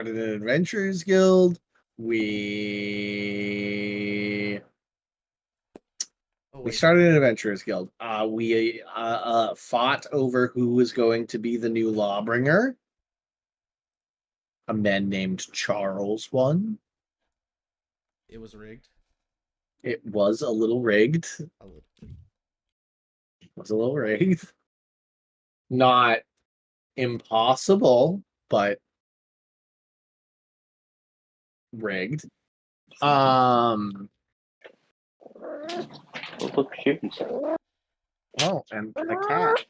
an adventurers guild. We started an adventurers guild. We fought over who was going to be the new lawbringer. A man named Charles won. It was rigged. It was a little rigged. Not impossible, but rigged. Oh, look, shoes. Oh, and a cat.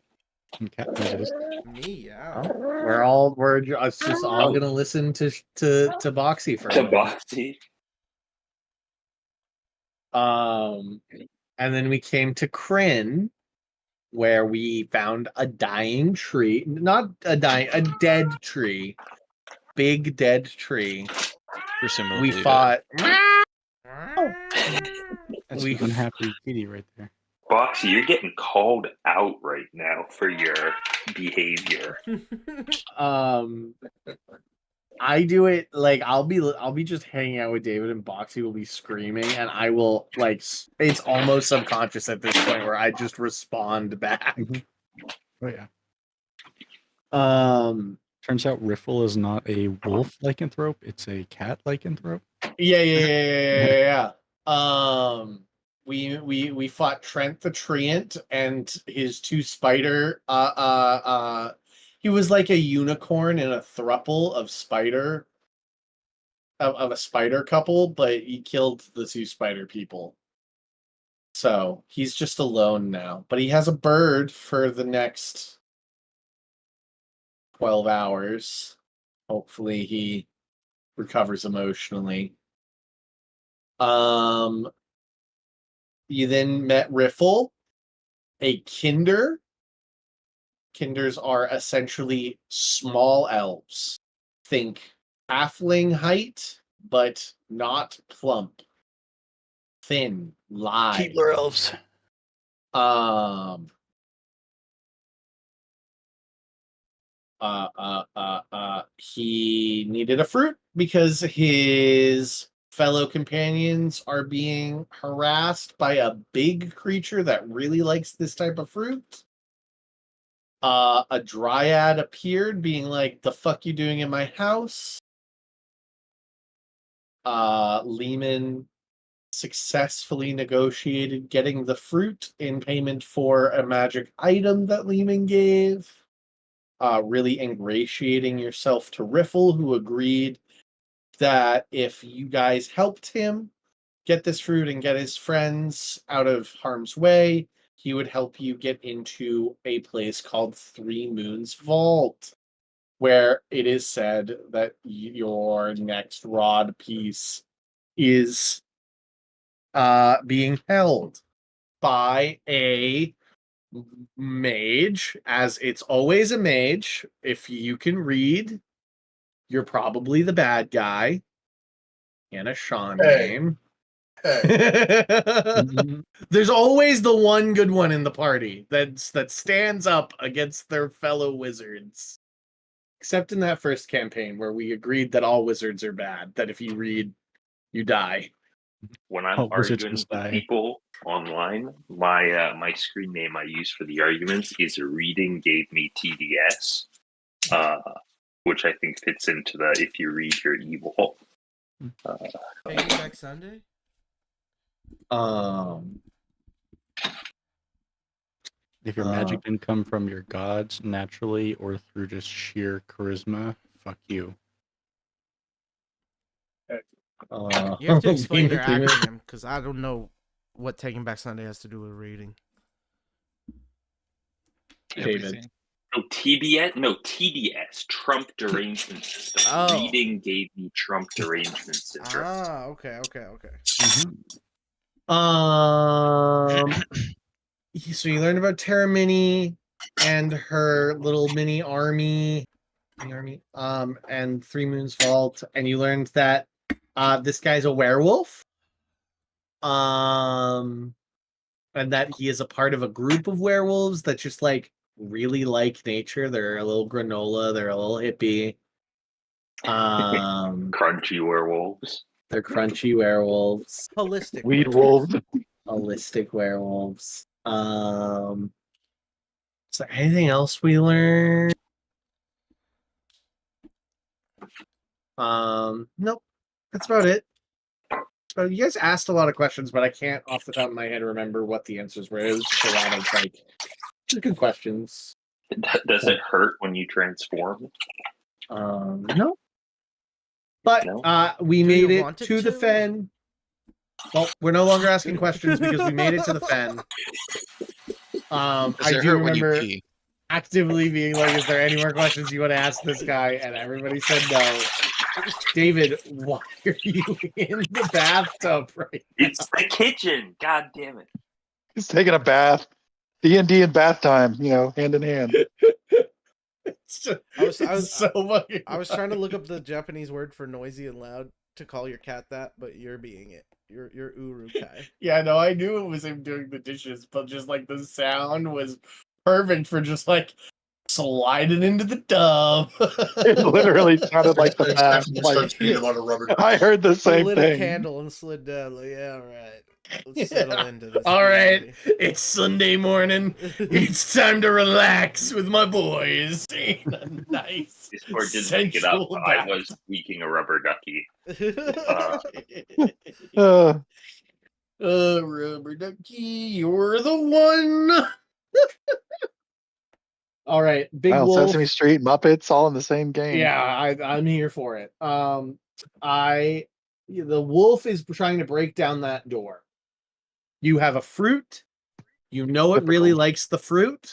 Cat noises. Me, yeah. Oh, we're just all gonna listen to Boxy for a moment. And then we came to Kryn, where we found a dying tree. Not a dead tree. Big dead tree. We fought. That's an unhappy kitty right there. Boxy, you're getting called out right now for your behavior. I do it like I'll be just hanging out with David, and Boxy will be screaming, and I will like it's almost subconscious at this point where I just respond back. Oh yeah. Turns out Riffle is not a wolf lycanthrope; it's a cat lycanthrope. Yeah. We fought Trent the Treant and his two spider. He was like a unicorn in a thruple of spider. Of a spider couple, but he killed the two spider people. So he's just alone now. But he has a bird for the next 12 hours. Hopefully he recovers emotionally. You then met Riffle, a Kinder. Kinders are essentially small elves. Think halfling height, but not plump. Thin, lithe. Keebler elves. He needed a fruit because his fellow companions are being harassed by a big creature that really likes this type of fruit. A dryad appeared, being like, "The fuck you doing in my house?" Lehman successfully negotiated getting the fruit in payment for a magic item that Lehman gave. Really ingratiating yourself to Riffle, who agreed that if you guys helped him get this fruit and get his friends out of harm's way, he would help you get into a place called Three Moons Vault, where it is said that your next rod piece is being held by a mage, as it's always a mage. If you can read, you're probably the bad guy. And a Sean name. There's always the one good one in the party that stands up against their fellow wizards. Except in that first campaign where we agreed that all wizards are bad, that if you read, you die. When I'm arguing with people online, my screen name I use for the arguments is "Reading Gave Me TDS," which I think fits into the "if you read, you're evil." Hey, you back Sunday? If your magic didn't come from your gods naturally or through just sheer charisma, fuck you. You have to explain your acronym, because I don't know what Taking Back Sunday has to do with reading. David. No, TBS? No, TDS. Trump Derangement System. Oh. Reading gave me Trump Derangement Syndrome. Ah, okay. So you learned about Terramini and her little mini army, and Three Moons Vault, and you learned that this guy's a werewolf, and that he is a part of a group of werewolves that just like really like nature. They're a little granola, they're a little hippie. Crunchy werewolves. They're crunchy werewolves. Holistic. Weed werewolves. wolves. Holistic werewolves. Is there anything else we learned? Nope. That's about it. So you guys asked a lot of questions, but I can't off the top of my head remember what the answers were. It was just a lot of just good questions. Does it hurt when you transform? No. But No? we Do made you it want it to the to? fen. Well, we're no longer asking questions because we made it to the fen. I Does it do hurt when you remember pee? actively being like, is there any more questions you want to ask this guy? And everybody said no. David, why are you in the bathtub right now? It's the kitchen. God damn it. He's taking a bath. D&D and bath time, hand in hand. It's just, I was so fucking I was trying to look up the Japanese word for noisy and loud to call your cat that, but you're being it. You're urukai. Yeah, no, I knew it was him doing the dishes, but just like the sound was perfect for just like sliding into the tub. It literally sounded like the bath. Starts being about a rubber. I heard the He same lit a thing. candle and slid down. Like, yeah, all right. Let's settle into this. All right, movie. it's Sunday morning. It's time to relax with my boys. Nice. This part didn't pick it up. sensual I bath. was squeaking a rubber ducky. Rubber ducky, you're the one. All right, Big Wow, Wolf. Sesame Street, Muppets, all in the same game. Yeah, I'm here for it. The wolf is trying to break down that door. You have a fruit. You know it really likes the fruit.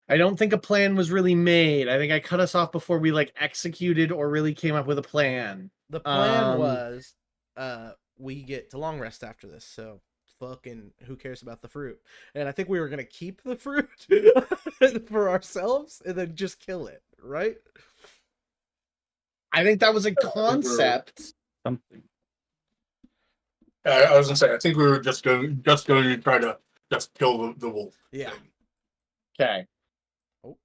I don't think a plan was really made. I think I cut us off before we executed or really came up with a plan. The plan was, we get to long rest after this, so fucking who cares about the fruit? And I think we were gonna keep the fruit for ourselves and then just kill it, right? I think that was a concept. Something. I was gonna say, I think we were just going to try to just kill the wolf. Yeah. Okay. It's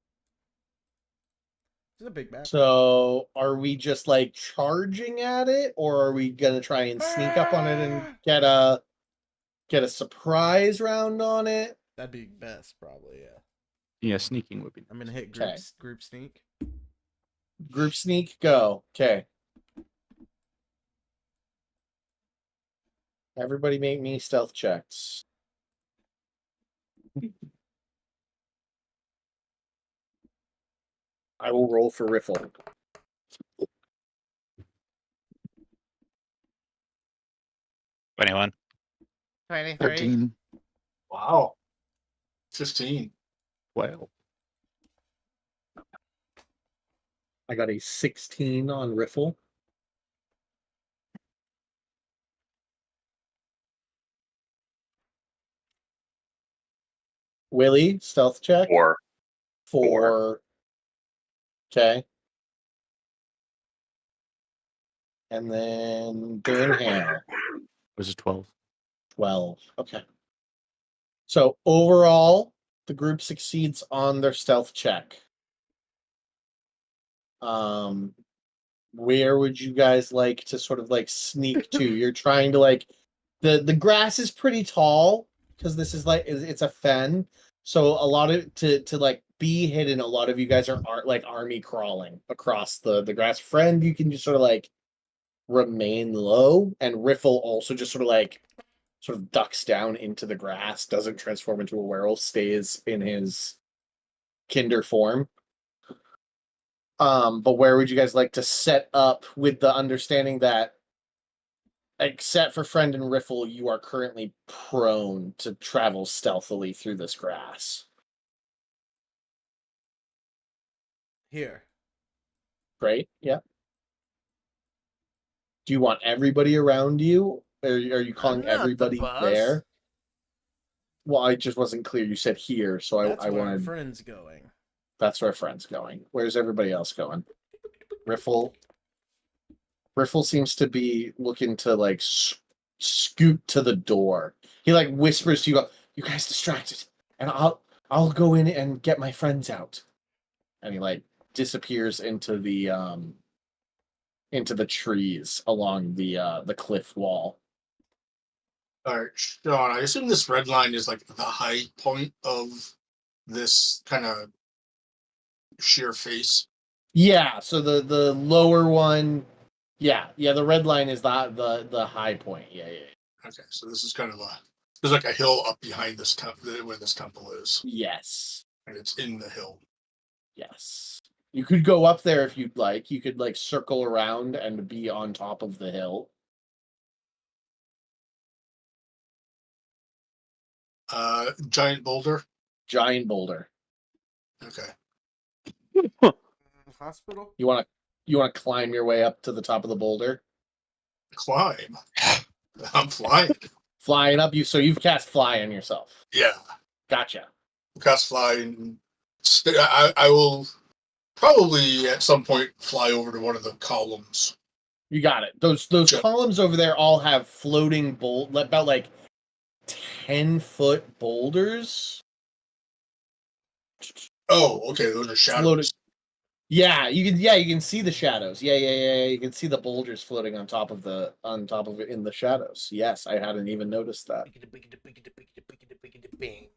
a big map. So are we just charging at it, or are we gonna try and sneak up on it and get a surprise round on it? That'd be best, probably. Yeah. Yeah, sneaking would be. I'm gonna hit Okay. group sneak. Group sneak, go. Okay. Everybody make me stealth checks. I will roll for Riffle. 21. 23. 13. Wow. 15. Well, I got a 16 on Riffle. Willie, stealth check. Or Four. Okay. And then Burnham, was it 12? 12. Okay. So overall, the group succeeds on their stealth check. Where would you guys like to sort of sneak to? You're trying to the grass is pretty tall because this is it's a fen. So a lot of to be hidden, a lot of you guys are army crawling across the grass. Friend, you can just sort of remain low, and Riffle also just sort of ducks down into the grass, doesn't transform into a werewolf, stays in his kinder form. But where would you guys like to set up with the understanding that, except for Friend and Riffle, you are currently prone to travel stealthily through this grass? Here. Great, yeah. Do you want everybody around you? Or are you calling I'm not the everybody boss. there? Well, I just wasn't clear. You said here, so That's I where wanted. friend's going. That's where Friend's going. Where's everybody else going? Riffle seems to be looking to scoot to the door. He whispers to you, "You guys distracted, and I'll go in and get my friends out." And he disappears into the trees along the cliff wall. All right, Sean. I assume this red line is like the high point of this kind of sheer face. Yeah, so the lower one, yeah, the red line is the high point. Yeah. Okay, so this is kind of there's like a hill up behind this where this temple is, Yes. and it's in the hill. Yes. You could go up there if you'd like. You could like circle around and be on top of the hill. Giant boulder. Giant boulder. Okay. Hospital? You want to climb your way up to the top of the boulder? Climb. I'm flying. Flying up, so you've cast fly on yourself. Yeah. Gotcha. Cast fly, and I will probably at some point fly over to one of the columns. You got it. Those columns over there all have floating about like 10-foot boulders. Oh, okay. Those are shadows. Floating. Yeah, you can see the shadows. Yeah. You can see the boulders floating on top of it in the shadows. Yes, I hadn't even noticed that.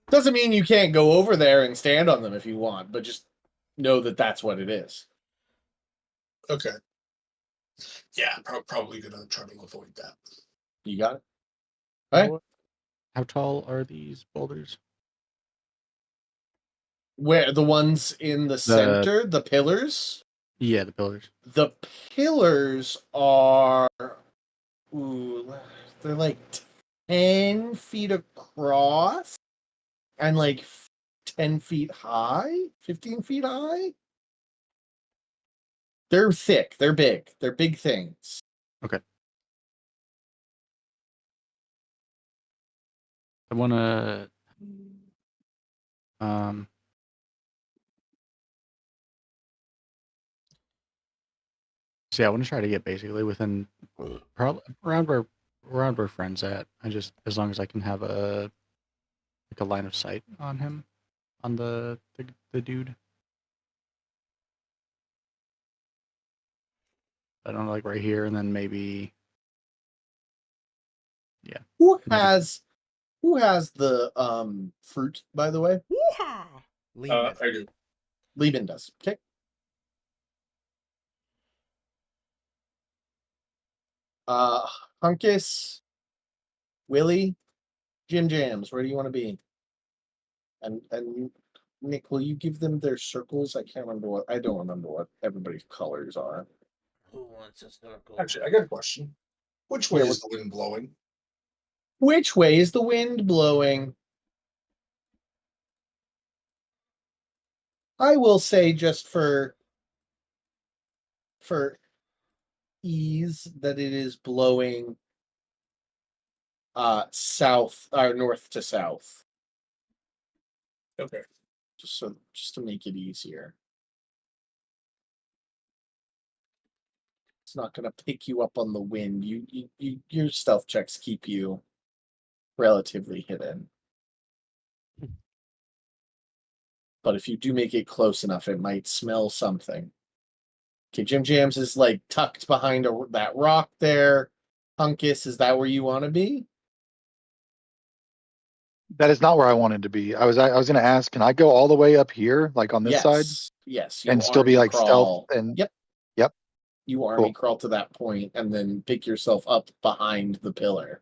Doesn't mean you can't go over there and stand on them if you want, but just know that that's what it is. Okay. Yeah, probably gonna try to avoid that. You got it. All right. How tall are these boulders? Where the ones in the center, the pillars? Yeah, the pillars. The pillars are, they're like 10 feet across and like 10 feet high, 15 feet high. They're thick. They're big. They're big things. Okay. I want to so yeah, I want to try to get basically within probably around where friend's at. I just, as long as I can have a line of sight on him, on the dude. I don't know, like right here, and then maybe, yeah. Who has the fruit, by the way? Lehman. I do. Lieben does. Okay. Hunkus, Willie, Jim Jams, where do you want to be? And Nick, will you give them their circles? I don't remember what everybody's colors are. Who wants a circle? Actually, I got a question. Which way is the wind blowing? Which way is the wind blowing? I will say, just for ease, that it is blowing south or north to south. Okay. Just to make it easier. It's not going to pick you up on the wind. Your stealth checks keep you relatively hidden. But if you do make it close enough, it might smell something. Okay, Jim Jams is like tucked behind that rock there. Hunkus, is that where you want to be? That is not where I wanted to be. I was going to ask, can I go all the way up here, like on this side? Yes. And still be like crawl. stealth and Yep. You army Cool. crawl to that point and then pick yourself up behind the pillar.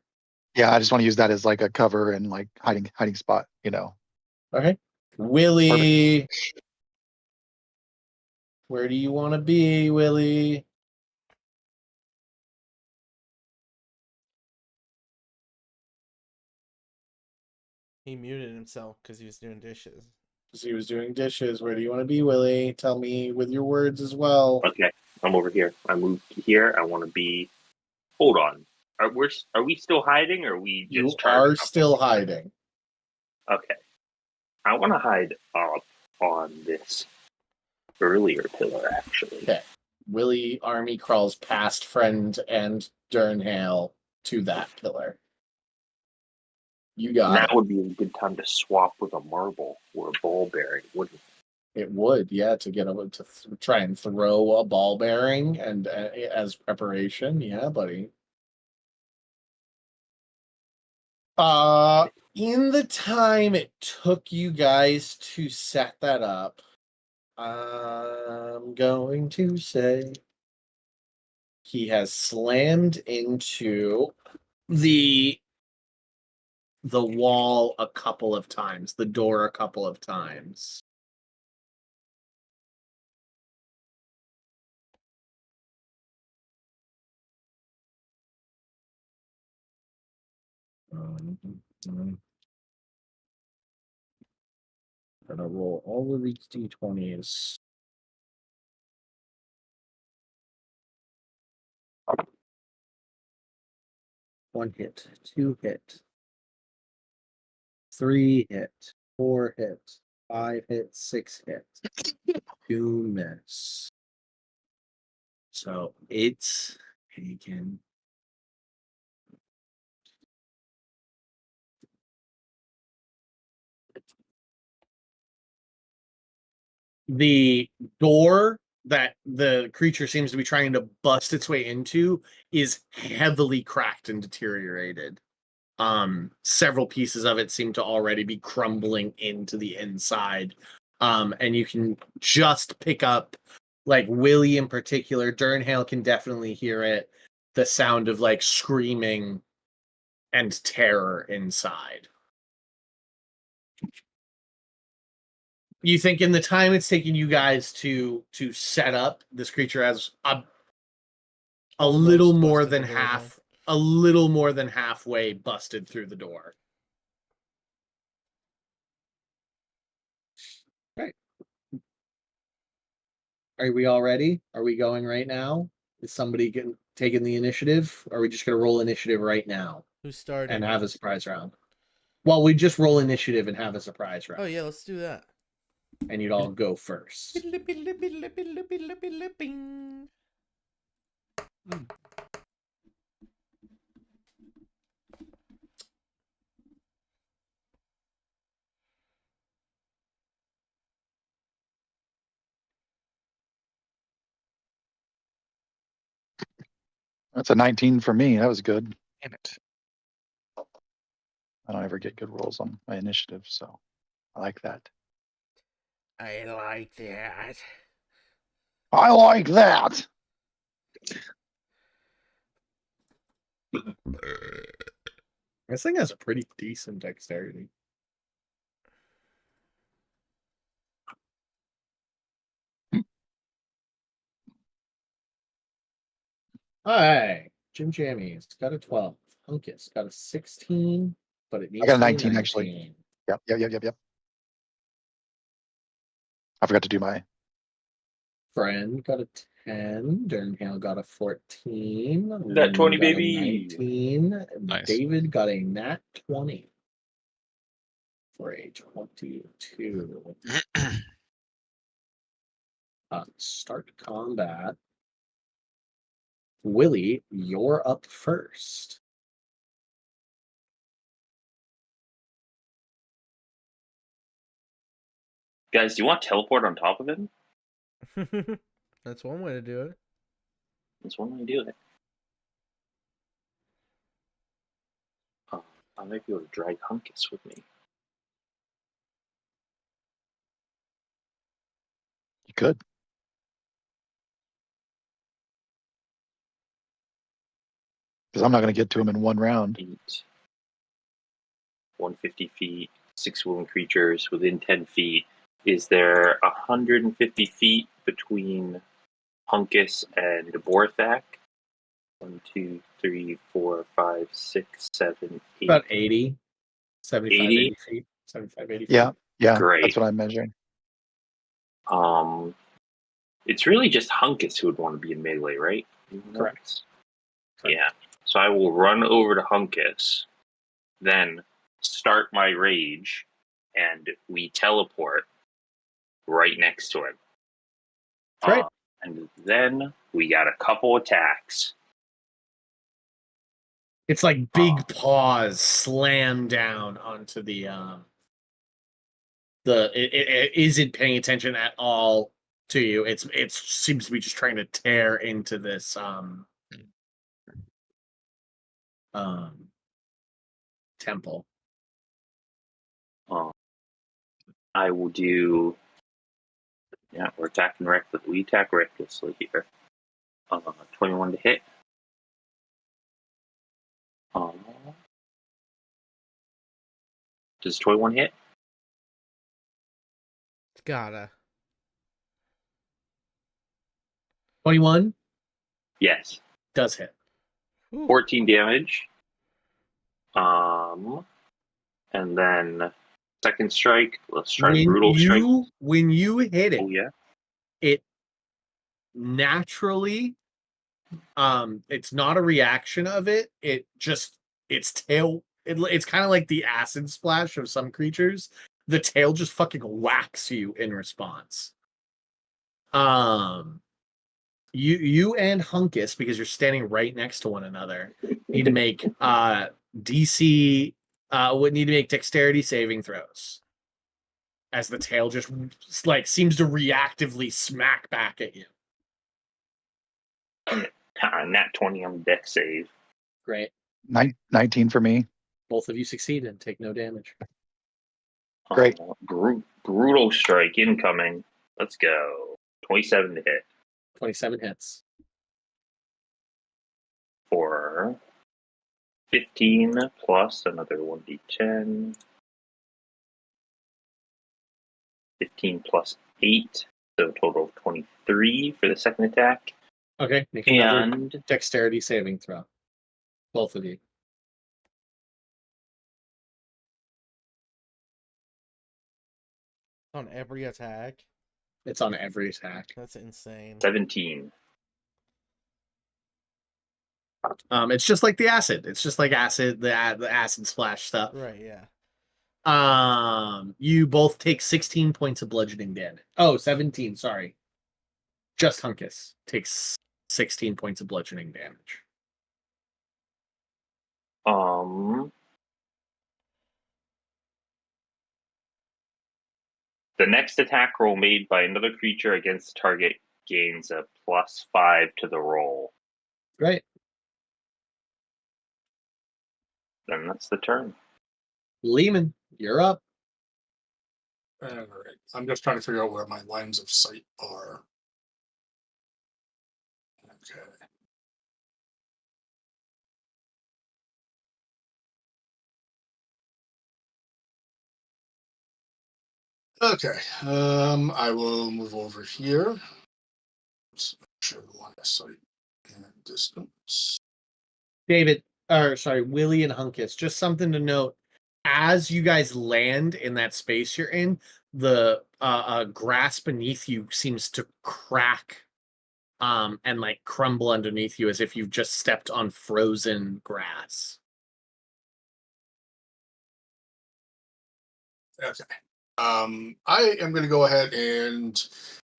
Yeah, I just want to use that as like a cover and like hiding spot, you know. Okay. Willie. Perfect. Where do you want to be, Willie? He muted himself because he was doing dishes. Where do you want to be, Willie? Tell me with your words as well. Okay, I'm over here. I moved here. I want to be. Hold on. Are we still hiding, or are we just? You are still hiding. Okay. I want to hide up on this earlier pillar, actually. Okay. Willie army crawls past Friend and Durnhale to that pillar. You got That would be a good time to swap with a marble or a ball bearing, wouldn't it? It would, yeah, to get over to try and throw a ball bearing and as preparation, yeah, buddy. In the time it took you guys to set that up, I'm going to say he has slammed into the wall a couple of times, the door a couple of times. Gonna roll all of these d20s. One hit, two hit, three hit, four hit, five hit, six hit, two miss. So it's taken. The door that the creature seems to be trying to bust its way into is heavily cracked and deteriorated. Several pieces of it seem to already be crumbling into the inside. And you can just pick up, like Willie in particular, Durnhale can definitely hear it, the sound of like screaming and terror inside. You think in the time it's taken you guys to set up, this creature has a little more than halfway busted through the door. Right. Are we all ready? Are we going right now? Is somebody taking the initiative? Or are we just going to roll initiative right now? Who's starting? And have a surprise round. Well, we just roll initiative and have a surprise round. Oh yeah, let's do that. And you'd all go first. That's a 19 for me. That was good. Damn it. I don't ever get good rolls on my initiative, so I like that. I like that. I like that. This thing has a pretty decent dexterity. All right. Jim Jammies got a 12. Hunkus got a 16, but it needs I got a to be 19 actually. Yep. I forgot to do my. Friend got a 10. Durnhale got a 14. That 20, got a baby. 19. Nice. David got a nat 20 for a 22. Start combat. Willie, you're up first. Guys, do you want teleport on top of him? That's one way to do it. That's one way to do it. I might be able to drag Hunkus with me. You could. Because I'm not going to get to him in one round. 150 feet, 6 willing creatures within 10 feet. Is there 150 feet between Hunkus and Borthak? 1, 2, 3, 4, 5, 6, 7, 8. About 80. 75, 80, 80 feet. 75, 80 feet. Yeah. Great. That's what I'm measuring. It's really just Hunkus who would want to be in melee, right? Correct. Yeah. So I will run over to Hunkus, then start my rage, and we teleport right next to him. Right. And then we got a couple attacks. It's like big paws slam down onto the it isn't paying attention at all to you. It seems to be just trying to tear into this temple. I will do. Yeah, we're attacking reckless. We attack recklessly here. 21 to hit. Does 21 hit? It's gotta. 21 Yes. does hit. Ooh. 14 damage. And then second strike. Let's try brutal strike. When you hit it, Oh yeah. it naturally, it's not a reaction of it. It just its tail. It's kind of like the acid splash of some creatures. The tail just fucking whacks you in response. You and Hunkus, because you're standing right next to one another, need to make DC would need to make dexterity saving throws. As the tail just like seems to reactively smack back at you. Nat 20 on dex save. Great. 19 for me. Both of you succeed and take no damage. Great. Brutal strike incoming. Let's go. 27 to hit. 27 hits. For 15 plus another 1d10. 15 plus 8. So a total of 23 for the second attack. Okay, make another And dexterity saving throw. Both of you. On every attack. It's on every attack. That's insane. 17. It's just like the acid. It's just like acid, the acid splash stuff. Right, yeah. You both take 16 points of bludgeoning damage. Oh, 17, sorry. Just Hunkus takes 16 points of bludgeoning damage. The next attack roll made by another creature against the target gains a +5 to the roll. Great. Then that's the turn. Lehman, you're up. All right. I'm just trying to figure out where my lines of sight are. Okay. Okay. I will move over here. Let's make sure the line of sight and distance. David, or sorry, Willie and Hunkus, just something to note. As you guys land in that space you're in, the grass beneath you seems to crack and like crumble underneath you as if you've just stepped on frozen grass. Okay. I am going to go ahead and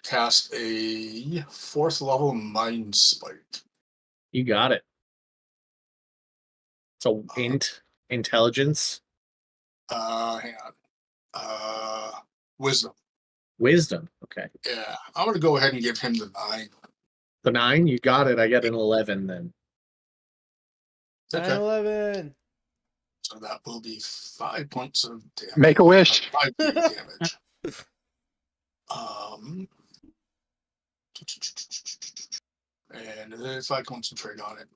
cast a 4th level Mind Spike. You got it. So intelligence. Hang on. Wisdom. Wisdom. Okay. Yeah, I'm going to go ahead and give him the 9. The 9, you got it. I get an 11 then. Okay. 9/11. So that will be 5 points of damage. Make a wish. 5 points of damage. And if I concentrate on it,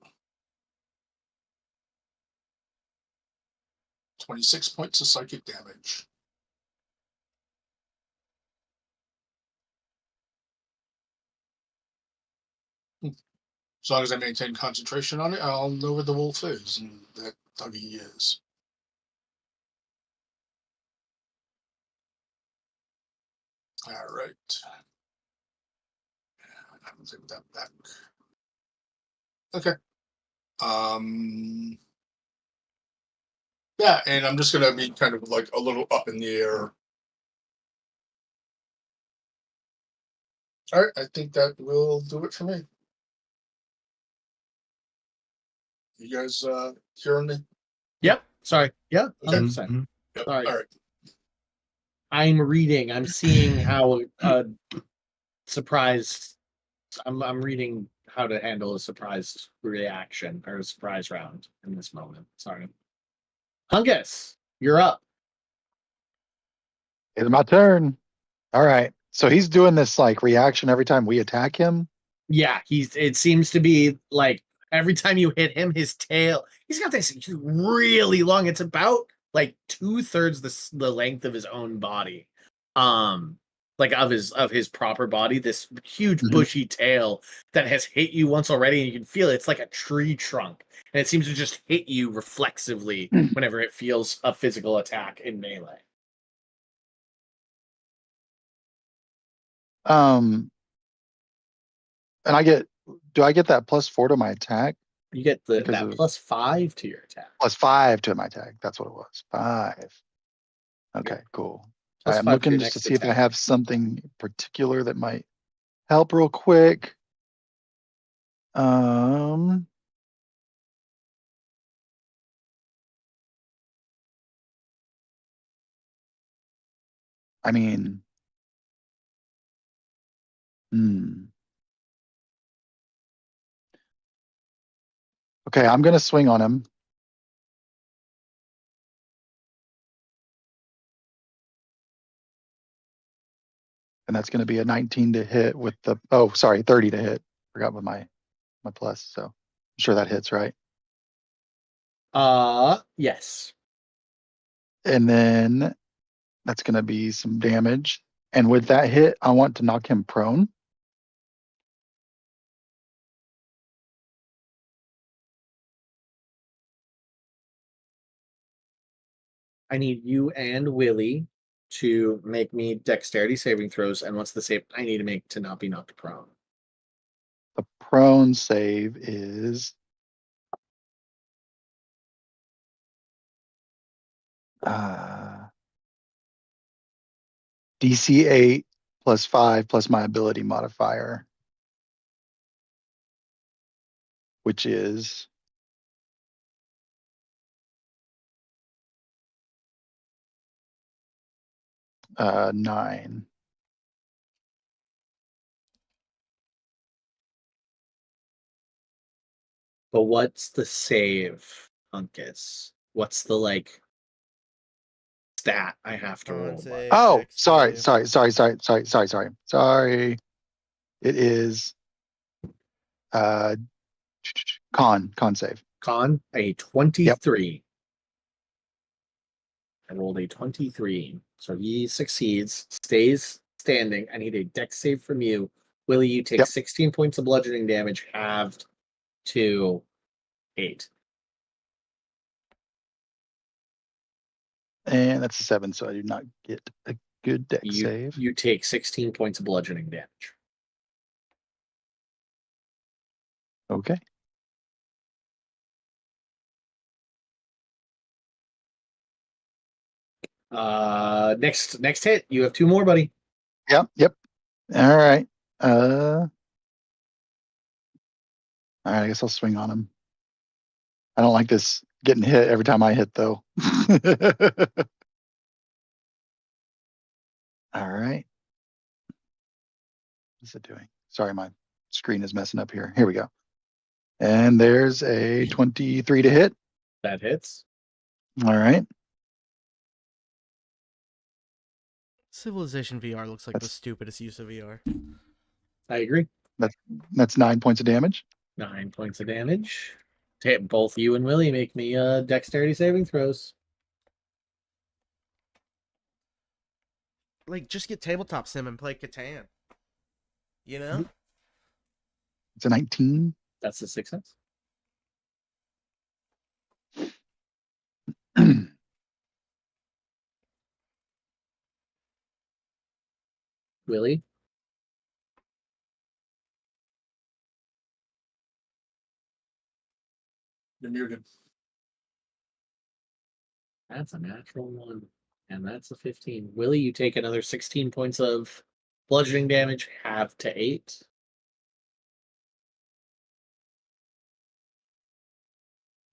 26 points of psychic damage. As long as I maintain concentration on it, I'll know where the wolf is, and that Dougie is. All right. I'm gonna take that back. Okay. Yeah, and I'm just gonna be kind of like a little up in the air. All right, I think that will do it for me. You guys hearing me? Yep. Sorry. Yeah. Okay. 100%. Mhm. Yep. All right. All right. I'm reading. I'm seeing how surprised. I'm reading how to handle a surprise reaction or a surprise round in this moment. Sorry. Hungus, you're up. It's my turn. All right. So he's doing this like reaction every time we attack him. Yeah, it seems to be like every time you hit him, his tail, he's got this really long, it's about like 2/3 the length of his own body. Like of his proper body, this huge Mhm. bushy tail that has hit you once already, and you can feel it. It's like a tree trunk, and it seems to just hit you reflexively whenever it feels a physical attack in melee. And do I get that +4 to my attack? You get Because that of +5 to your attack. +5 to my attack. That's what it was. 5. Okay, Yep. cool. All +5 right, I'm to looking your just to next see if I attack. have something particular that might help real quick. I mean, okay, I'm gonna swing on him. And that's gonna be a 19 to hit with the 30 to hit. Forgot with my plus, so I'm sure that hits, right? Yes. And then that's gonna be some damage. And with that hit, I want to knock him prone. I need you and Willie to make me dexterity saving throws, and what's the save I need to make to not be knocked prone? The prone save is DC 8 +5 plus my ability modifier, which is 9. But what's the save, Uncas? What's the stat I have to Con roll by? save, Oh, dex sorry. save. Sorry. It is con save. Con, a 23. I rolled a 23. So he succeeds, stays standing. I need a dex save from you. Willie, you take Yep. 16 points of bludgeoning damage, halved to 8. And that's a 7, so I do not get a good dex save. You take 16 points of bludgeoning damage. Okay. Next hit. You have 2 more, buddy. Yep. All right. All right, I guess I'll swing on him. I don't like this getting hit every time I hit, though. All right. What's it doing? Sorry, my screen is messing up here. Here we go. And there's a 23 to hit. That hits. All right. Civilization VR looks like the stupidest use of VR. I agree. That's 9 points of damage. 9 points of damage. To hit both you and Willie, make me dexterity saving throws. Like, just get tabletop sim and play Catan. You know? It's a 19. That's a success. Willie? You're muted. That's a natural 1. And that's a 15. Willie, you take another 16 points of bludgeoning damage, half to 8.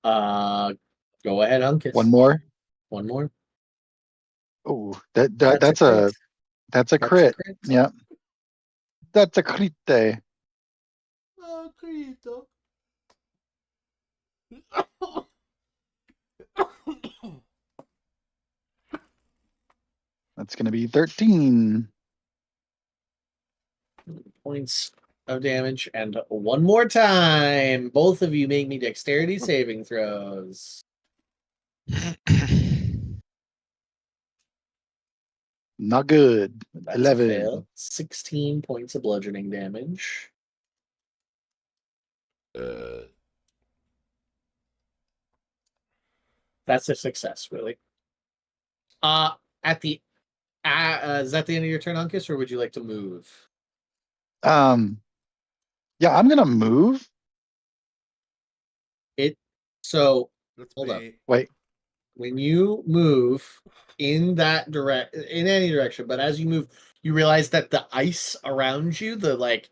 Go ahead, Uncas. One more. One more. Oh, That's a crit. that's a That's a crit. crit. Yeah. That's a crit. Oh, Cristo. That's gonna be 13. Points of damage, and one more time, both of you make me dexterity saving throws. Not good. That's 11. a fail. 16 points of bludgeoning damage. That's a success, really. At the is that the end of your turn, Uncas, or would you like to move? Yeah, I'm gonna move. So Let's hold up. wait. Wait. When you move in that in any direction, but as you move, you realize that the ice around you, the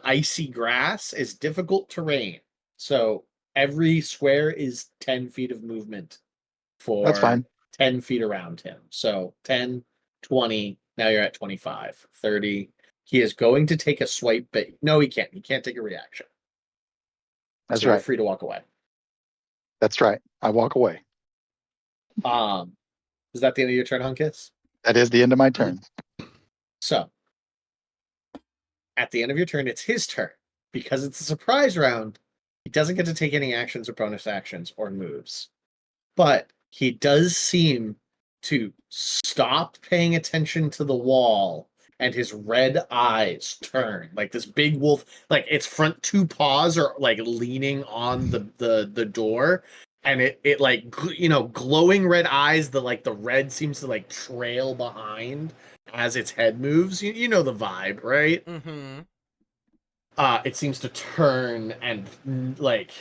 icy grass, is difficult terrain. So every square is 10 feet of movement That's for fine. 10 feet around him. So 10, 20, now you're at 25, 30. He is going to take a swipe, but no, he can't. He can't take a reaction. That's So you're right. free to walk away. That's right. I walk away. Is that the end of your turn, Hunkus? That is the end of my turn. So at the end of your turn, it's his turn. Because it's a surprise round, he doesn't get to take any actions or bonus actions or moves. But he does seem to stop paying attention to the wall, and his red eyes turn like this big wolf, like its front two paws are like leaning on the door, and it like glowing red eyes, the red seems to like trail behind as its head moves. You know the vibe, right? Mm-hmm. It seems to turn and like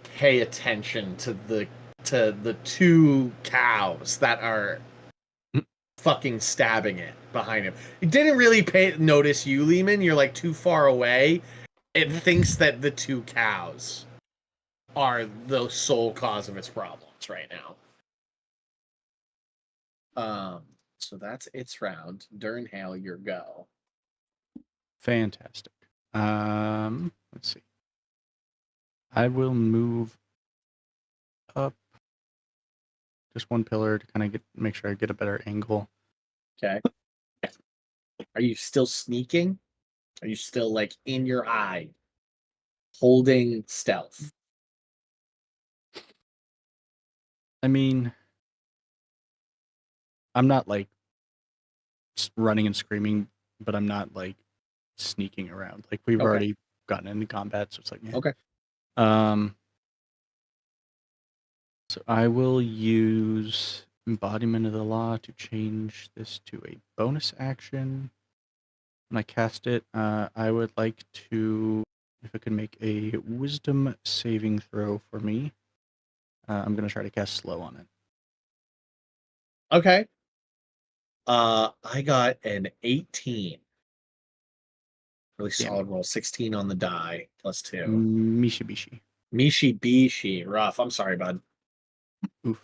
pay attention to the two cows that are fucking stabbing it behind him. It didn't really notice you, Lehman. You're like too far away. It thinks that the two cows are the sole cause of its problems right now. So that's its round. Durnhale, your go. Fantastic. Let's see. I will move up just one pillar to kind of make sure I get a better angle. Okay. Are you still sneaking? Are you still like in your hide, holding stealth? I mean, I'm not like running and screaming, but I'm not like sneaking around. Like we've Okay. already gotten into combat, so it's like, yeah. Okay. So I will use Embodiment of the Law to change this to a bonus action. When I cast it, I would like to, if it could make a Wisdom saving throw for me. I'm going to try to cast Slow on it. Okay. I got an 18. Really solid roll. 16 on the die, plus 2. Mishibishi. Mishi rough. I'm sorry, bud. Oof.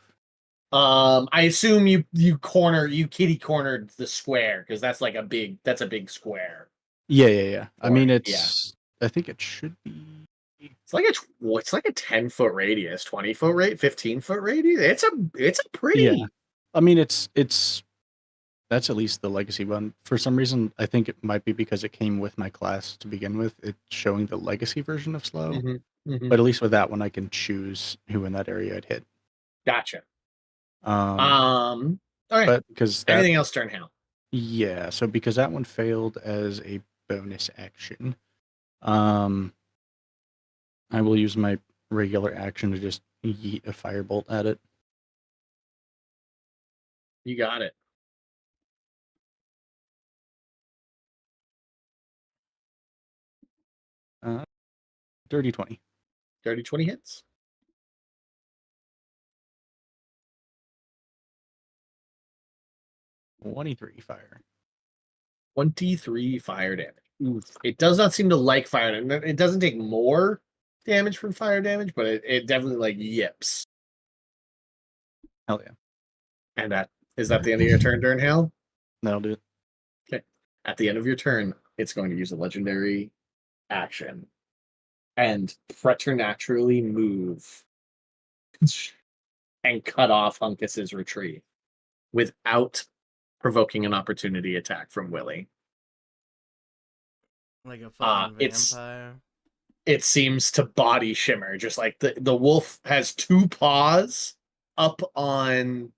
I assume you kitty cornered the square because that's a big square. Yeah. I mean, Yeah. I think it should be. It's like a 10-foot radius, 20-foot radius, 15-foot radius. It's a pretty. Yeah. I mean, it's that's at least the legacy one. For some reason, I think it might be because it came with my class to begin with. It's showing the legacy version of slow. Mm-hmm. But at least with that one, I can choose who in that area I'd hit. Gotcha. All right. But because anything else, Durnhale? Yeah. So because that one failed as a bonus action, I will use my regular action to just yeet a firebolt at it. You got it. Dirty 20. Dirty 20 hits. 23 fire. 23 fire damage. Oof. It does not seem to like fire damage. It doesn't take more damage from fire damage, but it definitely yips. Hell yeah. And is that the end of your turn, Durnhale? That'll do it. Okay. At the end of your turn, it's going to use a legendary action and preternaturally move and cut off Hunkus's retreat without provoking an opportunity attack from Willie. Like a fucking It's vampire. it seems to body shimmer, just like the wolf has two paws up on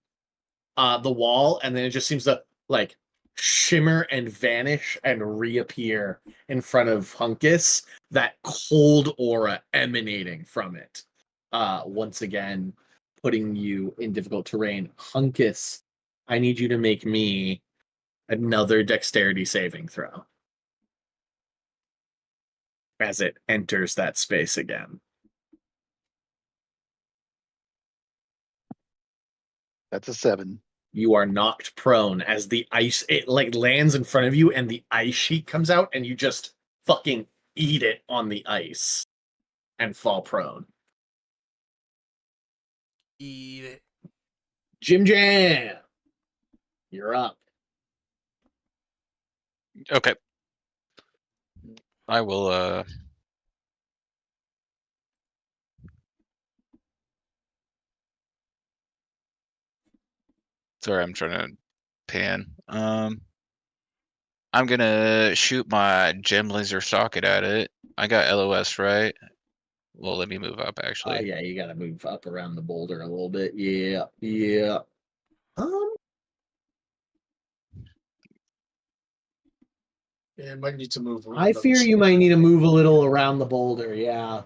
the wall, and then it just seems to like shimmer and vanish and reappear in front of Hunkus, that cold aura emanating from it. Once again, putting you in difficult terrain. Hunkus, I need you to make me another dexterity saving throw as it enters that space again. That's a 7. You are knocked prone as the ice, it like lands in front of you and the ice sheet comes out and you just fucking eat it on the ice and fall prone. Eat it. Jim Jam, you're up. Okay. I will sorry, I'm trying to pan. I'm gonna shoot my gem laser socket at it. I got LOS, right? Well, let me move up actually. Yeah, you gotta move up around the boulder a little bit. Yeah, yeah. Yeah, might need to move. I fear you might need to move a little around the boulder. Yeah.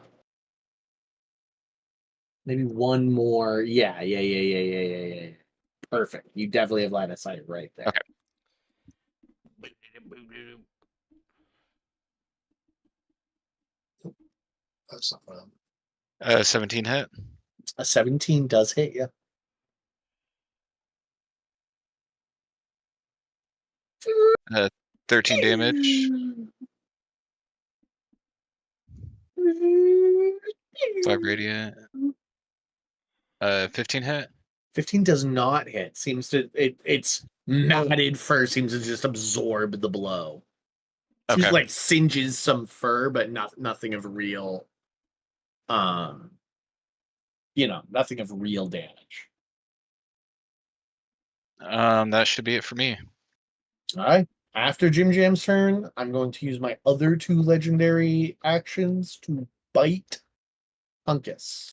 Maybe one more. Yeah. Perfect. You definitely have line of sight right there. Okay. That's not bad. 17 hit. A 17 does hit you. Uh, 13 damage. 5 radiant. 15 hit. 15 does not hit. Seems to it's matted fur seems to just absorb the blow. Seems Okay. like singes some fur, but nothing of real nothing of real damage. That should be it for me. All right. After Jim Jam's turn, I'm going to use my other two legendary actions to bite Hunkus.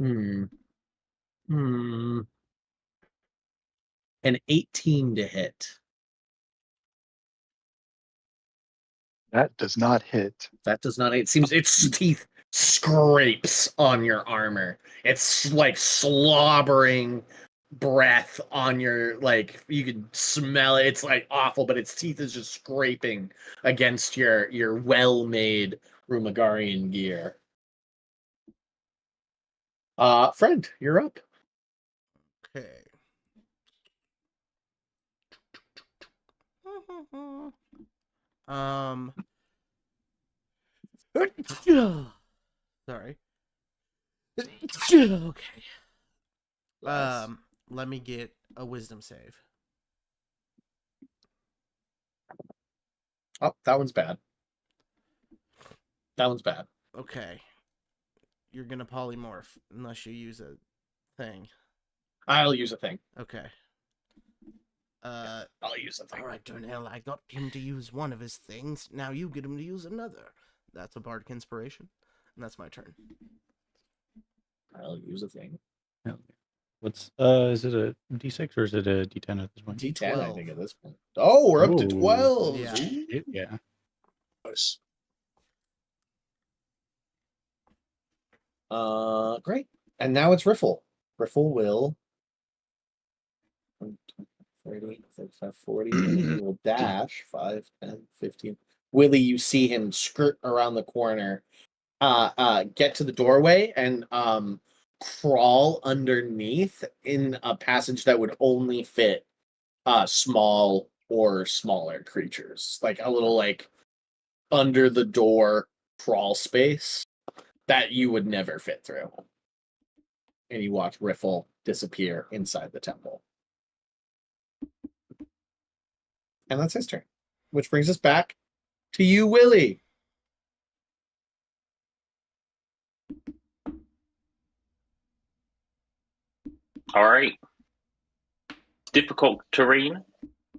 An 18 to hit. That does not hit. That does not. It seems its teeth scrapes on your armor. It's like slobbering breath on your, like, you can smell it. It's like awful, but its teeth is just scraping against your well-made Rumagarian gear. Friend, you're up. Okay. Sorry. Okay. Let me get a wisdom save. Oh, that one's bad. That one's bad. Okay. You're gonna polymorph unless you use a thing. I'll use a thing. Okay. I'll use a thing. Alright, Darnell, I got him to use one of his things. Now you get him to use another. That's a bardic inspiration. And that's my turn. I'll use a thing. What's is it a D6 or is it a D10 at this point? D10, I 12. think, at this point. Oh, we're up to Ooh. 12. Yeah. Yeah. Nice. Great. And now it's Riffle. Riffle will 30, 35, 40. He will dash 5, 10, 15. Willie, you see him skirt around the corner, get to the doorway and crawl underneath in a passage that would only fit small or smaller creatures. Like a little, like, under the door crawl space that you would never fit through. And you watch Riffle disappear inside the temple. And that's his turn. Which brings us back to you, Willie. All right. Difficult terrain.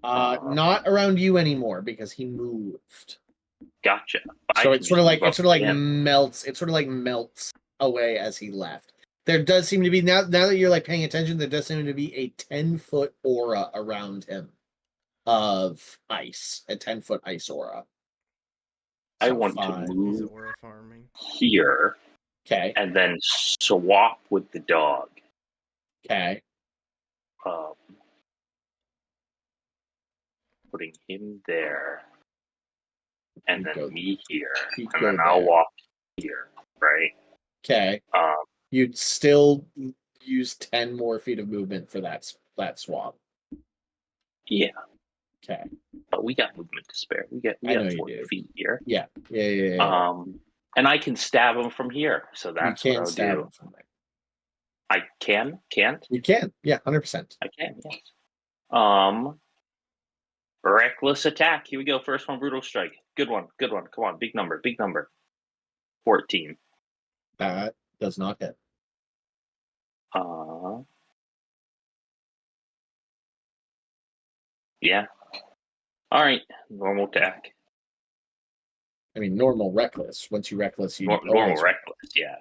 Not around you anymore because he moved. Gotcha. So it sort of like him. melts. It sort of like melts away as he left. There does seem to be now that you're like paying attention, there does seem to be a 10-foot aura around him of ice, a 10-foot ice aura. I So want fine. to He's move aura farming. here Okay. and then swap with the dog. Okay. Putting him there, and You then go- me here, you and go then I'll there. walk here, right? Okay. You'd still use 10 more feet of movement for that swap. Yeah, Okay. but we got movement to spare. We got I know you 40 do. feet here. Yeah. And I can stab him from here, so that's you what can I'll stab do. him from there. I can't. You can. Yeah, 100%. I can. Yes. Reckless attack. Here we go. First one, brutal strike. Good one. Come on, big number. 14. That does not hit. Yeah. All right. Normal attack. I mean, normal reckless. Once you reckless, you Normal always reckless. Yeah.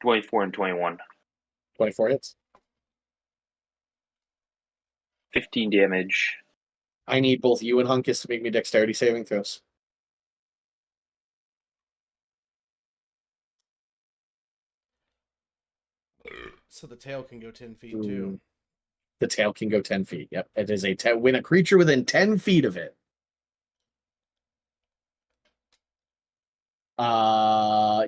24 and 21. 24 hits. 15 damage. I need both you and Hunkus to make me dexterity saving throws. So the tail can go 10 feet too. The tail can go 10 feet. Yep. It is when a creature within 10 feet of it.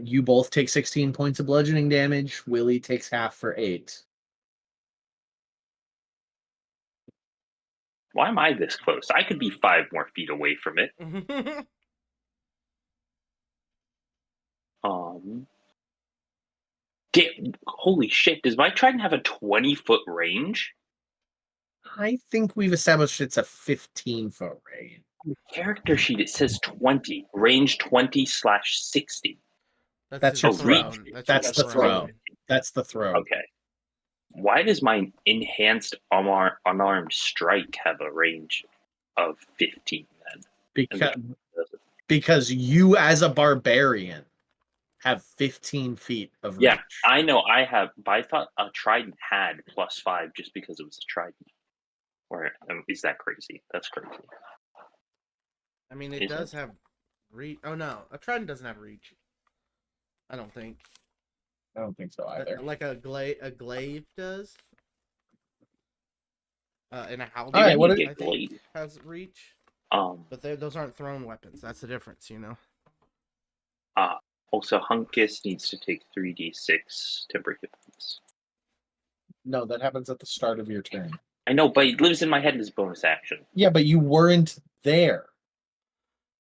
You both take 16 points of bludgeoning damage. Willie takes half for 8. Why am I this close? I could be 5 more feet away from it. Holy shit, does my trident have a 20-foot range? I think we've established it's a 15-foot range. Character sheet, it says 20. Range 20/60. That's your throw. reach. That's the throw. That's the throw. Okay. Why does my enhanced unarmed strike have a range of 15 then? Because you, as a barbarian, have 15 feet of reach. Yeah, I know I have, but I thought a trident had +5 just because it was a trident. Or is that crazy? That's crazy. I mean, it does have reach. Oh no, a trident doesn't have reach. I don't think. I don't think so either. Like a glaive does. And a halberd, All right, what I think, has reach. But those aren't thrown weapons. That's the difference, you know. Also, Hunkus needs to take 3d6 temporary hit points. No, that happens at the start of your turn. I know, but it lives in my head as bonus action. Yeah, but you weren't there.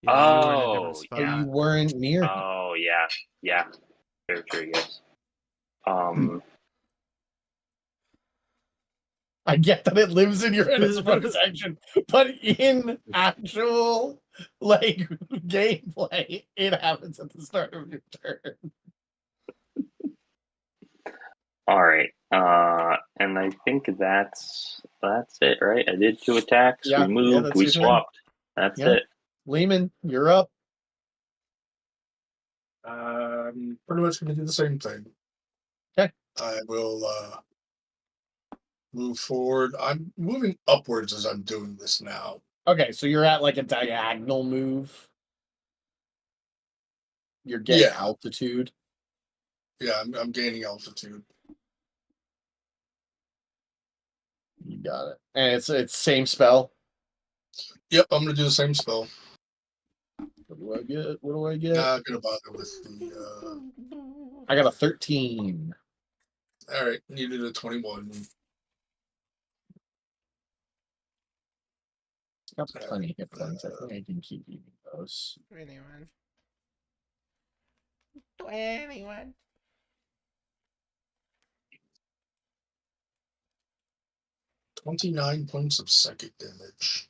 Yeah, You weren't near him. Oh, yeah. Very true, yes. I get that it lives in your head as a bonus action, but in actual gameplay, it happens at the start of your turn. All right, and I think that's it, right? I did 2 attacks. Yeah, we moved. We swapped. That's it. Lehman, you're up. Pretty much going to do the same thing. Okay. I will move forward. I'm moving upwards as I'm doing this now. Okay, so you're at like a diagonal move. You're getting altitude. Yeah, I'm gaining altitude. You got it. And it's same spell. Yep, I'm going to do the same spell. What do I get? Not going to bother with the... I got a 13. All right, you did a 21. Got plenty of hit points. I think I can keep using those. Anyway. 21. $29 points of psychic damage.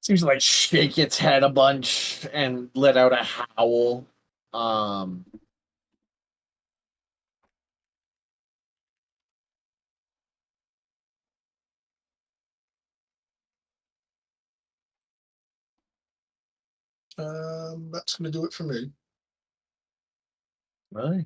Seems to like shake its head a bunch and let out a howl. That's gonna do it for me. Right.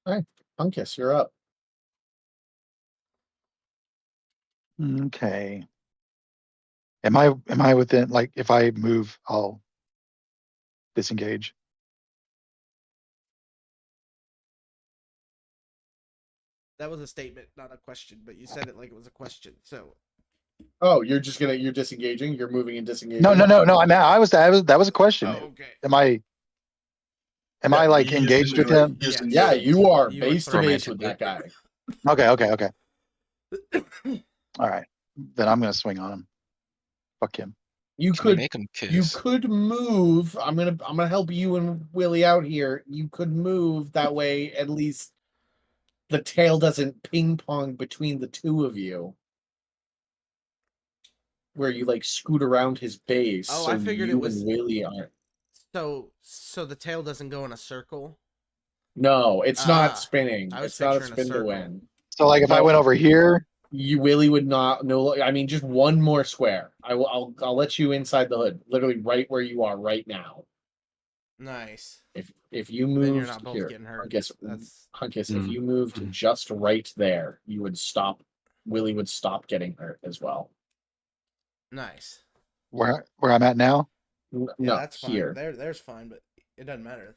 All right, Punkus, you're up. Okay. Am I within, like, if I move, I'll disengage? That was a statement, not a question, but you said it like it was a question. So Oh, you're disengaging. You're moving and disengaging. No. That was a question. okay. Am I like he is engaged with engaged. him? He is Yeah, engaged. you are You base to are base with that romantically. guy. Okay. All right. Then I'm gonna swing on him. Fuck him. You Can we could make him you kiss? could move. I'm gonna help you and Willie out here. You could move that way. At least the tail doesn't ping pong between the two of you, where you like scoot around his base. Oh, so I figured you it was- and Willie aren't. So the tail doesn't go in a circle. No, it's not Ah, spinning. I was It's not a picturing a spin to circle. win. So like if I No. went over here, You Willie would not. No, I mean just one more square. I'll let you inside the hood, literally right where you are right now. Nice. If you moved Then you're not both here, getting hurt. Hunkus, if Mm. you moved just right there, you would stop. Willie would stop getting hurt as well. Nice. where I'm at now. Yeah, No, that's fine. here. There's fine, but it doesn't matter.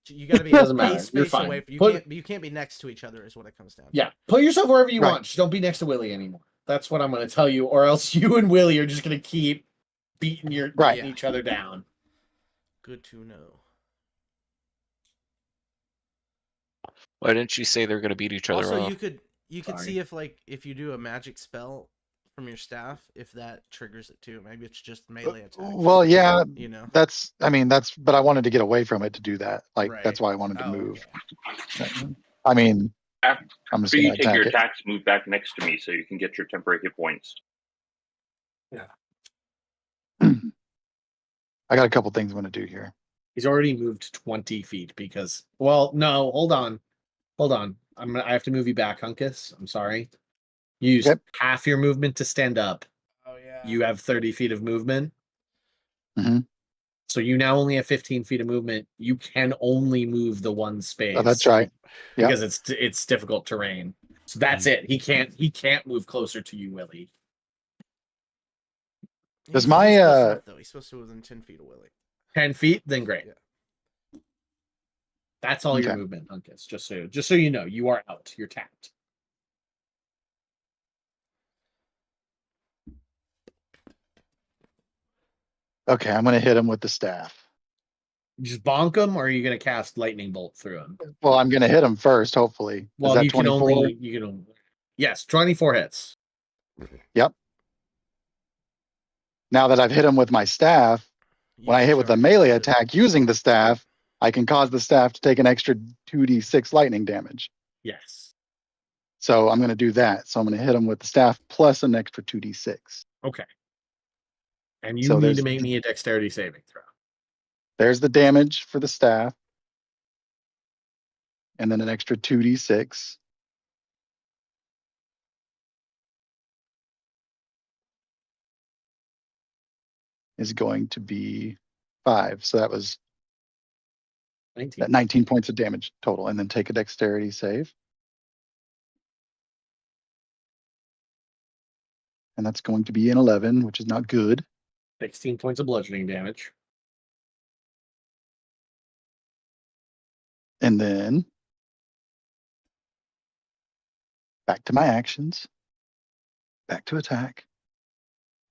You got to be Doesn't a matter. You're space fine. away. Put- You can't be next to each other. Is what it comes down to. Yeah, put yourself wherever you Right. want. Just don't be next to Willie anymore. That's what I'm going to tell you, or else you and Willie are just going to keep beating Right. each other down. Good to know. Why didn't you say they're gonna beat each other Also, off? you could Sorry. see if you do a magic spell from your staff, if that triggers it too. Maybe it's just melee attack. Well, yeah, You know. but I wanted to get away from it to do that. Like Right. that's why I wanted to Oh, move. okay. I mean, After I'm just you gonna take your attack it. attacks, move back next to me so you can get your temporary hit points. I got a couple things I want to do here. He's already moved 20 feet because. Well, no, hold on. I have to move you back, Hunkus. I'm sorry. You used Yep. half your movement to stand up. Oh yeah. You have 30 feet of movement. Mhm. So you now only have 15 feet of movement. You can only move the one space. Oh, that's right. Yep. Because it's difficult terrain. So that's it. He can't move closer to you, Willie. Does He's my, close enough, though. He's supposed to be within 10 feet of Willie. 10 feet, then great. Yeah. That's all your Okay. movement, Hunkus. Just so you know, you are out. You're tapped. Okay, I'm gonna hit him with the staff. You just bonk him, or are you going to cast lightning bolt through him? Well, I'm gonna hit him first, hopefully. Well, Is that you can 24? only yes, 24 hits. Yep. Now that I've hit him with my staff, when I hit with the melee attack using the staff, I can cause the staff to take an extra 2d6 lightning damage. Yes. So I'm going to do that. So I'm going to hit him with the staff plus an extra 2d6. Okay. And you So need there's- to make me a dexterity saving throw. There's the damage for the staff. And then an extra 2d6. Is going to be 5. So that was 19. that 19 points of damage total. And then take a dexterity save. And that's going to be an 11, which is not good. 16 points of bludgeoning damage. And then back to my actions. Back to attack.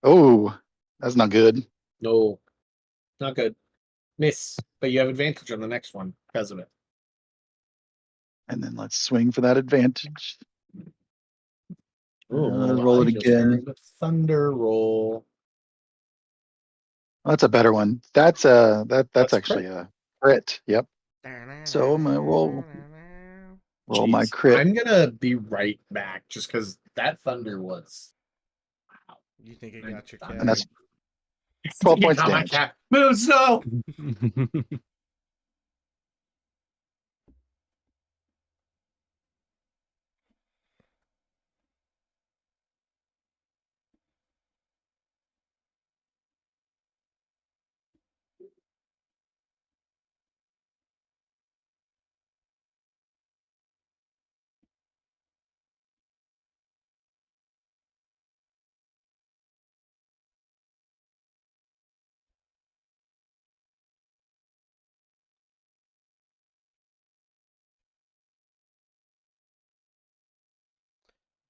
Oh, that's not good. No, not good. Miss, but you have advantage on the next one because of it. And then let's swing for that advantage. Ooh, Roll it I just again. heard Thunder roll. That's a better one. That's That's actually a crit. Yep. So I'm gonna roll my Jeez, crit. I'm gonna be right back just because that Thunder was. Wow. You think it got your cat? And that's 12 points Got my damage. cat. Move slow.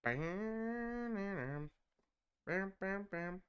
Bam, bam, bam, bam.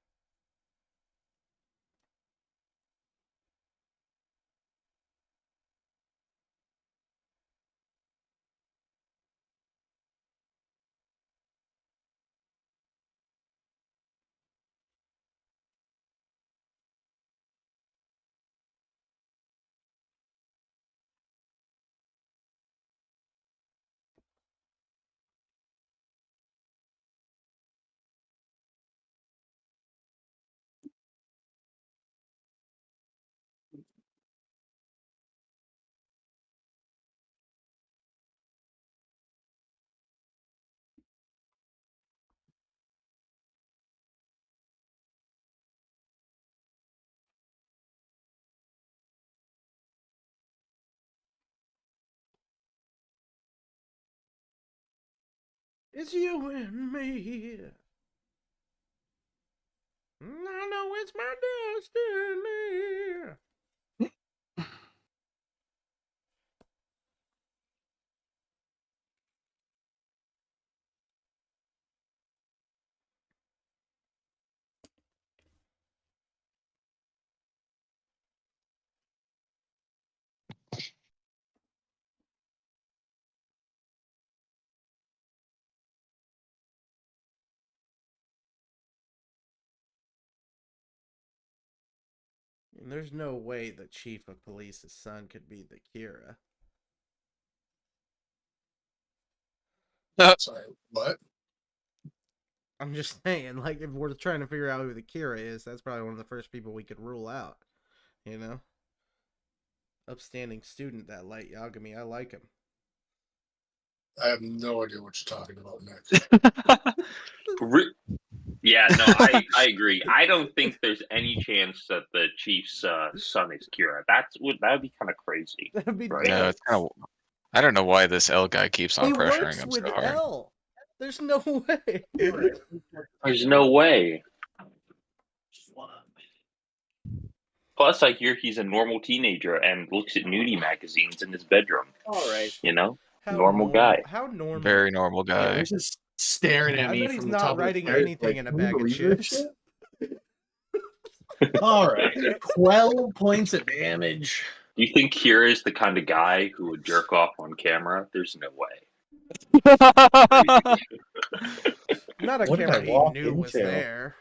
It's you and me. I know it's my destiny. And there's no way the chief of police's son could be the Kira. Sorry, what? I'm just saying, like, if we're trying to figure out who the Kira is, that's probably one of the first people we could rule out. You know? Upstanding student, that light Yagami. I like him. I have no idea what you're talking about next. Yeah, no, I agree. I don't think there's any chance that the chief's son is Kira. That would be kind of crazy. That'd be Right. No, it's kind of. I don't know why this L guy keeps on He pressuring works him with so hard. L. There's no way. There's no way. Plus, I hear he's a normal teenager and looks at nudie magazines in his bedroom. All right. You know, How normal guy. How normal? Very normal Yeah, guy. he's just staring at I me bet he's from the not top of the writing stairs, anything like, in a "Can you bag of believe this chips." shit?" All right, 12 points of damage. Do you think Kira is the kind of guy who would jerk off on camera? There's no way. Not a What did I camera he walk knew was into? there.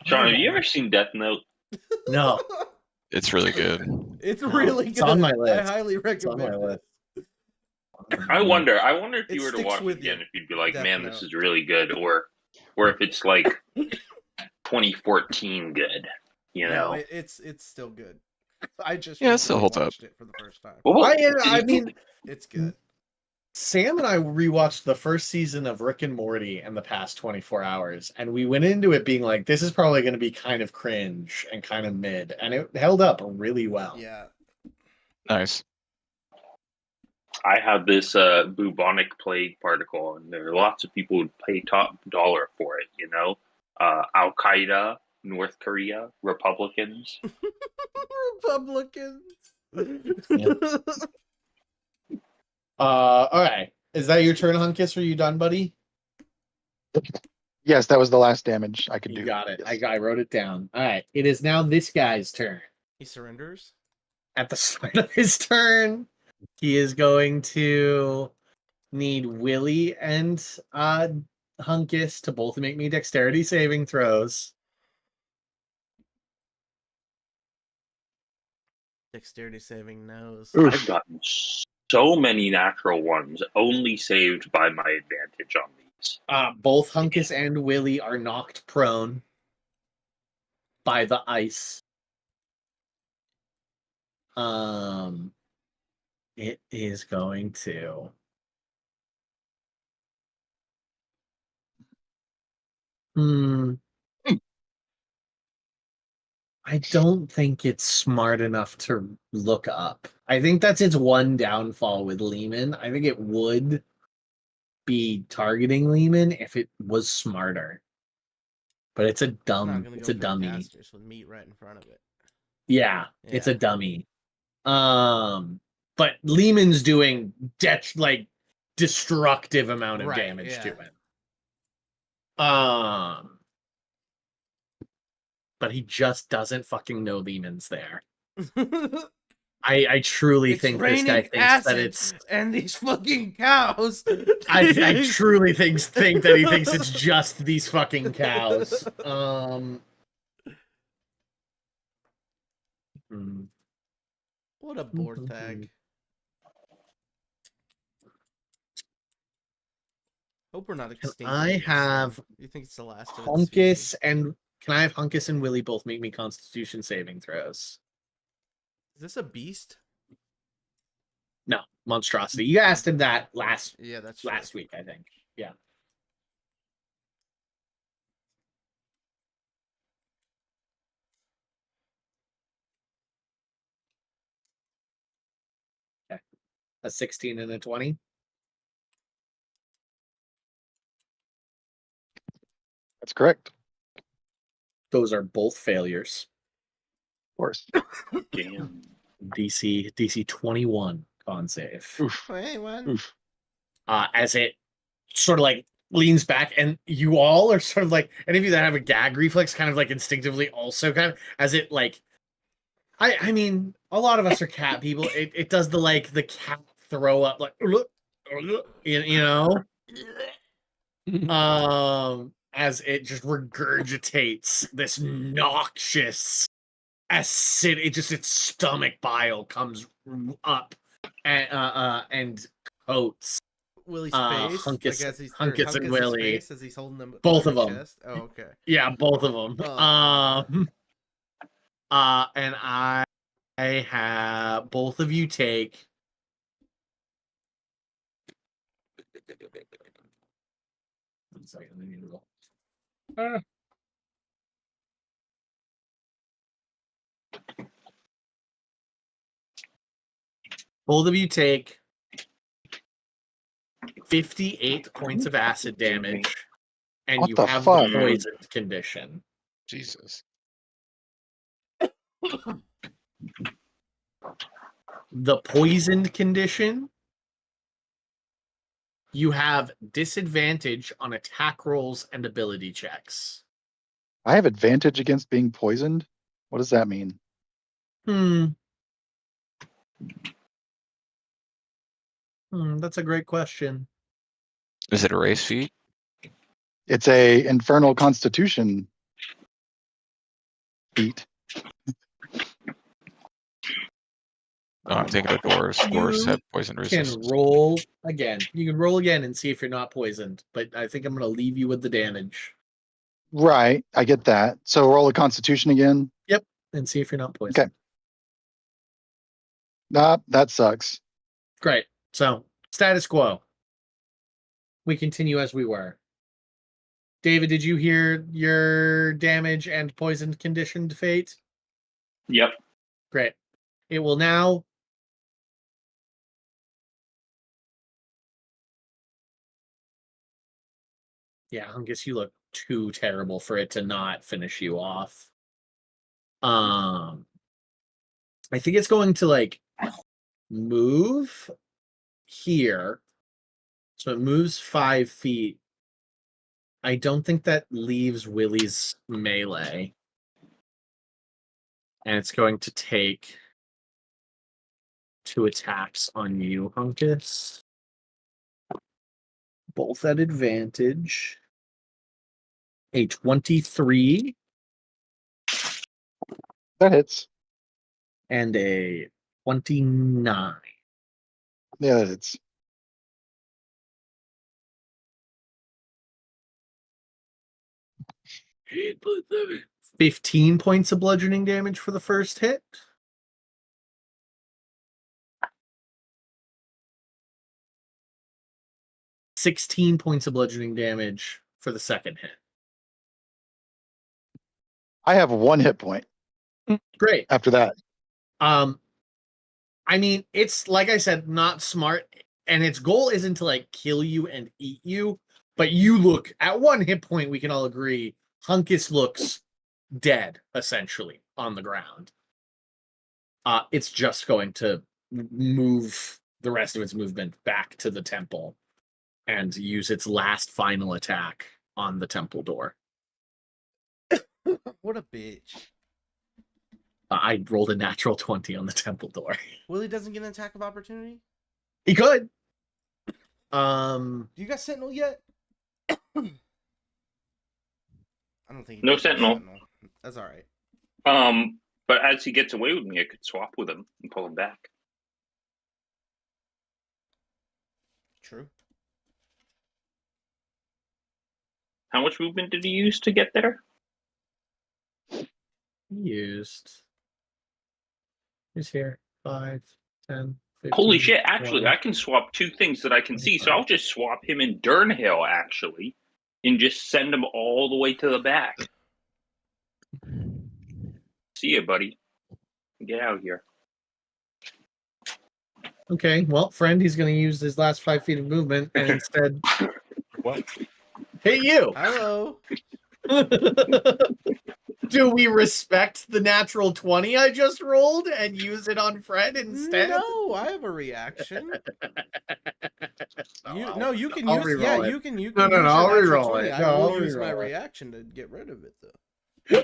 Sean, have you ever seen Death Note? No, It's really good. It's really it's good. on my I list. highly it's on my recommend it. list. I wonder if It you were to sticks watch with it again, you. if you'd be like, Death man, Note. this is really good, or if it's like 2014 good, you know? No, it's still good. I just Yeah, it still recently holds up. watched it for the first time. Well, I mean, It's good. Sam and I rewatched the first season of Rick and Morty in the past 24 hours, and we went into it being like, this is probably going to be kind of cringe and kind of mid, and it held up really well. Yeah. Nice. I have this bubonic plague particle, and there are lots of people who pay top dollar for it, you know? Al Qaeda, North Korea, Republicans. Republicans. All right. Is that your turn, Hunkus? Are you done, buddy? Yes, that was the last damage I could do. You got it. Yes. I wrote it down. All right. It is now this guy's turn. He surrenders. At the start of his turn, He is going to need Willie and Hunkus to both make me dexterity saving throws. Dexterity saving knows. Oof. I've gotten so many natural ones, only saved by my advantage on these. Both Hunkus and Willie are knocked prone by the ice. It is going to. I don't think it's smart enough to look up. I think that's its one downfall with Lehman. I think it would be targeting Lehman if it was smarter. But it's a Not dumb. gonna It's go a for dummy. casters with meat right in front of it. Yeah, it's a dummy. But Lehman's doing destructive amount of damage to it. But he just doesn't fucking know Lehman's there. I truly think this guy thinks that it's and these fucking cows. I truly think that he thinks it's just these fucking cows. What a board tag. Hope we're not extinct. I have you think it's the last of Hunkus and can I have Hunkus and Willie both make me Constitution saving throws? Is this a beast? No, monstrosity. You asked him that last week, I think. Yeah. Okay. A 16 and a 20. That's correct. Those are both failures. Of course. Damn. DC 21 con save. Oof. Oof. As it sort of like leans back, and you all are sort of like, any of you that have a gag reflex kind of like instinctively also kind of, as it like, I mean, a lot of us are cat people. It does the cat throw up, like, you know? As it just regurgitates this noxious acid, its stomach bile comes up and coats Willie's face, Hunkus and Willie, face as he's holding them. Both of them. Chest? Oh, okay. Yeah, both of them. And I have both of you take. One second, I need to roll. Both of you take 58 points of acid damage, and What you the have fuck? the poisoned condition. Jesus. The poisoned condition, you have disadvantage on attack rolls and ability checks. I have advantage against being poisoned? What does that mean? That's a great question. Is it a race feat? It's a infernal constitution feat. Oh, I'm thinking of dwarves. Dwarves have poison resistance. Can roll again. You can roll again and see if you're not poisoned, but I think I'm going to leave you with the damage. Right, I get that. So roll a constitution again? Yep, and see if you're not poisoned. Okay. Nah, that sucks. Great. So, status quo. We continue as we were. David, did you hear your damage and poisoned conditioned fate? Yep. Great. It will now yeah, I guess you look too terrible for it to not finish you off. I think it's going to like move here. So it moves 5 feet. I don't think that leaves Willie's melee. And it's going to take 2 attacks on you, Hunkus. Both at advantage. A 23 That hits. and a 29. Yeah, that hits. 15 points of bludgeoning damage for the first hit. $16 points of bludgeoning damage for the second hit. I have 1 hit point Great. after that. I mean, it's like I said, not smart, and its goal isn't to like kill you and eat you, but you look at 1 hit point, we can all agree, Hunkus looks dead, essentially, on the ground. It's just going to move the rest of its movement back to the temple and use its last final attack on the temple door. What a bitch. I rolled a natural 20 on the temple door. Willie doesn't get an attack of opportunity? He could. Do you got Sentinel yet? I don't think he No does have Sentinel. That's all right. But as he gets away with me, I could swap with him and pull him back. True. How much movement did he use to get there? Used. He's here. 5, 10, 15. Holy shit, actually, 20. I can swap 2 things that I can see, so I'll just swap him and Durnhill, actually, and just send him all the way to the back. See ya, buddy. Get out of here. Okay, well, friend, he's going to use his last 5 feet of movement and instead hit you. Hello. Do we respect the natural 20 I just rolled and use it on Fred instead? No, I have a reaction. You can I'll use reroll it. you can No, use I'll your natural reroll 20. it. I No, will I'll use my reroll it. reaction to get rid of it though.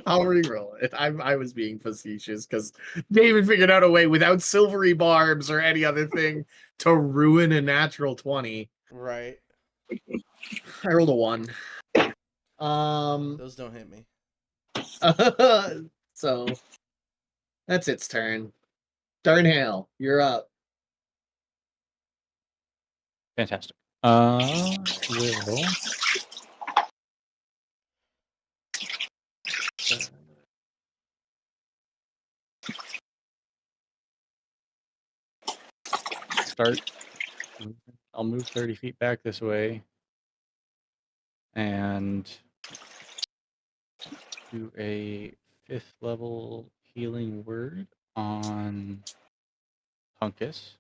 I'll reroll it. I was being facetious because David figured out a way without silvery barbs or any other thing to ruin a natural 20. Right. I rolled a 1. Those don't hit me. So that's its turn. Durnhill, you're up. Fantastic. Will start. I'll move 30 feet back this way and do a 5th level healing word on Hunkus.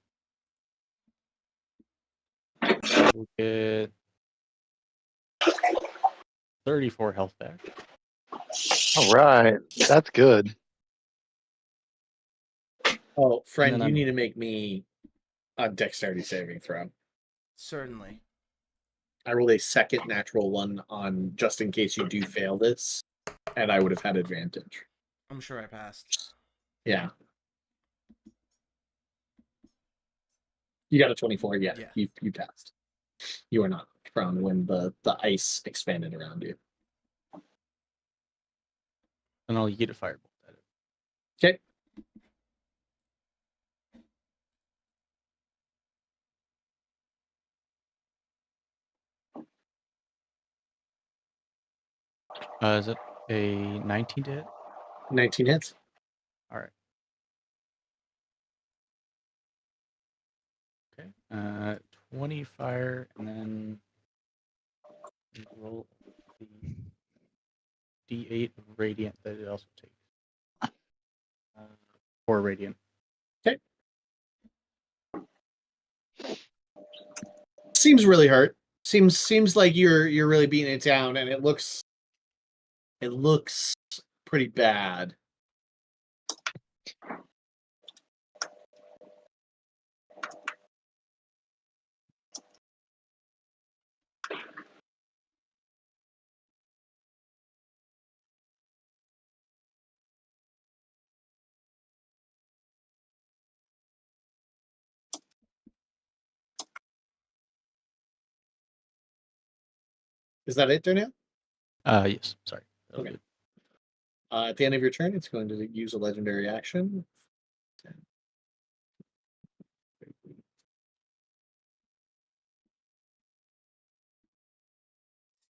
We'll get 34 health back. All right. That's good. Oh, friend, then you I'm- need to make me a dexterity saving throw. Certainly. I rolled a second natural 1 on just in case you do fail this, and I would have had advantage. I'm sure I passed. Yeah. You got a 24, yeah. Yeah. You passed. You are not prone when the ice expanded around you. And I'll get a firebolt at it. Okay. Is it a 19 to hit? 19 hits. All right. Okay. 20 fire, and then roll the D8 of radiant that it also takes. 4 radiant. Okay. Seems really hurt. Seems like you're really beating it down, and it looks pretty bad. Is that it, Darnell? Yes. Sorry. Okay. At the end of your turn, it's going to use a legendary action.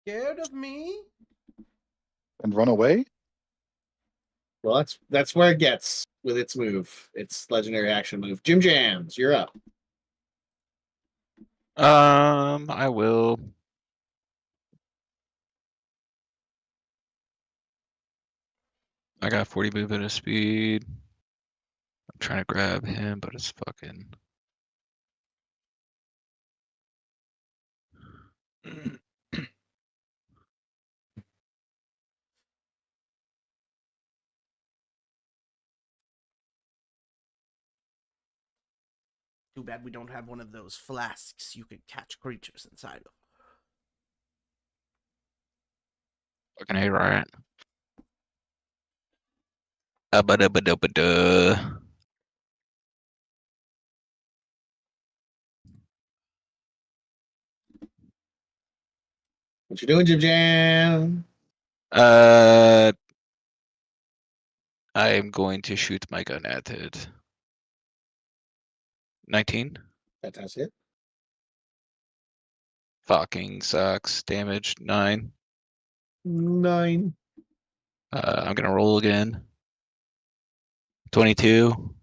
Scared of me? And run away? Well, that's where it gets with its move. Its legendary action move. Jim Jams, you're up. I will. I got 40 movement of speed. I'm trying to grab him, but it's fucking. Too bad we don't have one of those flasks you could catch creatures inside of. Fucking A, right? Ba-da-ba-da-ba-da. What you doing, Jim Jam? I am going to shoot my gun at it. 19. That's it. Fucking sucks. Damage 9. 9. I'm gonna roll again. 22.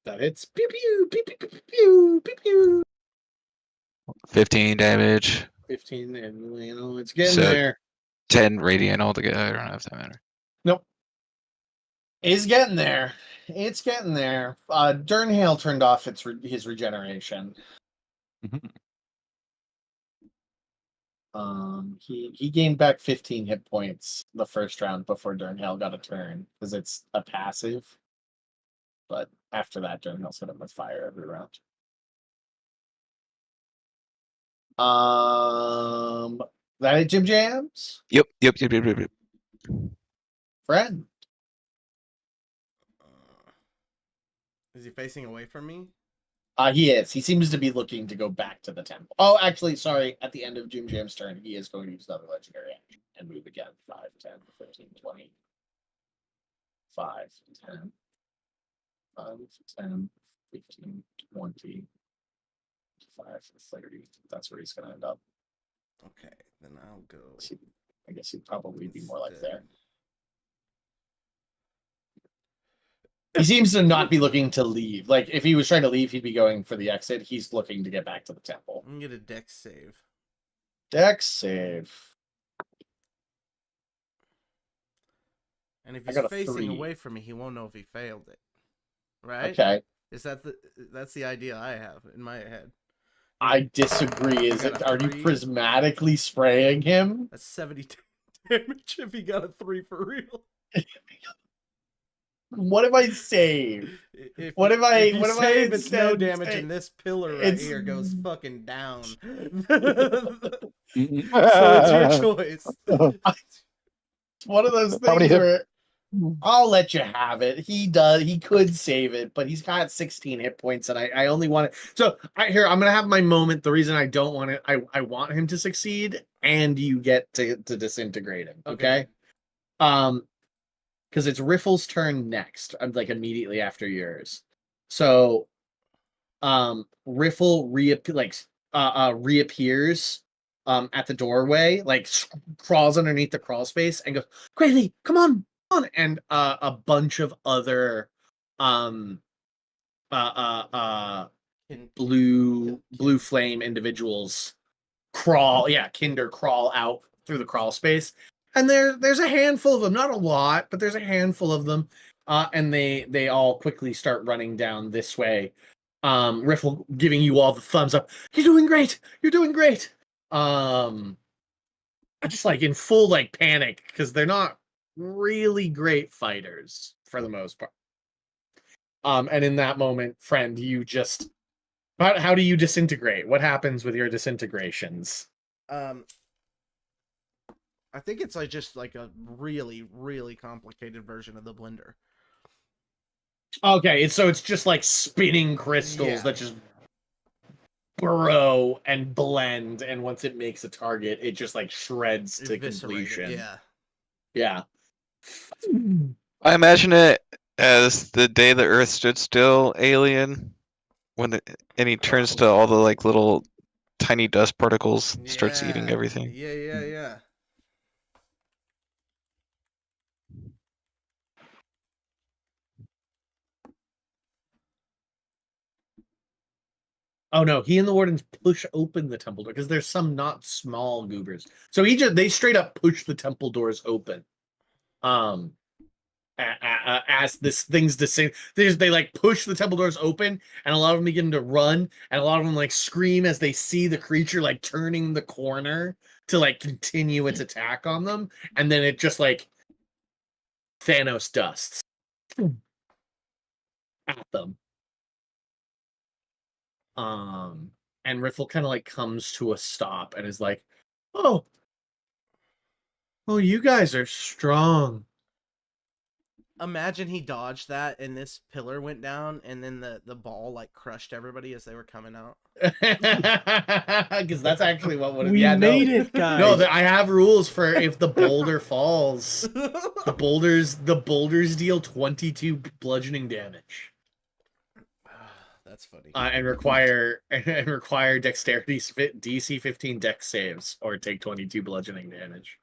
That hits. Pew pew pew pew pew pew pew pew. 15 damage. 15, and it's getting So- there. 10 radiant altogether. I don't know if that matters. Nope. It's getting there. It's getting there. Durnhale turned off his regeneration. He gained back 15 hit points the first round before Durnhale got a turn because it's a passive. But after that, Durnhale's hit him with fire every round. That it, Jim Jams? Yep. Friend. Is he facing away from me? He is. He seems to be looking to go back to the temple. Oh, actually, sorry. At the end of Jim Jam's turn, he is going to use another legendary action and move again. 5, 10, 15, 20. 5, 10. 5, 10, 15, 20. 5, 30. That's where he's going to end up. Okay, then I'll go. I guess he'd probably be more like there. He seems to not be looking to leave. Like, if he was trying to leave, he'd be going for the exit. He's looking to get back to the temple. I'm gonna get a dex save. Dex save. And if I he's got a facing 3. away from me, he won't know if he failed it. Right? Okay. That's the idea I have in my head. I disagree. I got a Are you 3. prismatically spraying him? That's 72 damage if he got a 3 for real. What if I save? If What if I- if you what if I save, it's no instead damage, say- and this pillar right it's- here goes fucking down. So it's your choice. It's one of those How many things hit- where I'll let you have it. He could save it, but he's got 16 hit points, and I only want it. So I'm gonna have my moment. The reason I don't want it, I want him to succeed, and you get to disintegrate him. Okay. Because it's Riffle's turn next, like immediately after yours. So, Riffle reappears at the doorway, like crawls underneath the crawl space and goes, "Quickly, come on!" And a bunch of other blue flame individuals Kinder crawl out through the crawl space. And there's a handful of them, not a lot, but there's a handful of them. And they all quickly start running down this way. Riffle giving you all the thumbs up. You're doing great. You're doing great. Just like in full like panic because they're not really great fighters for the most part. And in that moment, friend, you just how do you disintegrate? What happens with your disintegrations? I think it's like just like a really, really complicated version of the blender. Okay, so it's just like spinning crystals Yeah. that just burrow and blend, and once it makes a target, it just like shreds to Eviscerate it, completion. yeah. Yeah. I imagine it as the day the Earth stood still, Alien, and he turns to all the like little tiny dust particles, starts eating everything. Yeah. Oh no, he and the wardens push open the temple door because there's some not small goobers. So they straight up push the temple doors open. As this thing's descend, they like push the temple doors open, and a lot of them begin to run, and a lot of them like scream as they see the creature like turning the corner to like continue its attack on them, and then it just like Thanos dusts at them. And Riffle kind of like comes to a stop and is like, "Oh, you guys are strong." Imagine he dodged that and this pillar went down and then the ball like crushed everybody as they were coming out. Because that's actually what would have. We Yeah, made no, it, guys. no. I have rules for if the boulder falls. The boulders deal 22 bludgeoning damage. That's funny. And require dexterity DC 15 dex saves or take 22 bludgeoning damage.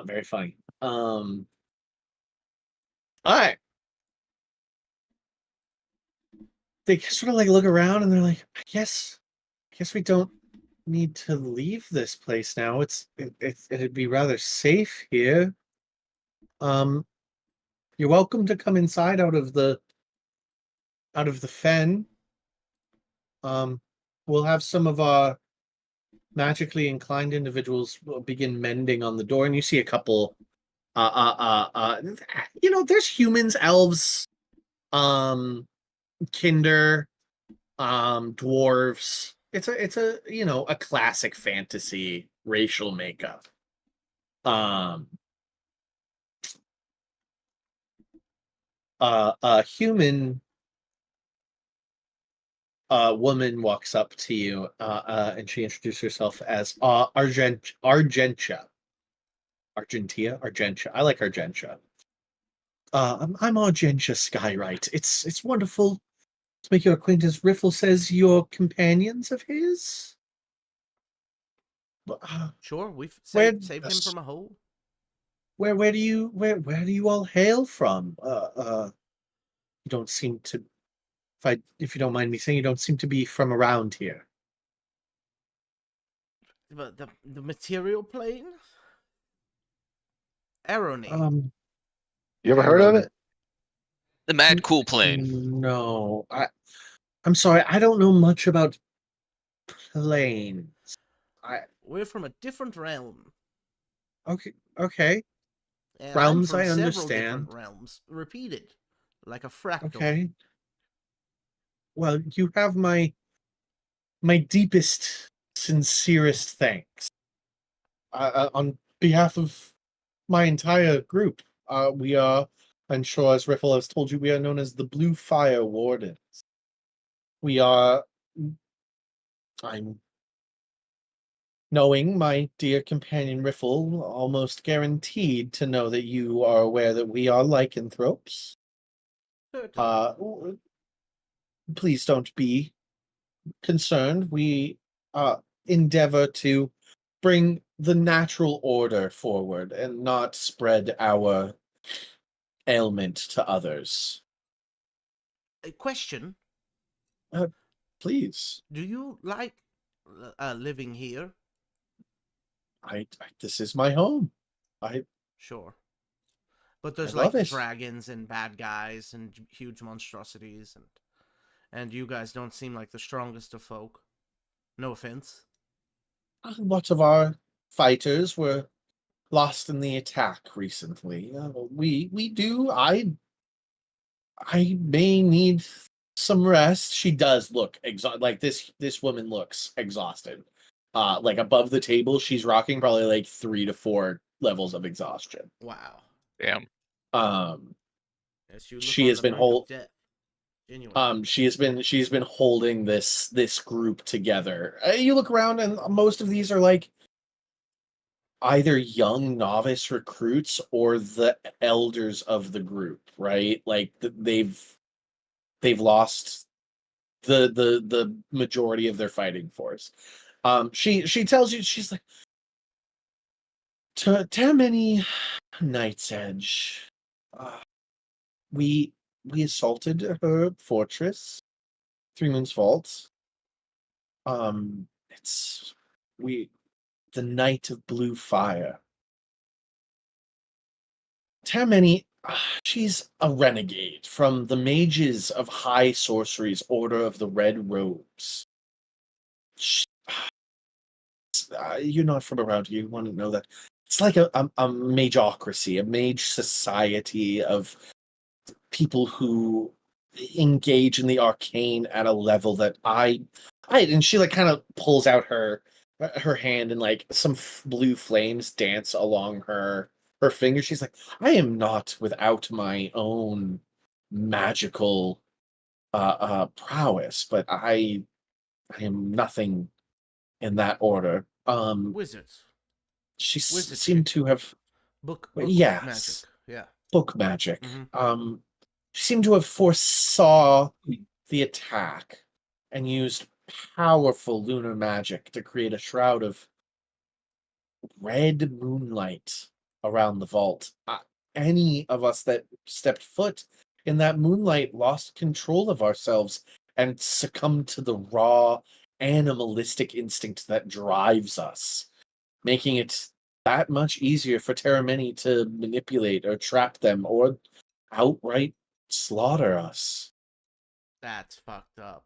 Very funny. All right. They sort of like look around and they're like, I guess we don't need to leave this place now. It'd be rather safe here. You're welcome to come inside out of the fen. We'll have some of our magically inclined individuals begin mending on the door, and you see a couple there's humans, elves, kinder, dwarves. It's a a classic fantasy racial makeup. A human woman walks up to you and she introduces herself as Argentia. I like Argentia. I'm Argentia Skywright. It's wonderful to make your acquaintance. Riffle says you're companions of his. Sure, we've saved him from a hole. Where do you all hail from? You don't seem to. If you don't mind me saying, you don't seem to be from around here. But the material plane? Arony. You ever heard of it? The mad cool plane. No, I'm sorry, I don't know much about planes. We're from a different realm. Okay. And Realms, I'm from I several understand. Different realms, repeated, like a fractal. Okay. Well, you have my deepest, sincerest thanks. On behalf of my entire group, we are, I'm sure as Riffle has told you, we are known as the Blue Fire Wardens. We are, I'm knowing my dear companion Riffle, almost guaranteed to know that you are aware that we are lycanthropes. Please don't be concerned. We endeavor to bring the natural order forward and not spread our ailment to others. A question. Please. Do you like living here? This is my home. Sure. But there's I love like it. dragons and bad guys and huge monstrosities and you guys don't seem like the strongest of folk. No offense. Lots of our fighters were lost in the attack recently. We do. I may need some rest. She does look exhausted. Like this woman looks exhausted. Like above the table, she's rocking probably like 3 to 4 levels of exhaustion. Wow. Damn. She has been Genuine. she's been holding this group together. You look around, and most of these are like either young novice recruits or the elders of the group, right? Like they've lost the majority of their fighting force. She tells you, she's like, to Tammany Night's Edge, we assaulted her fortress, Three Moons Vault. It's the Night of Blue Fire. Tammany, she's a renegade from the mages of High Sorcery's Order of the Red Robes. You're not from around here. You want to know that. It's like a mageocracy, a mage society of people who engage in the arcane at a level that and she like kind of pulls out her hand, and like some blue flames dance along her finger. She's like, I am not without my own magical prowess, but I am nothing in that order. Wizards. She Wizardry. seemed to have Book yes, magic. Yeah. book magic. Mm-hmm. She seemed to have foresaw the attack and used powerful lunar magic to create a shroud of red moonlight around the vault. Any of us that stepped foot in that moonlight lost control of ourselves and succumbed to the raw animalistic instinct that drives us, making it that much easier for Terramini to manipulate or trap them or outright slaughter us. That's fucked up.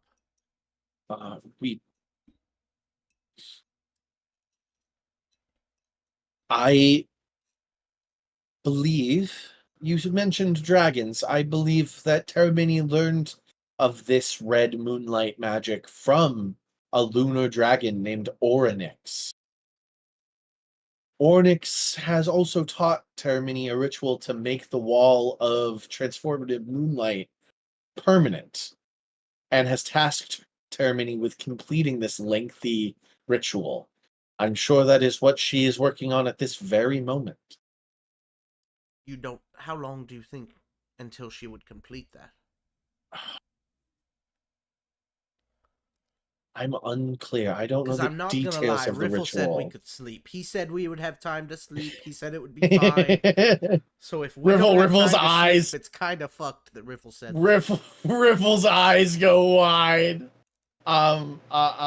I believe you mentioned dragons. I believe that Terramini learned of this red moonlight magic from a lunar dragon named Orynyx. Orynyx has also taught Terramini a ritual to make the wall of transformative moonlight permanent, and has tasked Terramini with completing this lengthy ritual. I'm sure that is what she is working on at this very moment. How long do you think until she would complete that? I'm unclear. I don't know the I'm not details gonna lie, of the Riffle said we ritual. could sleep. He said we would have time to sleep. He said it would be fine. So if we don't have Riffle's time to eyes. sleep, it's kind of fucked that Riffle said. Riffle's eyes go wide. Argentia.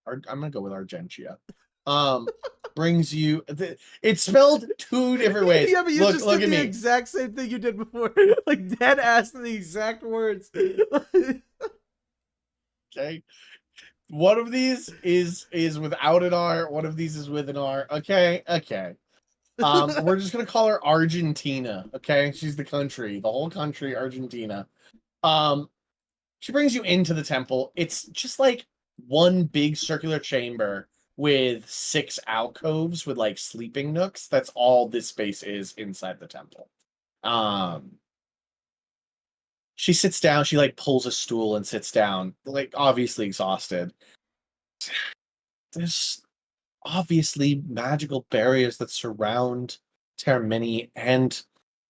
I'm gonna go with Argentia. Brings you. It's spelled two different ways. Yeah, but you just look did at the me. exact same thing you did before. Like dead ass the exact words. Okay. One of these is without an R. One of these is with an R. Okay. We're just gonna call her Argentina. Okay, she's the country, the whole country, Argentina. She brings you into the temple. It's just like one big circular chamber with 6 alcoves with like sleeping nooks. That's all this space is inside the temple. She sits down. She like pulls a stool and sits down, like obviously exhausted. There's obviously magical barriers that surround Termini and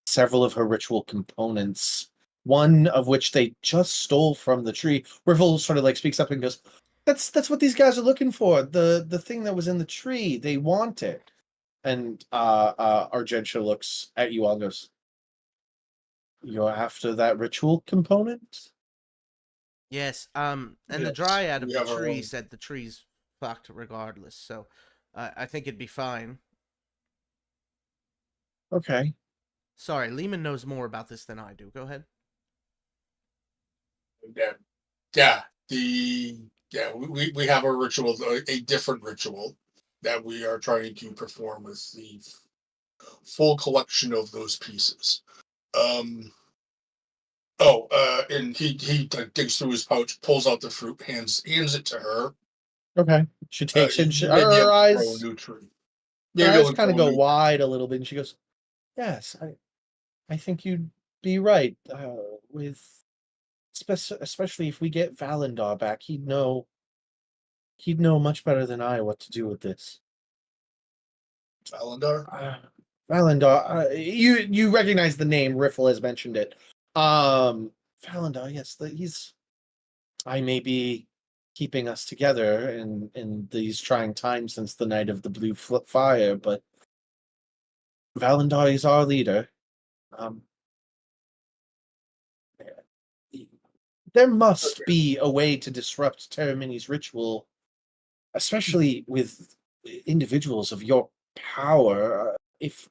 several of her ritual components, one of which they just stole from the tree. Riffle sort of like speaks up and goes, that's what these guys are looking for. The thing that was in the tree, they want it. And Argentia looks at you all and goes, you're after that ritual component? Yes, and the Yes, dryad of we the have our tree own. said the tree's fucked regardless, so I think it'd be fine. Okay. Sorry, Lehman knows more about this than I do. Go ahead. We have a ritual, a different ritual that we are trying to perform with the full collection of those pieces. And he digs through his pouch, pulls out the fruit, hands it to her. Okay. She takes it. You may be Her able to grow a eyes. new tree. Her Maybe eyes I'll kind of go go meet- wide a little bit, and she goes, "Yes, I think you'd be right. Especially if we get Valendar back, he'd know much better than I what to do with this." Valendar. Valendar, you recognize the name? Riffle has mentioned it. Valendar, yes, I may be keeping us together in these trying times since the night of the blue fire, but Valendar is our leader. There must be a way to disrupt Terramini's ritual, especially with individuals of your power. If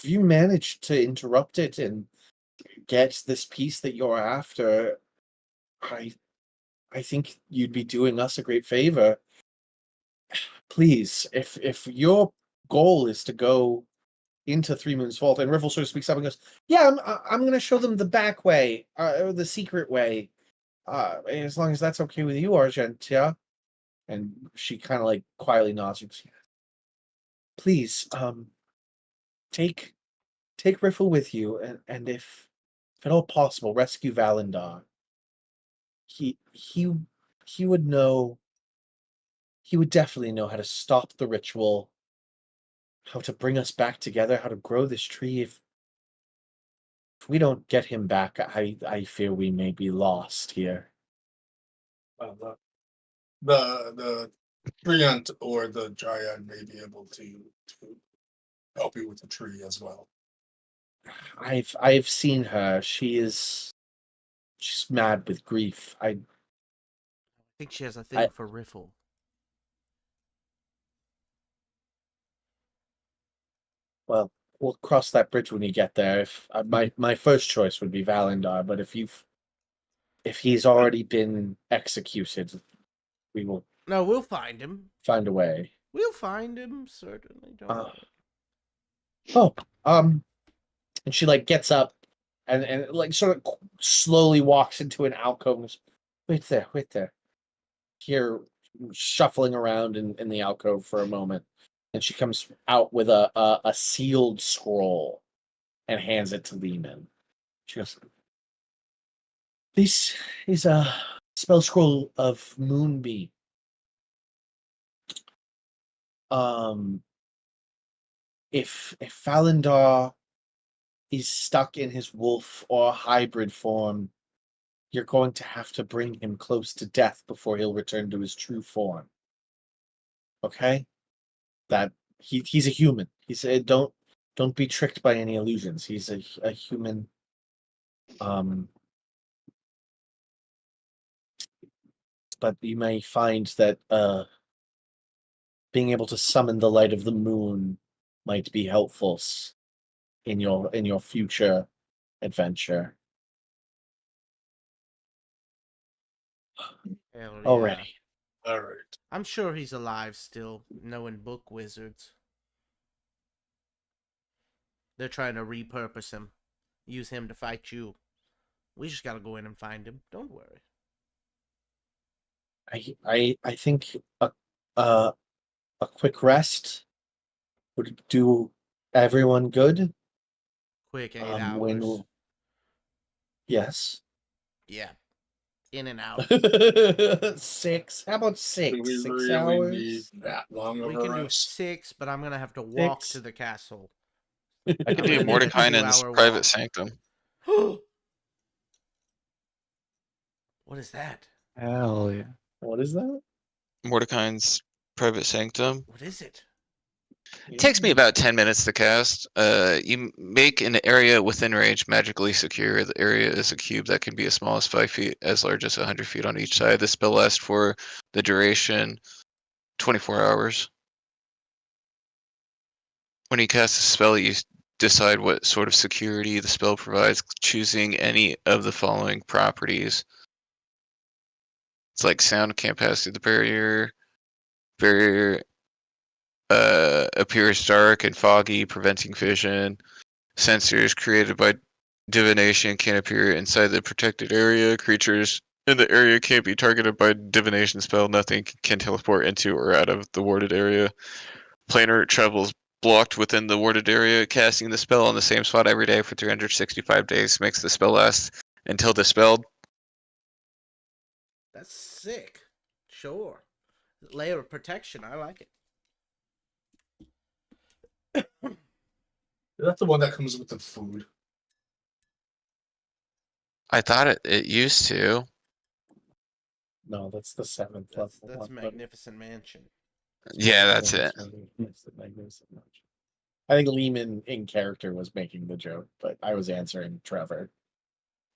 you manage to interrupt it and get this piece that you're after, I think you'd be doing us a great favor. Please, if your goal is to go into Three Moons Vault, and Riffle sort of speaks up and goes, "Yeah, I'm going to show them the back way, or the secret way, as long as that's okay with you, Argentia." And she kind of like quietly nods. And goes, "Please, take Riffle with you, and if at all possible, rescue Valendar. He would know. He would definitely know how to stop the ritual, how to bring us back together, how to grow this tree. If we don't get him back, I fear we may be lost here." The treant or the dryad may be able to help you with the tree as well. I've seen her. She's mad with grief. I think she has a thing for Riffle. Well, we'll cross that bridge when you get there. If my first choice would be Valendar, but if he's already been executed, we will. No, we'll find him. Find a way. We'll find him, certainly. Don't And she like gets up and like sort of slowly walks into an alcove and goes, wait there. Here, shuffling around in the alcove for a moment, and she comes out with a sealed scroll and hands it to Lehman. She goes, "This is a spell scroll of Moonbeam. If Falendar is stuck in his wolf or hybrid form, you're going to have to bring him close to death before he'll return to his true form. Okay? That he's a human. He said, don't be tricked by any illusions. He's a human. But you may find that being able to summon the light of the moon might be helpful in your future adventure." Hell yeah. Already. All right. I'm sure he's alive still, knowing book wizards. They're trying to repurpose him, use him to fight you. We just gotta go in and find him. Don't worry. I think a quick rest would do everyone good. Quick 8 hours. Yes. Yeah. In and out. 6. How about 6? Do we 6 really hours? need that long of We a can do rest? 6, but I'm gonna have to walk 6. to the castle. I can do I'm gonna Mordecai take a in his 2-hour private walk. sanctum. What is that? Hell yeah. What is that? Mordecai's private sanctum. What is it? It takes me about 10 minutes to cast. You make an area within range magically secure. The area is a cube that can be as small as 5 feet, as large as 100 feet on each side. The spell lasts for the duration 24 hours. When you cast a spell, you decide what sort of security the spell provides, choosing any of the following properties. It's like sound can't pass through the barrier. Barrier appears dark and foggy, preventing vision. Sensors created by divination can appear inside the protected area. Creatures in the area can't be targeted by divination spell. Nothing can teleport into or out of the warded area. Planar travels blocked within the warded area. Casting the spell on the same spot every day for 365 days makes the spell last until dispelled. That's sick. Sure. Layer of protection. I like it. That's the one that comes with the food. I thought it used to. No, that's the 7th That's level one. Magnificent Mansion. Yeah, that's it. Magnificent Mansion. I think Lehman in character was making the joke, but I was answering Trevor.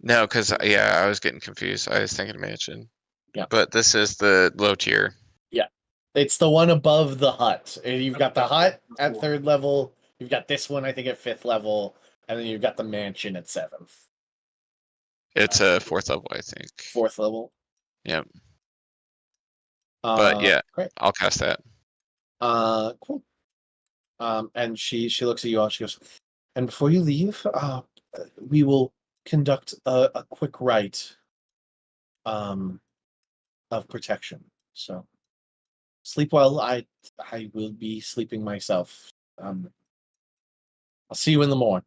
No, because I was getting confused. I was thinking mansion. Yeah. But this is the low tier. Yeah. It's the one above the hut. You've got the hut at 3rd level. You've got this one, I think, at 5th level. And then you've got the mansion at 7th. It's a 4th level, I think. 4th level. Yep. But yeah, great. I'll cast that. Cool. And she looks at you all. She goes, and before you leave, we will conduct a quick rite of protection. So sleep well. I will be sleeping myself. I'll see you in the morning.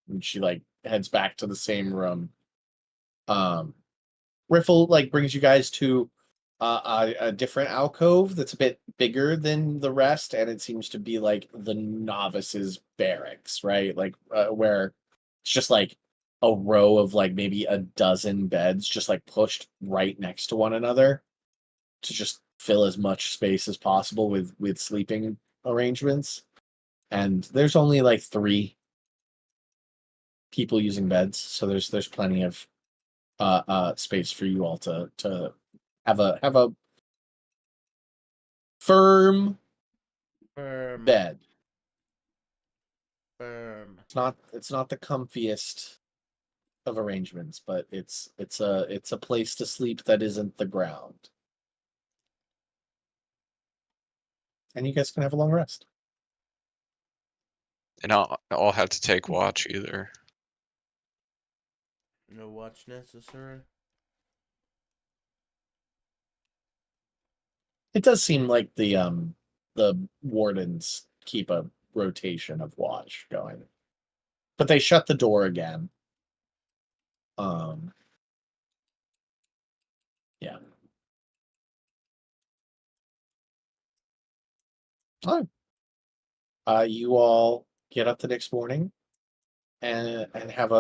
And she heads back to the same room. Riffle brings you guys to a different alcove that's a bit bigger than the rest, and it seems to be the novices' barracks, right? Where it's just a row of maybe a dozen beds just pushed right next to one another to just fill as much space as possible with sleeping arrangements. And there's only 3 people using beds, so there's plenty of space for you all to have a firm bed. Firm. It's not the comfiest of arrangements, but it's a place to sleep that isn't the ground. And you guys can have a long rest. And I'll have to take watch either. No watch necessary. It does seem like the wardens keep a rotation of watch going, but they shut the door again. Yeah. You all get up the next morning and have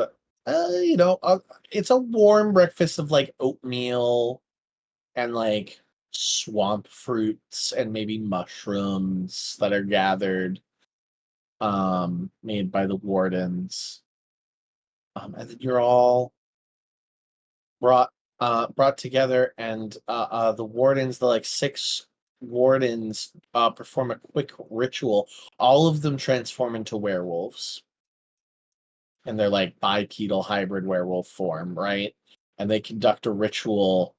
it's a warm breakfast of oatmeal and swamp fruits and maybe mushrooms that are gathered, made by the wardens. And then you're all brought together, and the wardens, the 6 wardens, perform a quick ritual. All of them transform into werewolves, and they're bipedal hybrid werewolf form, right? And they conduct a ritual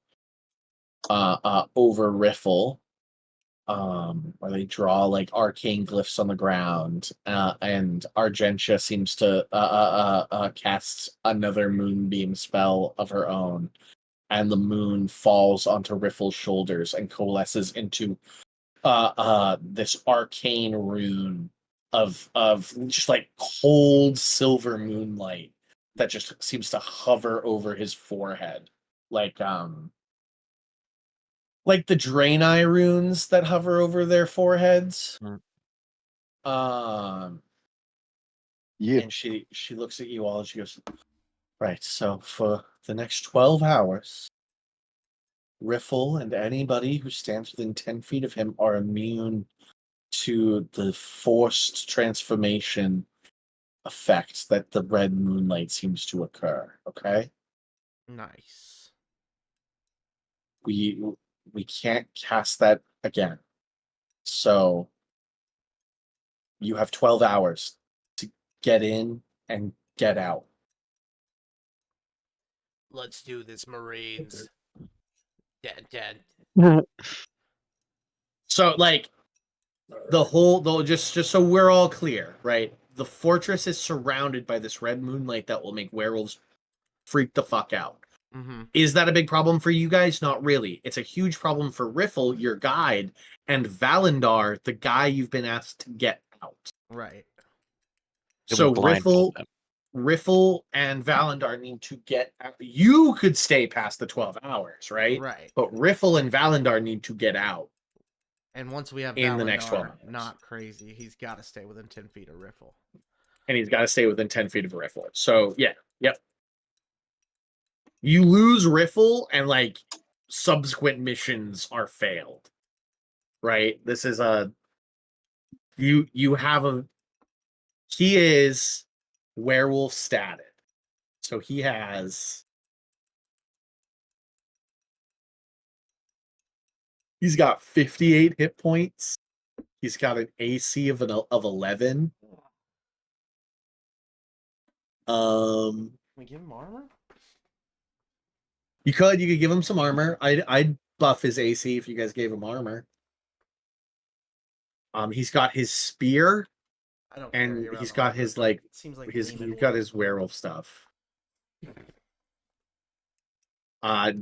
over Riffle, where they draw arcane glyphs on the ground, and Argentia seems to cast another moonbeam spell of her own, and the moon falls onto Riffle's shoulders and coalesces into this arcane rune of just cold silver moonlight that just seems to hover over his forehead, like the Draenei runes that hover over their foreheads. Yeah. And she looks at you all and she goes, right, so for the next 12 hours, Riffle and anybody who stands within 10 feet of him are immune to the forced transformation effect that the red moonlight seems to occur, okay? Nice. We can't cast that again. So you have 12 hours to get in and get out. Let's do this, Marines. Dead. So just so we're all clear, right? The fortress is surrounded by this red moonlight that will make werewolves freak the fuck out. Mm-hmm. Is that a big problem for you guys? Not really. It's a huge problem for Riffle, your guide, and Valendar, the guy you've been asked to get out. Right. It So would blindfold them. Riffle and Valandar need to get out. You could stay past the 12 hours, right? Right. But Riffle and Valandar need to get out. And once we have In the next 12 Valandar, hours. not crazy, he's got to stay within 10 feet of Riffle. And he's got to stay within 10 feet of Riffle. So, yeah. Yep. You lose Riffle, and, like, subsequent missions are failed. Right? This is a... You have a... He is werewolf status. So he has... He's got 58 hit points. He's got an AC of 11. Can we give him armor? You could give him some armor. I'd buff his AC if you guys gave him armor. He's got his spear, I don't and carry he's around got armor. his like It seems like he's Lehman got would. his werewolf stuff.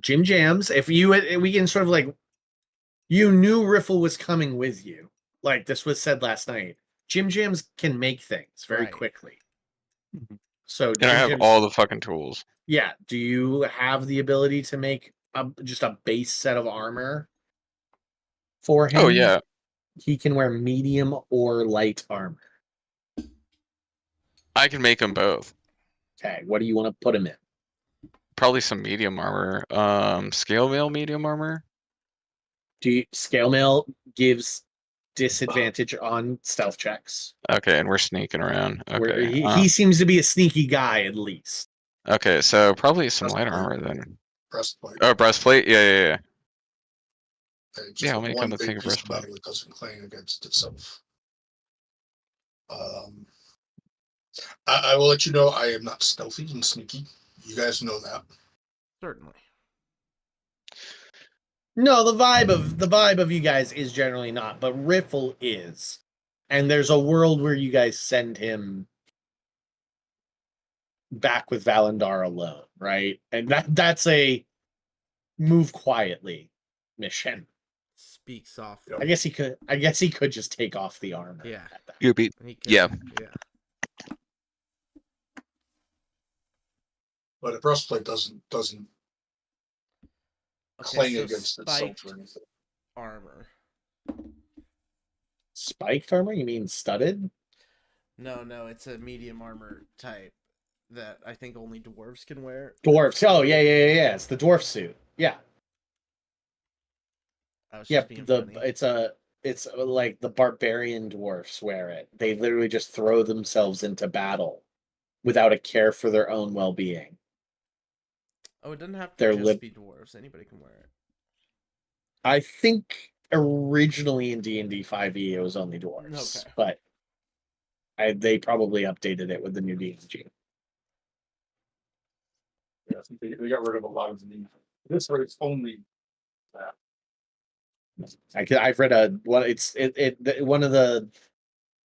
Jim Jams. If we can sort of like, you knew Riffle was coming with you. Like this was said last night. Jim Jams can make things very Right. quickly. So And I have Jim's- all the fucking tools. Yeah. Do you have the ability to make just a base set of armor for him? Oh yeah. He can wear medium or light armor. I can make them both. Okay. What do you want to put him in? Probably some medium armor. Scale mail medium armor. Scale mail gives disadvantage on stealth checks. Okay, and we're sneaking around. Where Okay. he seems to be a sneaky guy at least. Okay, so probably some light Breastplate. armor then. Breastplate. Oh, breastplate? Yeah. It's Yeah, I'll the make one him the big thing of piece of breastplate. metal that doesn't clang against itself. I will let you know I am not stealthy and sneaky. You guys know that. Certainly. No, the vibe of you guys is generally not, but Riffle is. And there's a world where you guys send him back with Valandar alone, right? And that's a move quietly mission. Speak softly. I guess he could just take off the armor. Yeah. at that. You beat. He could- Yeah. Yeah. But a breastplate doesn't Okay, clang so against itself spiked or anything. armor. Spiked armor? You mean studded? No, it's a medium armor type that I think only dwarves can wear. Dwarfs. Oh yeah. It's the dwarf suit. Yeah. I was Yeah. just being funny. It's like the barbarian dwarfs wear it. They literally just throw themselves into battle without a care for their own well-being. Oh, it doesn't have to they're just be dwarves. Anybody can wear it. I think originally in D&D 5e it was only dwarves, Okay. but they probably updated it with the new D&D. Yeah, I think they got rid of a lot of the. This way, it's only that. I've read one of the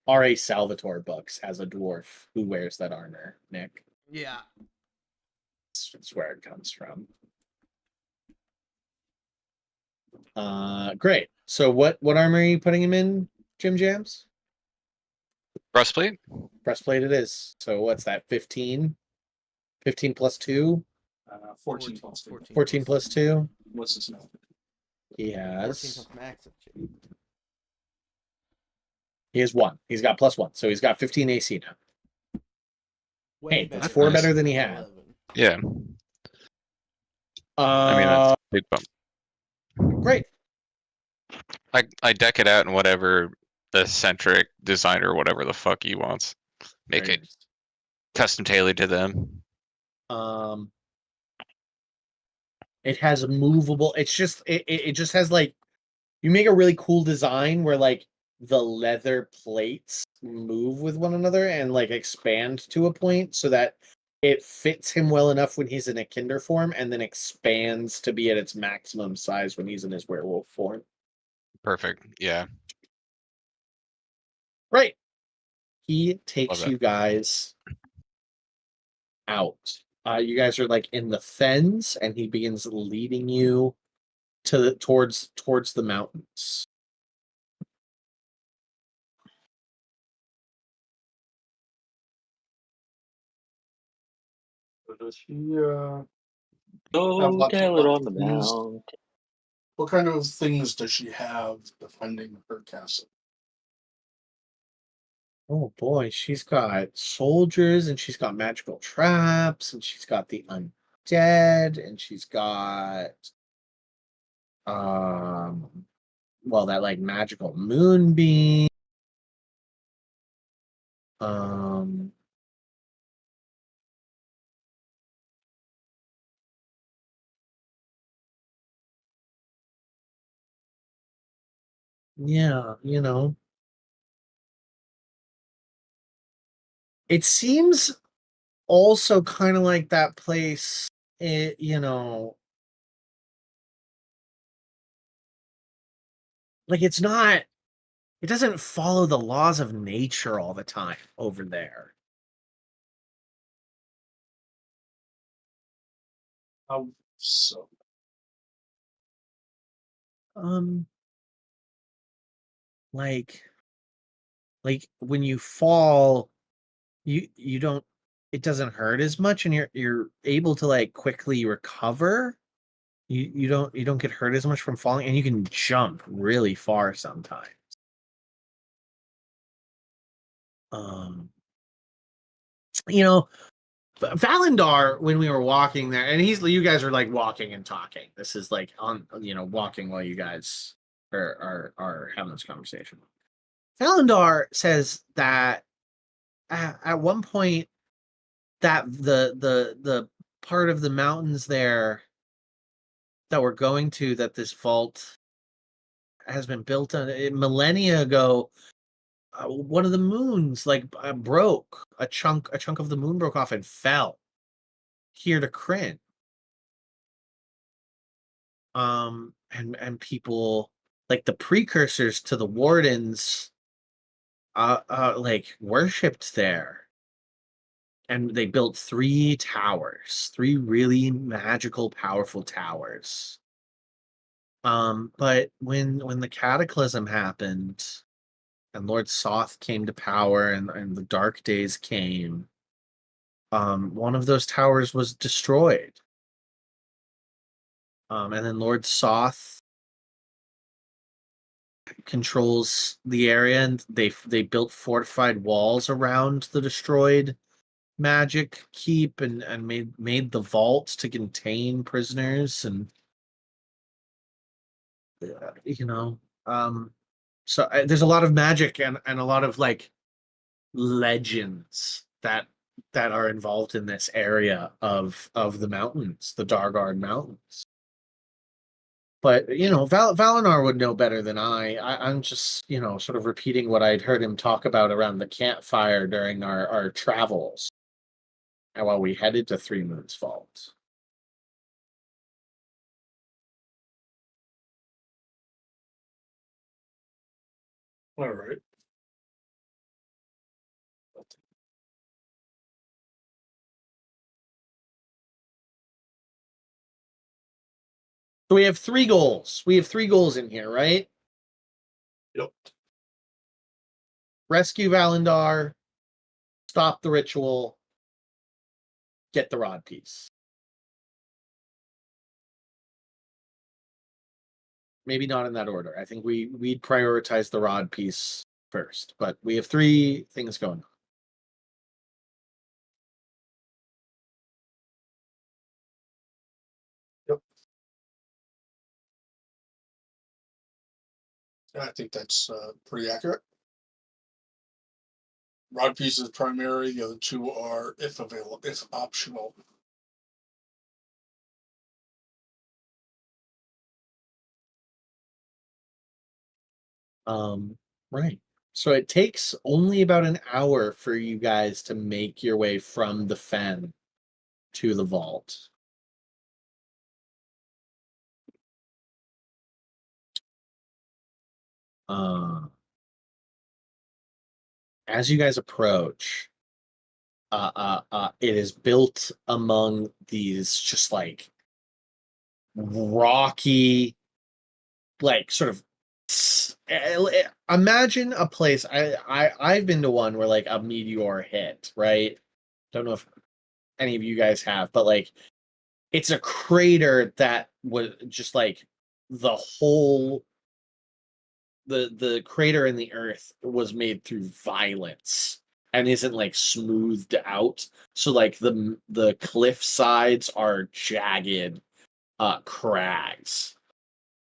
R.A. Salvatore books has a dwarf who wears that armor, Nick. Yeah. That's where it comes from. Great. So what armor are you putting him in, Jim Jams? Breastplate? Breastplate it is. So what's that, 15? 15 plus 2? 14 plus 2. 14 plus 2? What's this now? He 14 has... plus max. He has 1. He's got plus 1. So he's got 15 AC now. Way Hey, that's better 4 than better than he had. 11. Yeah. I mean, that's a big bump. Great. I deck it out in whatever the centric designer, whatever the fuck he wants. Make Very it custom tailored to them. It has movable. It's just it just has like, you make a really cool design where like the leather plates move with one another and like expand to a point so that it fits him well enough when he's in a kinder form and then expands to be at its maximum size when he's in his werewolf form. Perfect. Yeah. Right. He takes Love it. you guys out. You guys are like in the fens, and he begins leading you towards the mountains. Does she have Go lots tell it of on the things? mountain. What kind of things does she have defending her castle? Oh boy, she's got soldiers and she's got magical traps and she's got the undead and she's got well that like magical moonbeam. Um yeah, it seems also kind of like that place, like it doesn't follow the laws of nature all the time over there. How so? Um, like when you fall, you don't it doesn't hurt as much and you're able to like quickly recover. You don't get hurt as much from falling and you can jump really far sometimes. Um, you know, Valendar, when we were walking there, and you guys are like walking and talking. This is like on, walking while you guys are having this conversation. Valendar says that at one point that the part of the mountains there that we're going to, that this vault has been built on millennia ago, one of the moons like broke a chunk of the moon broke off and fell here to Kryn. And people like the precursors to the wardens like worshipped there, and they built 3 towers, 3 really magical powerful towers. But when the cataclysm happened and Lord Soth came to power and the dark days came, one of those towers was destroyed. And then Lord Soth controls the area, and they built fortified walls around the destroyed magic keep, and made the vault to contain prisoners, and you know so there's a lot of magic and a lot of like legends that are involved in this area of the mountains, the Dargard Mountains. But Valinar would know better than I'm just sort of repeating what I'd heard him talk about around the campfire during our travels, and while we headed to Three Moons Vault. All right. So we have 3 goals. We have 3 goals in here, right? Yep. Rescue Valendar, stop the ritual, get the rod piece. Maybe not in that order. I think we'd prioritize the rod piece first, but we have 3 things going on. Yep. I think that's pretty accurate. Rod piece is primary. The other 2 are if available, if optional. Right. So it takes only about an hour for you guys to make your way from the fen to the vault. As you guys approach, it is built among these just like rocky, like sort of imagine a place. I've been to one where like a meteor hit, right? Don't know if any of you guys have, but like it's a crater that was just like the whole the crater in the earth was made through violence and isn't like smoothed out. So like the cliff sides are jagged crags.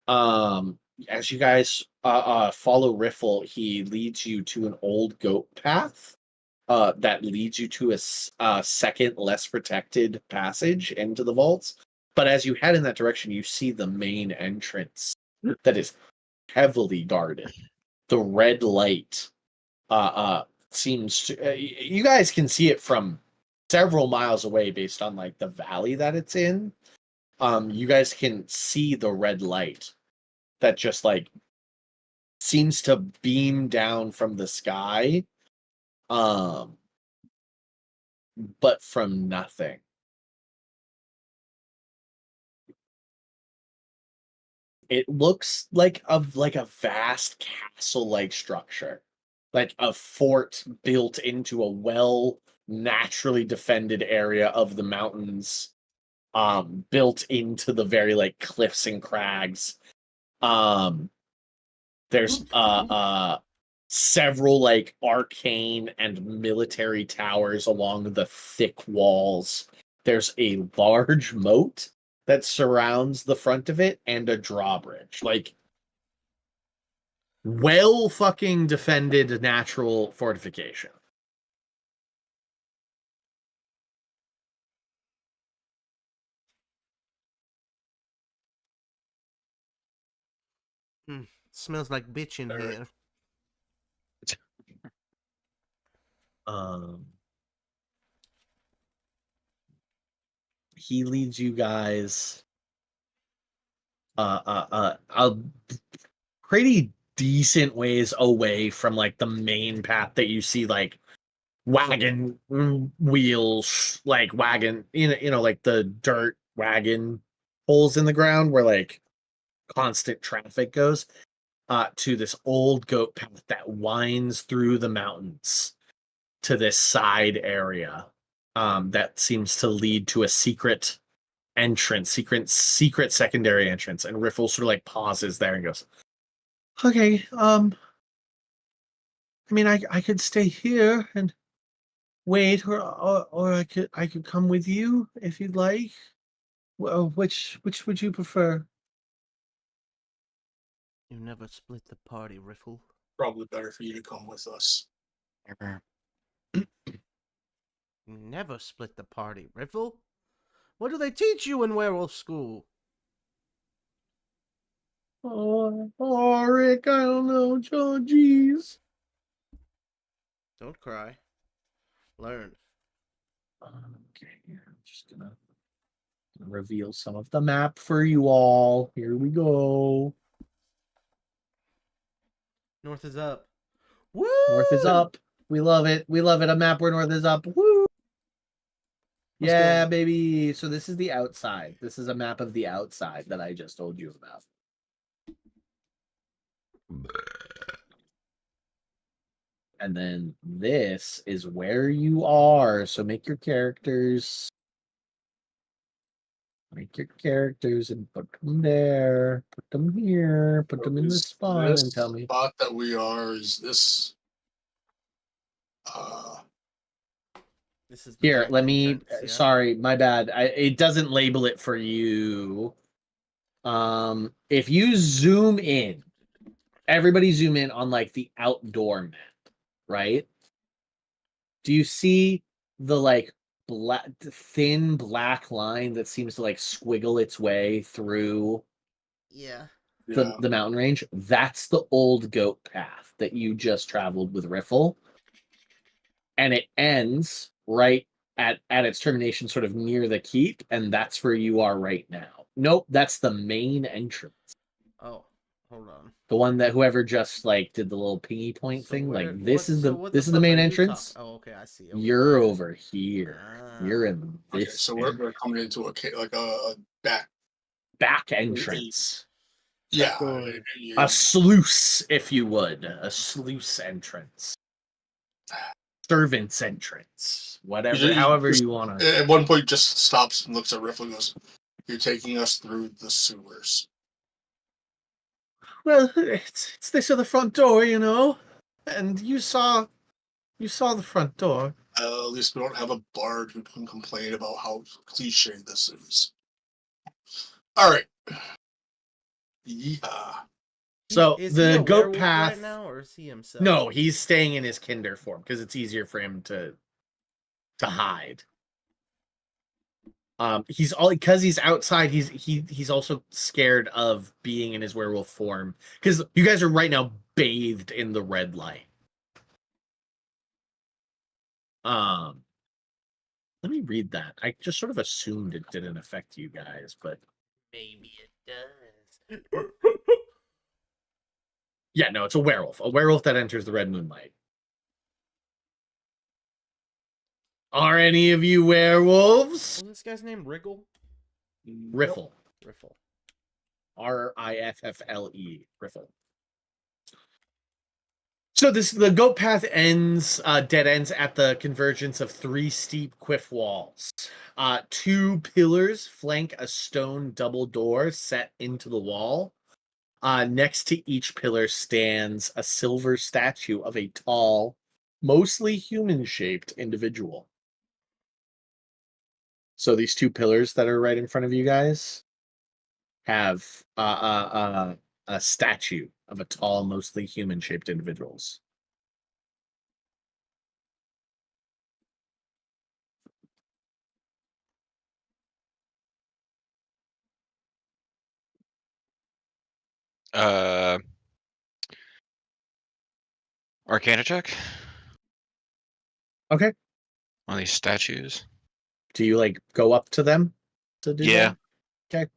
As you guys follow Riffle, he leads you to an old goat path that leads you to a second, less protected passage into the vaults. But as you head in that direction, you see the main entrance that is heavily guarded. The red light seems to. You guys can see it from several miles away based on like the valley that it's in. You guys can see the red light that just like seems to beam down from the sky. But from nothing. It looks like a vast castle-like structure, like a fort built into a well naturally defended area of the mountains, built into the very like cliffs and crags. There's several like arcane and military towers along the thick walls. There's a large moat that surrounds the front of it and a drawbridge. Like well fucking defended natural fortification. Smells like bitch in here. He leads you guys a pretty decent ways away from like the main path that you see like wagon wheels, like wagon, you know, like the dirt wagon holes in the ground where like constant traffic goes, to this old goat path that winds through the mountains to this side area, that seems to lead to a secret entrance, secret secondary entrance. And Riffle sort of like pauses there and goes, okay, I mean, I could stay here and wait, or I could come with you if you'd like. Well, which would you prefer? You never split the party, Riffle. Probably better for you to come with us. Never. Never split the party, Riffle. What do they teach you in werewolf school? Oh, Rick, I don't know, John. Jeez. Don't cry. Learn. Okay, I'm just gonna reveal some of the map for you all. Here we go. North is up. Woo! North is up. We love it. We love it. A map where north is up. Woo! Let's Yeah, go. baby. So this is the outside. This is a map of the outside that I just told you about. And then this is where you are. So make your characters. Make your characters and put them there. Put them here. Put them in the spot and tell me. Spot that we are is this. This is the Here, back let me. entrance, yeah? Sorry, my bad. It doesn't label it for you. If you zoom in, everybody zoom in on like the outdoor map, right? Do you see the like thin black line that seems to like squiggle its way through Yeah. the mountain range? That's the old goat path that you just traveled with Riffle. And it ends right at its termination, sort of near the keep, and that's where you are right now. Nope, that's the main entrance. Oh, hold on. The one that whoever just like did the little pingy point So thing, where- like this is what the fuck main are you entrance. Oh, okay, I see. You're over here. Ah. You're in Okay, this so we're coming into a back entrance. Yeah. A sluice, if you would. A sluice entrance. Servant's entrance. Whatever, however you want to. At one point, just stops and looks at Riffle and goes, "You're taking us through the sewers." Well, it's this or the front door, you know, and you saw the front door. At least we don't have a bard who can complain about how cliche this is. All right. Yeah. So Is he the a goat werewolf path. right now, or is he himself? No, he's staying in his kinder form because it's easier for him to hide. He's all because he's outside. He's also scared of being in his werewolf form because you guys are right now bathed in the red light. Let me read that. I just sort of assumed it didn't affect you guys, but Maybe it does. yeah, no, it's a werewolf. A werewolf that enters the red moonlight. Are any of you werewolves? Was this guy's name Wriggle? Riffle. Riffle. Riffle. Riffle. So the goat path dead ends at the convergence of 3 steep cliff walls. 2 pillars flank a stone double door set into the wall. Next to each pillar stands a silver statue of a tall, mostly human-shaped individual. So these 2 pillars that are right in front of you guys have a statue of a tall, mostly human-shaped individuals. Arcana check Okay. on these statues. Do you like go up to them to do Yeah. that? Okay.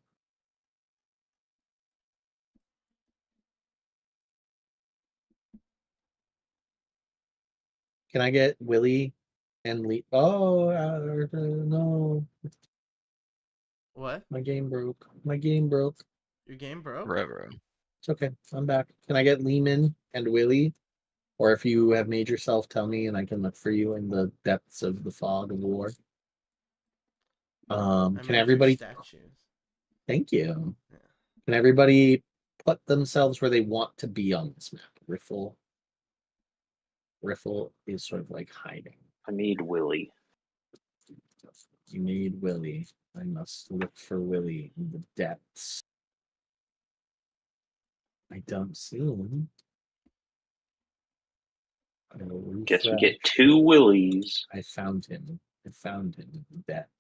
Can I get Willie and Lee? Oh, no. What? My game broke. My game broke. Your game broke? Forever. It's okay. I'm back. Can I get Lehman and Willie? Or if you have made yourself, tell me and I can look for you in the depths of the fog of war. I Can made everybody... your statues. Thank you. Yeah. Can everybody put themselves where they want to be on this map? Riffle is sort of like hiding. I made Willie. You made Willie. I must look for Willie in the depths. I don't see him. Guess we get 2 Willies. I found him. I found him in the depths.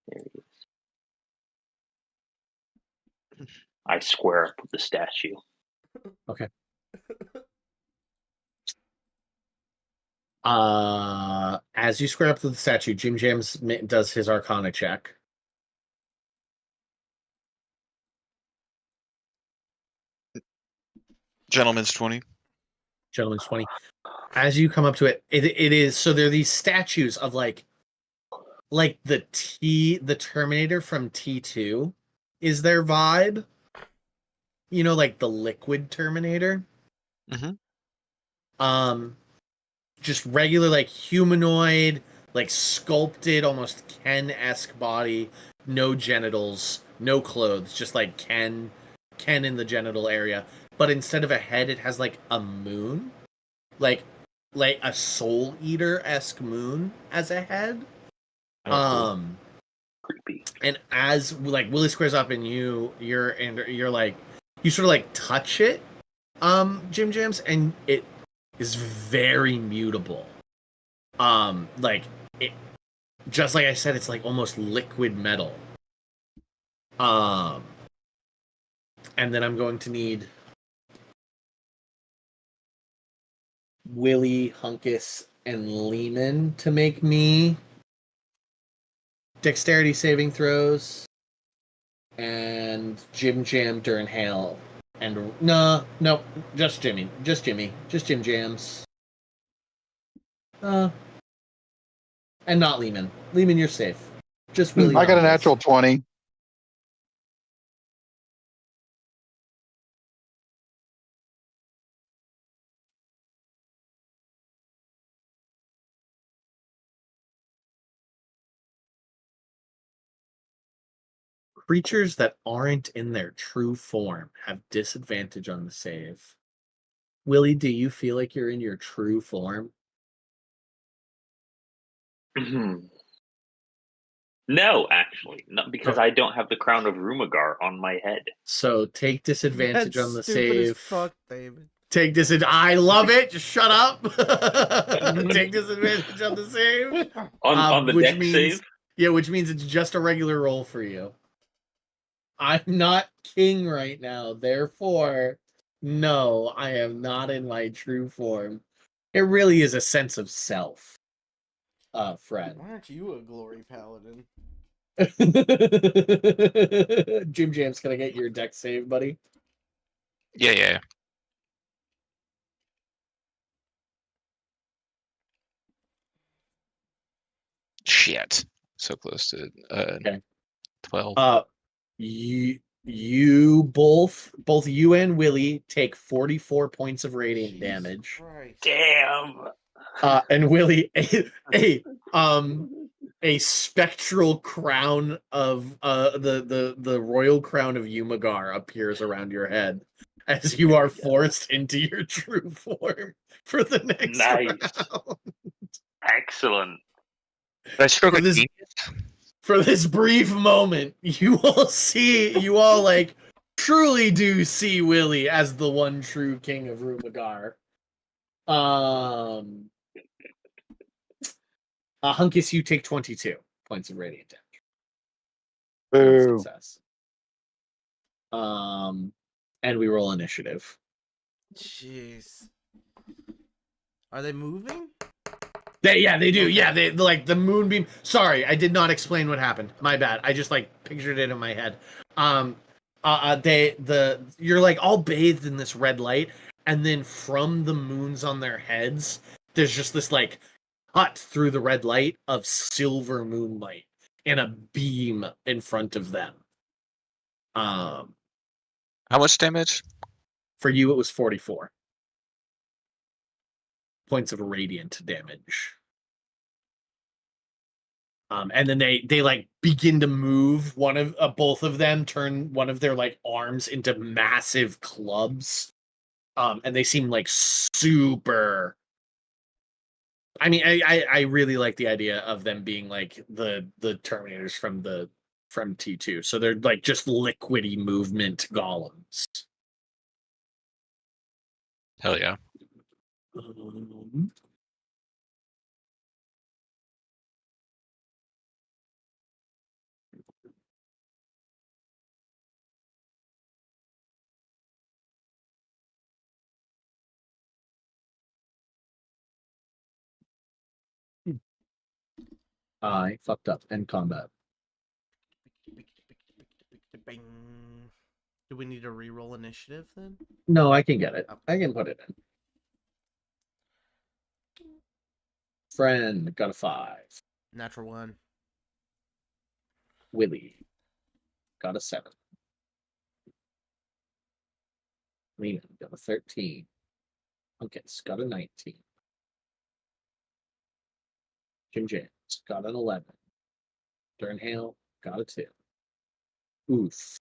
There he is. I square up with the statue. Okay. As you square up to the statue, Jim Jams does his Arcana check. Gentleman's 20. Gentleman's 20. As you come up to it, it is so there are these statues of like the Terminator from T2 is their vibe. You know, like the liquid Terminator. Mm-hmm. Just regular like humanoid, like sculpted, almost Ken-esque body, no genitals, no clothes, just like Ken in the genital area. But instead of a head, it has like a moon, like a Soul Eater-esque moon as a head. Creepy. And as like Willie squares up and you're like you sort of like touch it, Jim Jams, and it is very mutable. Like it, just like I said, it's like almost liquid metal. And then I'm going to need Willie, Hunkus, and Lehman to make me dexterity saving throws, and Jim Jam during hail. And no, just Jim Jams. And not Lehman. Lehman, you're safe. Just Willie. I got a Hunkus. natural 20. Creatures that aren't in their true form have disadvantage on the save. Willie, do you feel like you're in your true form? No, actually, not because I don't have the crown of Rumagar on my head. So take disadvantage That's on the stupid as save. fuck, David. Take disadvantage. I love it. Just shut up. Take disadvantage on the save. On the which deck means, save? Yeah, which means it's just a regular roll for you. I'm not king right now, therefore, no, I am not in my true form. It really is a sense of self, friend. Why aren't you a glory paladin? Jim Jam's gonna get your deck save, buddy. Yeah. Shit. So close to Okay. 12. You both you and Willie take 44 points of radiant Jesus damage. Christ. Damn. And Willie, a spectral crown of the royal crown of Umagar appears around your head as you are forced into your true form for the next round. Excellent. I struck For this brief moment, you all like truly do see Willie as the one true king of Rumagar. Hunkus, you take 22 points of radiant damage. Boo. Success. And we roll initiative. Jeez. Are they moving? They do. Okay. Yeah, they like the moonbeam. Sorry, I did not explain what happened. My bad. I just like pictured it in my head. You're like all bathed in this red light, and then from the moons on their heads, there's just this like cut through the red light of silver moonlight in a beam in front of them. How much damage? For you, it was 44 points of radiant damage. And then they like begin to move. One of both of them turn one of their like arms into massive clubs. And they seem like super. I mean, I really like the idea of them being like the Terminators from T2. So they're like just liquidy movement golems. Hell yeah. I fucked up. End combat. Do we need to re-roll initiative then? No, I can get it. I can put it in. Friend got a 5. Natural 1. Willie got a 7. Lena got a 13. Hunkus got a 19. Jim James got an 11. Durnhale got a 2. Oof.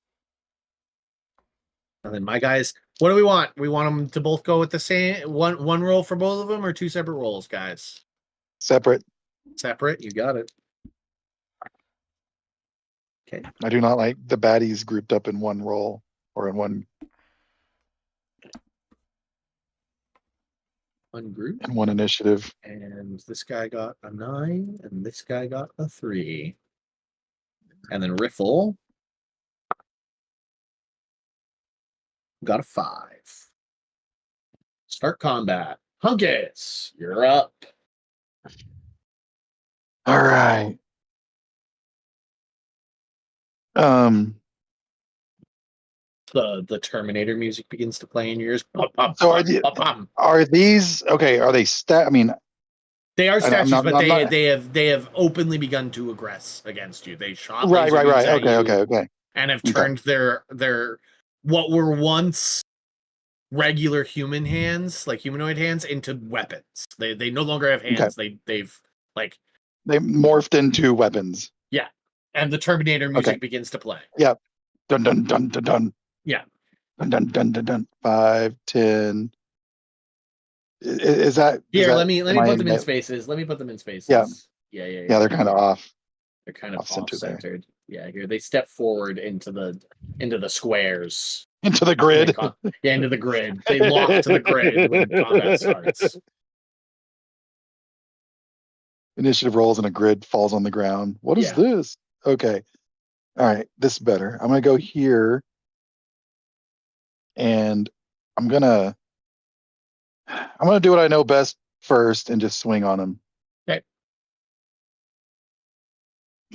And then my guys, what do we want? We want them to both go with the same one roll for both of them, or 2 separate rolls, guys? Separate. Separate. You got it. Okay. I do not like the baddies grouped up in one roll or in one group. in one initiative. And this guy got a 9, and this guy got a 3. And then Riffle got a 5. Start combat. Hunkus, you're up. All right. The Terminator music begins to play in your ears. So are these okay? Are they I mean, they are statues, not, but not, they have openly begun to aggress against you. They shot right. laser beams at you Okay. and have turned their what were once regular human hands, like humanoid hands, into weapons. They no longer have hands. Okay. They've like they morphed into weapons. Yeah. And the Terminator music begins to play. Yeah. Dun dun dun dun dun. Yeah. Dun dun dun dun dun. 5, 10. Is that Here? is Let me am I put them in spaces. Let me put them in spaces. Yeah. Yeah. Yeah, they're kind of off. They're kind of Off-center there. off-centered. Yeah, here they step forward into the squares. Into the grid. Into the grid. They lock to the grid when combat starts. Initiative rolls and a grid falls on the ground. What is this? Okay. All right, this is better. I'm gonna go here, and I'm gonna do what I know best first and just swing on him. Okay.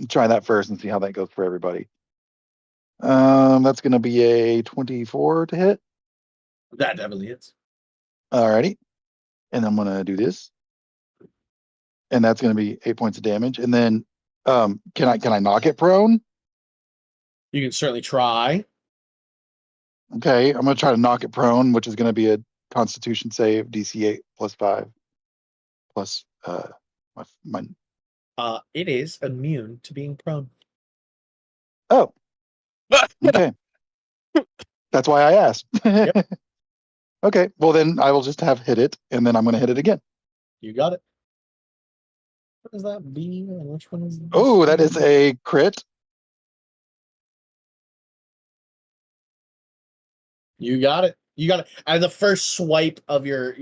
Try that first and see how that goes for everybody. That's gonna be a 24 to hit. That definitely hits. Alrighty. And I'm gonna do this. And that's gonna be 8 points of damage. And then can I knock it prone? You can certainly try. Okay, I'm gonna try to knock it prone, which is gonna be a Constitution save, DC 8 plus 5 plus my. It is immune to being prone. Oh. Okay. That's why I asked. Yep. Okay, well then I will just have hit it, and then I'm gonna hit it again. You got it. What is that B? And which one is this? Oh, that is a crit. You got it. You got it. And the first swipe of your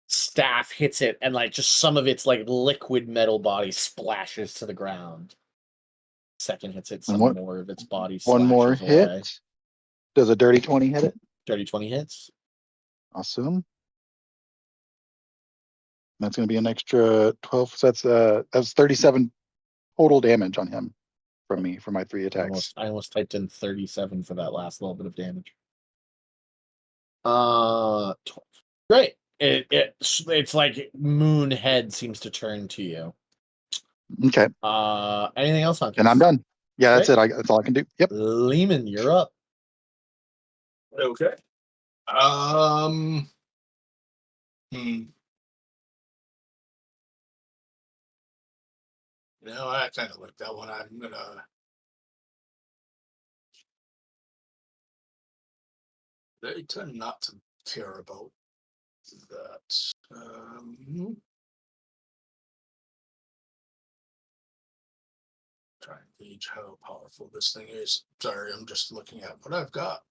staff hits it, and like just some of its like liquid metal body splashes to the ground. Second hits it, some more of its body. One more hit. Away. Does a dirty 20 hit it? Dirty 20 hits. Awesome. That's going to be an extra 12. So that's 37 total damage on him from me for my 3 attacks. I almost typed in 37 for that last little bit of damage. Great. It's like Moon Head seems to turn to you. Okay. Anything else on? And I'm done. Yeah, that's it. That's all I can do. Yep. Lehman, you're up. Okay. No, I kind of like that one. I'm gonna. They tend not to care about that. Try and gauge how powerful this thing is. Sorry, I'm just looking at what I've got.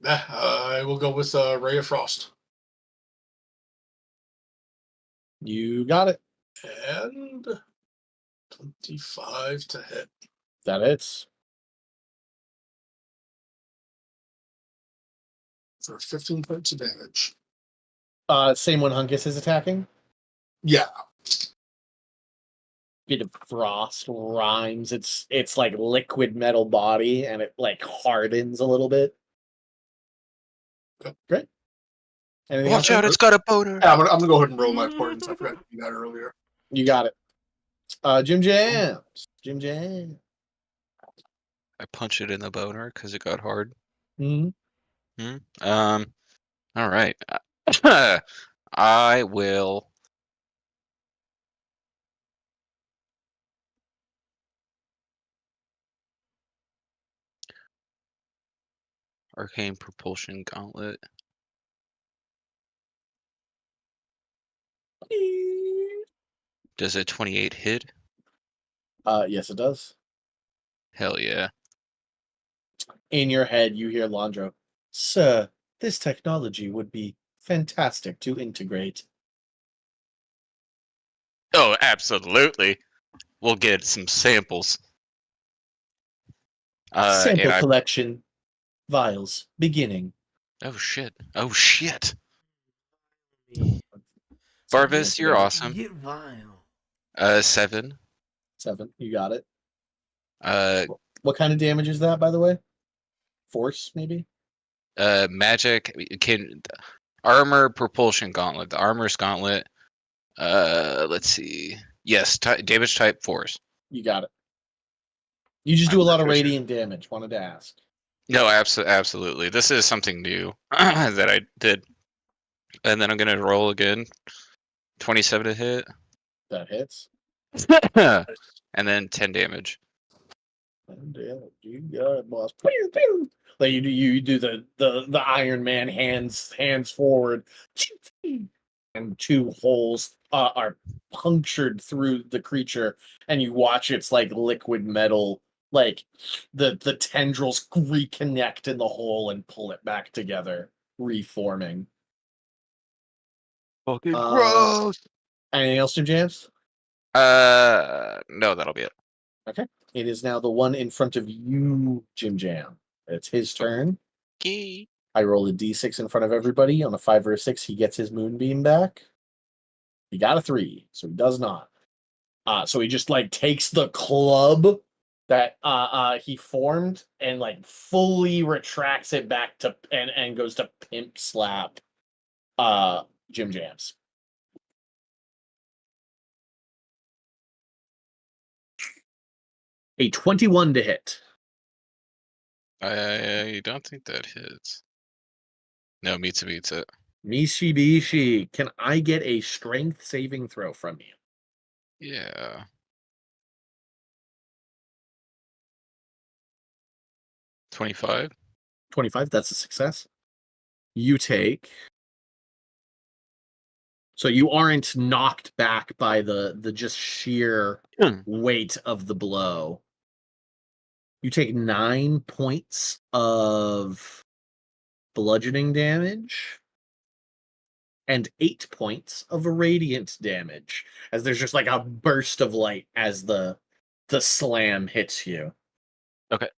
I will go with Ray of Frost. You got it. And 25 to hit. That hits. For 15 points of damage. Same one Hunkus is attacking? Yeah. Bit of frost rhymes. It's like liquid metal body, and it like hardens a little bit. Okay. Great. Anything Watch else? out, it's got a boner. Yeah, I'm gonna go ahead and roll my importance. I forgot to do that earlier. You got it. Jim Jams. Jim Jams. I punch it in the boner because it got hard. Mm-hmm. All right. I will. Arcane Propulsion Gauntlet. Does a 28 hit? Yes, it does. Hell yeah. In your head, you hear Landro. Sir, this technology would be fantastic to integrate. Oh, absolutely. We'll get some samples. Sample collection. Vials. Beginning. Oh, shit. Oh, shit. Barvis, you're awesome. Get vial. 7. 7. You got it. What kind of damage is that, by the way? Force, maybe? Magic. Armor Propulsion Gauntlet. The Armor's Gauntlet. Let's see. Yes, damage type Force. You got it. You just do a lot of radiant damage. Wanted to ask. No, absolutely. This is something new that I did. And then I'm gonna roll again. 27 to hit. That hits. And then 10 damage. And you got it, boss. Pew, pew. Like you do the Iron Man hands forward, and two holes are punctured through the creature, and you watch its like liquid metal, like the tendrils reconnect in the hole and pull it back together, reforming. Fucking gross. Anything else, Jim Jams? No, that'll be it. Okay. It is now the one in front of you, Jim Jam. It's his turn. Okay. I roll a d6 in front of everybody. On a 5 or a 6, he gets his moonbeam back. He got a 3, so he does not. So he just like takes the club that he formed and like fully retracts it back to and goes to pimp slap Jim Jams. A 21 to hit. I don't think that hits. No, beats it. Mishibishi, can I get a strength saving throw from you? Yeah. 25. 25, that's a success. You take. So you aren't knocked back by the just sheer weight of the blow. You take 9 points of bludgeoning damage and 8 points of radiant damage, as there's just like a burst of light as the slam hits you. Okay.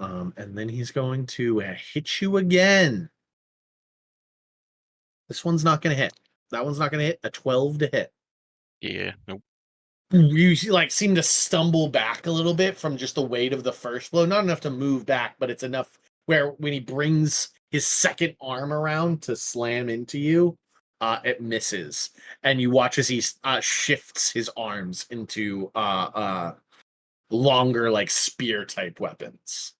And then he's going to hit you again. This one's not going to hit. That one's not going to hit. A 12 to hit. Yeah. Nope. You like seem to stumble back a little bit from just the weight of the first blow. Not enough to move back, but it's enough where when he brings his second arm around to slam into you, it misses. And you watch as he shifts his arms into longer, like spear type weapons.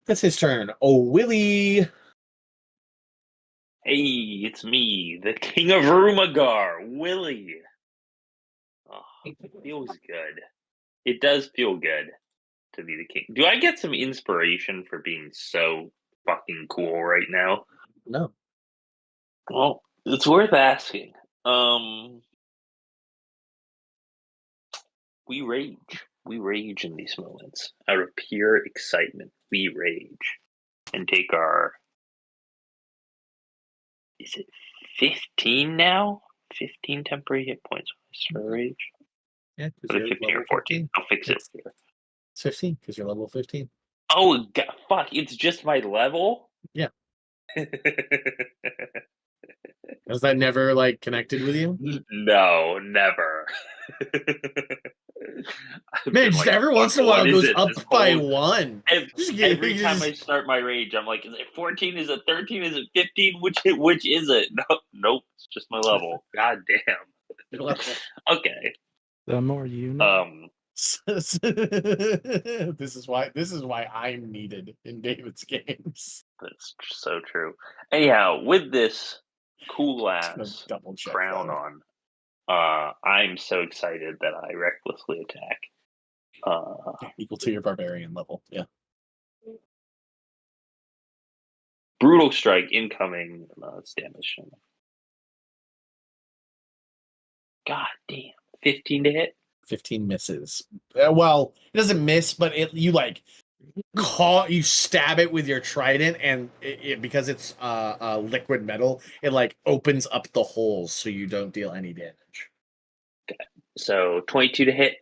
That's his turn. Oh, Willie. Hey, it's me, the King of Rumagar, Willie. Oh, it feels good. It does feel good to be the king. Do I get some inspiration for being so fucking cool right now? No. Well, it's worth asking. We rage. We rage in these moments. Out of pure excitement, we rage. And take our... Is it 15 now? 15 temporary hit points for rage? Yeah, But it's 15 or 14. 15. I'll fix it here. It's 15 because you're level 15. Oh, God, fuck. It's just my level? Yeah. Has that never like connected with you? No, never. Man, just like, every once in a while it goes up by 1. Every time I start my rage, I'm like, is it 14? Is it 13? Is it 15? Which is it? Nope. It's just my level. God damn. Okay. The more you know. This is why I'm needed in David's games. That's so true. Anyhow, with this cool ass double check crown that. on, I'm so excited that I recklessly attack. Equal to your barbarian level, yeah. Brutal strike incoming. It's damage. God damn, 15 to hit. 15 misses. Well, it doesn't miss, but you like you stab it with your trident, and it because it's liquid metal, it like opens up the holes so you don't deal any damage. Okay, so 22 to hit.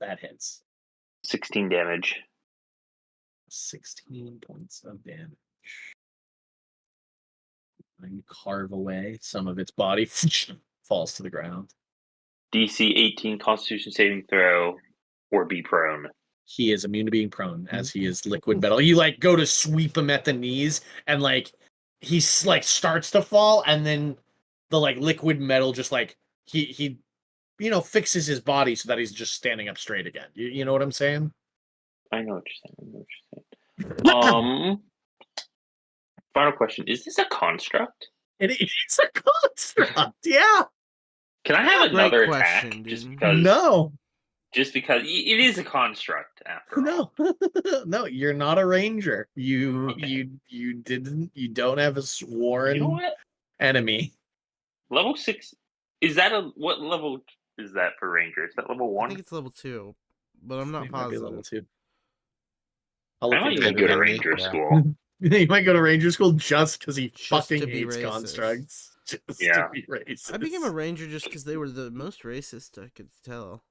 That hits. 16 damage. 16 points of damage. And carve away some of its body, falls to the ground. DC 18 Constitution saving throw, or be prone. He is immune to being prone, as he is liquid metal. You like go to sweep him at the knees, and like he's like starts to fall, and then the like liquid metal just like he fixes his body so that he's just standing up straight again. You know what I'm saying? I know what you're saying. Final question: is this a construct? It is a construct. Yeah. Can I have Great another question, attack? Just dude. because? No. Just because it is a construct after all. No. No. You're not a ranger. Okay. You don't have a sworn You know what? enemy. Level 6. Is that what level is that for ranger? Is that level I 1? think it's level 2, but I'm not It might be level positive. 2. I'll look I might into even it go to again. ranger Yeah. school. He might go to ranger school just because he Just fucking to be hates racist. constructs. Just Yeah. to be racist. I became a ranger just because they were the most racist I could tell.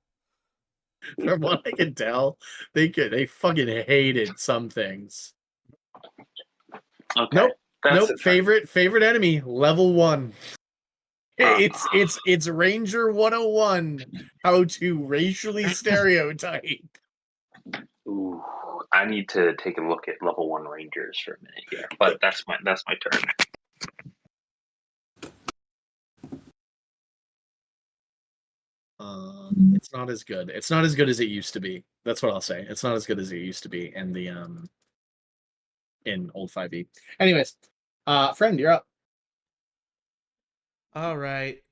From what I can tell, they fucking hated some things. Okay. Nope. That's Nope. Favorite enemy, level 1. It's Ranger 101. How to racially stereotype. Ooh, I need to take a look at level 1 rangers for a minute here. But that's my turn. It's not as good. It's not as good as it used to be. That's what I'll say. It's not as good as it used to be in the in old 5e. Anyways, friend, you're up. All right.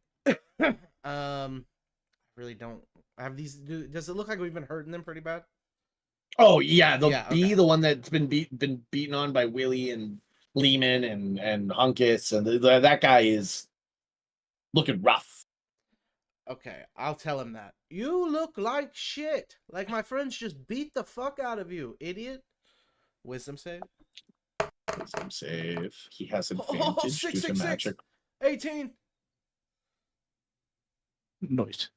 Really don't have these. Does it look like we've been hurting them pretty bad? Oh yeah, the Yeah, B, okay. the one that's been beaten on by Willie and Lehman and Hunkus, and that guy is looking rough. Okay, I'll tell him that. You look like shit. Like my friends just beat the fuck out of you, idiot. Wisdom save. Wisdom save. He has Oh, advantage due to 666. magic. 18. Noise.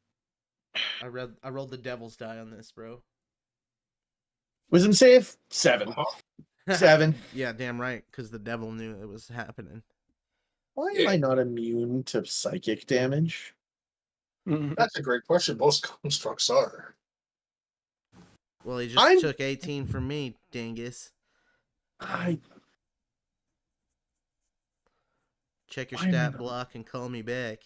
I rolled the devil's die on this, bro. Wisdom save 7. 7. Yeah, damn right, because the devil knew it was happening. Why am I not immune to psychic damage? That's a great question. Most constructs are. Well, he just took 18 from me, dingus. Check your Why am I stat not- block and call me back.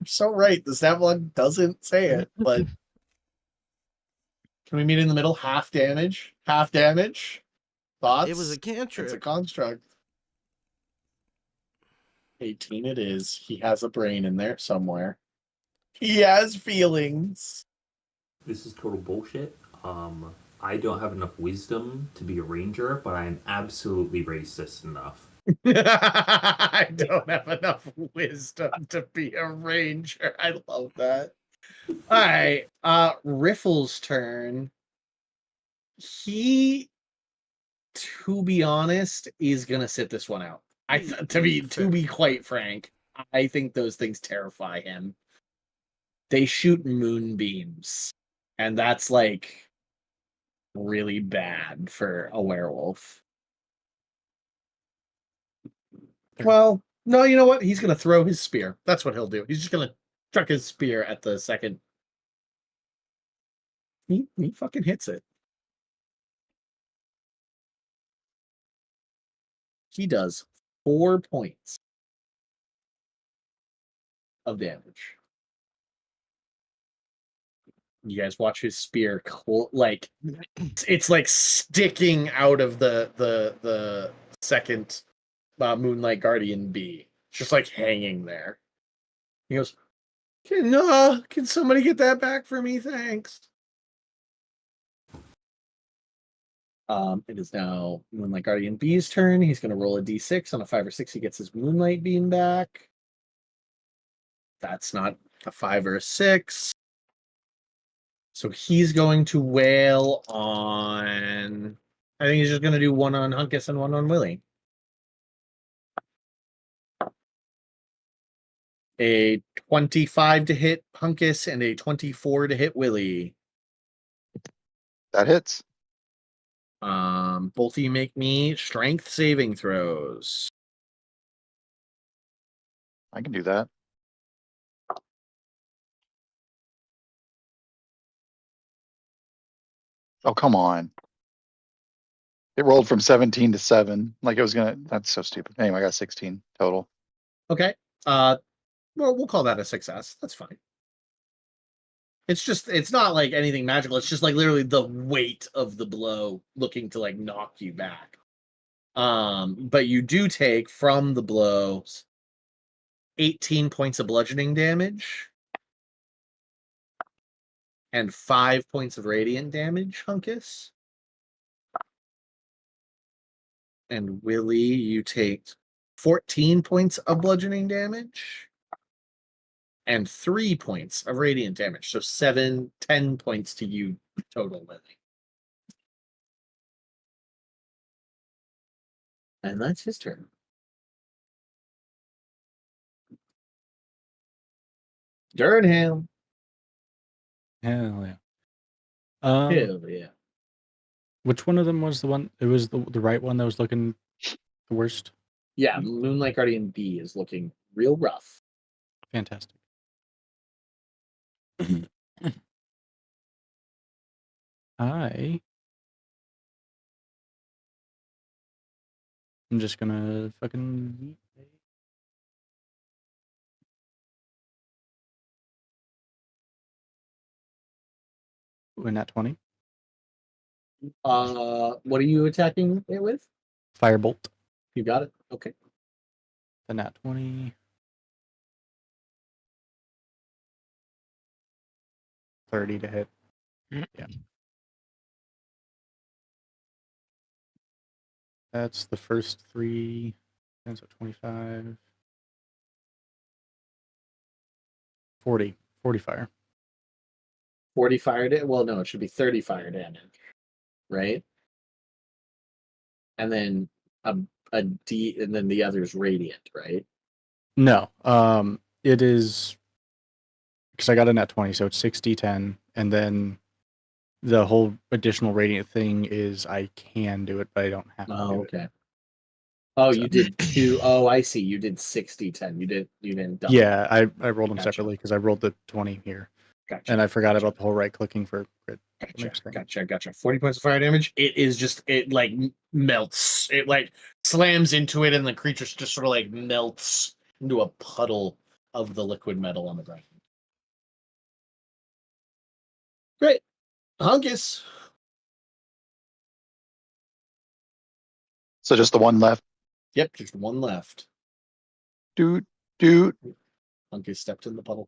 You're so right. The stat block doesn't say it, but can we meet in the middle? Half damage? Half damage? Thoughts? It was a cantrip. It's a construct. 18 it is. He has a brain in there somewhere. He has feelings. This is total bullshit. I don't have enough wisdom to be a ranger, but I am absolutely racist enough. I don't have enough wisdom to be a ranger. I love that. All right, Riffle's turn. He, to be honest, is gonna sit this one out. To be quite frank, I think those things terrify him. They shoot moonbeams, and that's like really bad for a werewolf. Well, no, you know what? He's gonna throw his spear. That's what he'll do. He's just gonna chuck his spear at the second. He fucking hits it. He does 4 points of damage. You guys watch his spear like it's like sticking out of the second Moonlight Guardian bee. It's just like hanging there. He goes, can somebody get that back for me? Thanks. It is now Moonlight Guardian B's turn. He's going to roll a d6. On a 5 or 6, he gets his Moonlight Beam back. That's not a 5 or a 6. So he's going to wail on... I think he's just going to do one on Hunkus and one on Willie. A 25 to hit Hunkus and a 24 to hit Willie. That hits. Both of you make me strength saving throws. I can do that. Oh, come on. It rolled from 17 to 7. Like it was gonna. That's so stupid. Anyway, I got 16 total. Okay. Well, we'll call that a success. That's fine. It's not like anything magical. It's just like literally the weight of the blow looking to like knock you back. But you do take from the blows 18 points of bludgeoning damage and 5 points of radiant damage, Hunkus. And Willie, you take 14 points of bludgeoning damage and 3 points of radiant damage. So 10 points to you total, Willie. And that's his turn. Durham. Hell yeah. Hell yeah. Which one of them was the one? It was the right one that was looking the worst. Yeah, Moonlight Guardian B is looking real rough. Fantastic. I'm just gonna fucking. We're not 20. What are you attacking it with? Firebolt. You got it. Okay. The nat 20. 30 to hit. Yeah. That's the first 3. And so 25. 40. 40 fire. 40 fire damage. Well, no, it should be 30 fire damage, right? And then a D, and then the other is radiant, right? No. It is because I got a nat 20, so it's 6d10, and then the whole additional radiant thing is I can do it, but I don't have to. Oh, do okay. It. Oh, So- you did 2. Oh, I see. You did 60-10. You didn't double. Yeah, I rolled them Gotcha. separately because I rolled the 20 here, Gotcha. and I forgot Gotcha. about the whole right clicking for crit. Gotcha. 40 points of fire damage. It is just, it like melts. It like slams into it, and the creature just sort of like melts into a puddle of the liquid metal on the ground. Great. Hunkus. So just the one left. Yep, just one left. Dude. Hunkus stepped in the puddle.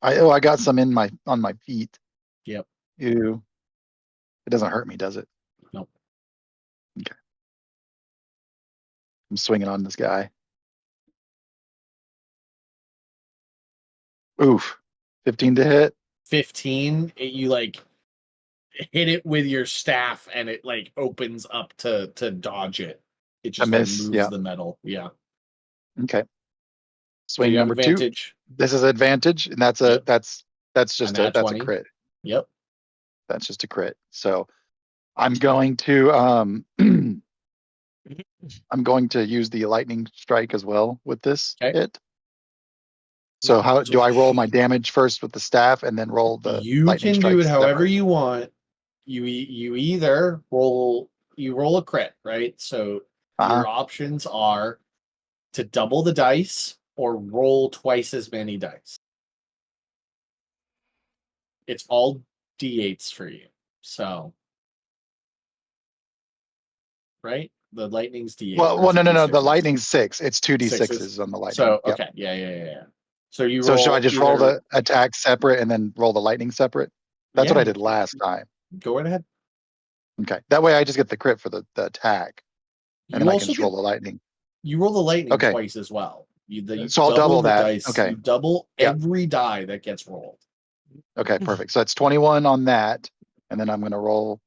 I got some on my feet. Yep. Ew. It doesn't hurt me, does it? Nope. Okay. I'm swinging on this guy. Oof. 15 to hit. 15. You like hit it with your staff, and it like opens up to dodge it. It just like miss, moves yeah. the metal. Yeah. Okay. So Swing you have number 2. advantage. This is advantage, and that's Yep. that's just nat that's 20. a crit. Yep. That's just a crit. So I'm going to I'm going to use the lightning strike as well with this Okay. hit. So how do I roll my damage first with the staff and then roll the You lightning can do it strikes however separate? you want. You either roll a crit, right? So your options are to double the dice or roll twice as many dice. It's all d8s for you. So, right? The lightning's d8. Well, or is it no. The D6s? lightning's 6. It's 2 Sixes. d6s on the lightning. So, Yep. okay. Yeah. So you So roll. should I just roll either- the attack separate and then roll the lightning separate? That's what Yeah, I did last time. Go right ahead. Okay. That way I just get the crit for the attack. And You then I also can just roll the lightning. You roll the lightning Okay. twice as well. You So I'll double the that. dice. Okay. You double Yep. every die that gets rolled. Okay, perfect. So that's 21 on that. And then I'm going to roll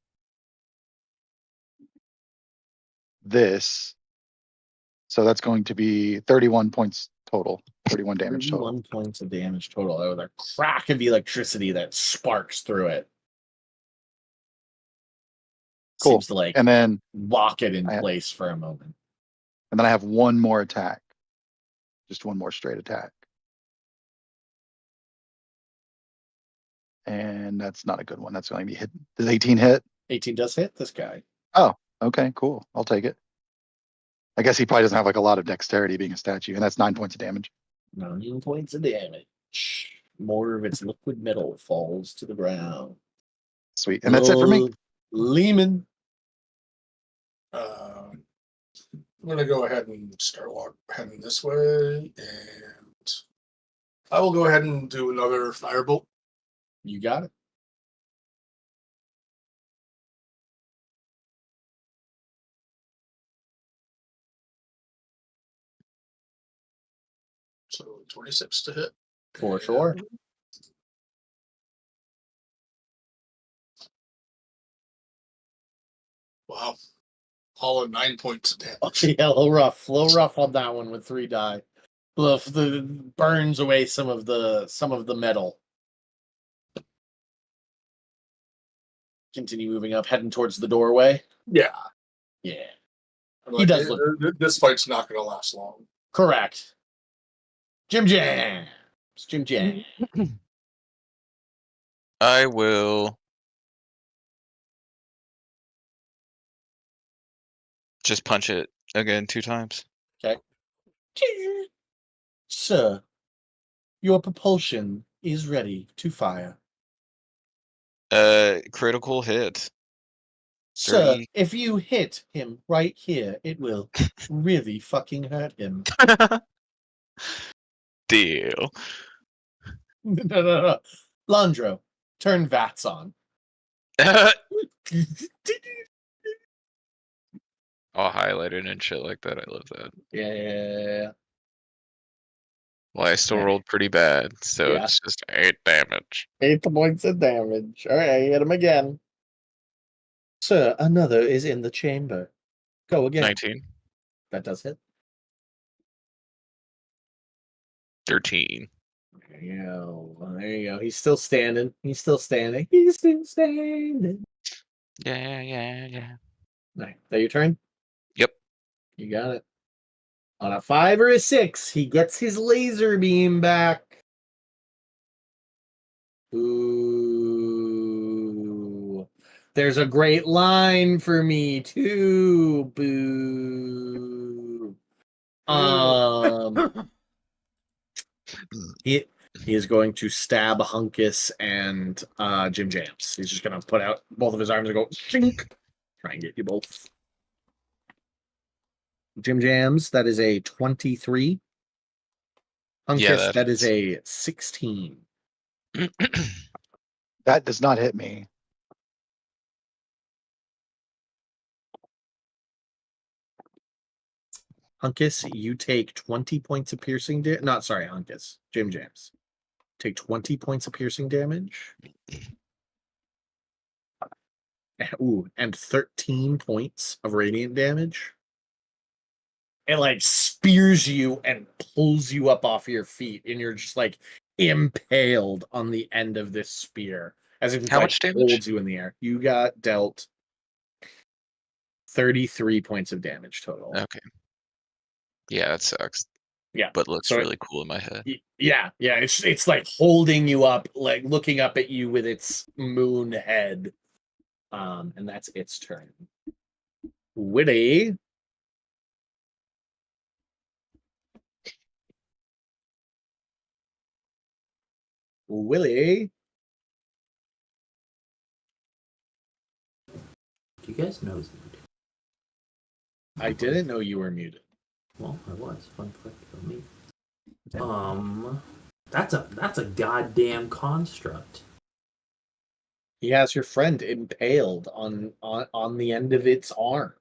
this. So that's going to be 31 points total, 31 damage total. 31 points of damage total. Oh, the crack of electricity that sparks through it. Cool. Seems to like And then lock it in I- place for a moment. I have one more attack. Just one more straight attack. And that's not a good one. That's going to be hit. Does 18 hit? 18 does hit this guy. Okay, cool. I'll take it. I guess he probably doesn't have like a lot of dexterity being a statue, and that's 9 points of damage. 9 points of damage. More of its liquid metal falls to the ground. Sweet. And that's it for me. Lehman. I'm gonna go ahead and start heading this way, and I will go ahead and do another firebolt. You got it. So 26 to hit. For sure. Wow. All at 9 points of Oh, damage. yeah, a little rough on that one with 3 die. The burns away some of the metal. Continue moving up, heading towards the doorway. Yeah. Yeah, He does look- This fight's not going to last long. correct. Jim Jam. It's Jim Jam. I will just punch it again 2 times. Sir, your propulsion is ready to fire. Critical hit. Sir, 30. if you hit him right here, it will really fucking hurt him. Deal. No. Landro, turn VATS on. All highlighted and shit like that. I love that. Yeah. Well, I still Yeah. rolled pretty bad, so Yeah. it's just 8 damage. 8 points of damage. All right, hit him again. Sir, another is in the chamber. Go again. 19. That does hit. 13. There you go. Well, there you go. He's still standing. He's still standing. He's still standing. Yeah. All right, that your turn? Yep. You got it. On a 5 or a 6, he gets his laser beam back. Ooh. There's a great line for me too. Boo. He is going to stab Hunkus and Jim Jams. He's just gonna put out both of his arms and go shink. Try and get you both. Jim Jams, that is a 23. Hunkus, that is a 16. That does not hit me. Hunkus, you take 20 points of piercing damage. Not sorry, Hunkus. Jim Jams. Take 20 points of piercing damage. Ooh, and 13 points of radiant damage. It like spears you and pulls you up off your feet, and you're just like impaled on the end of this spear as if it How like much damage? holds you in the air. You got dealt 33 points of damage total. Okay. Yeah, that sucks. Yeah, But looks so really cool in my head. Yeah. It's like holding you up, like looking up at you with its moon head. And that's its turn. Willie. Do you guys know he's muted? I didn't know you were muted. Well, I was. Fun fact about me. That's a goddamn construct. He has your friend impaled on the end of its arm.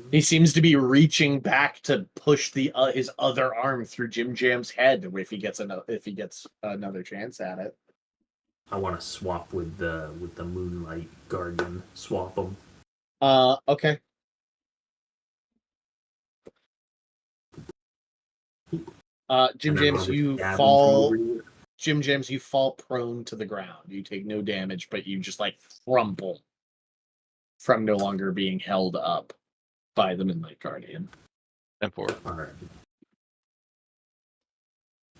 He seems to be reaching back to push his other arm through Jim Jam's head if he gets another chance at it. I want to swap with the Moonlight Guardian. Swap them. Okay. Jim James, you fall. Jim James, you fall prone to the ground. You take no damage, but you just like crumple from no longer being held up by the Moonlight Guardian. And 4. All right.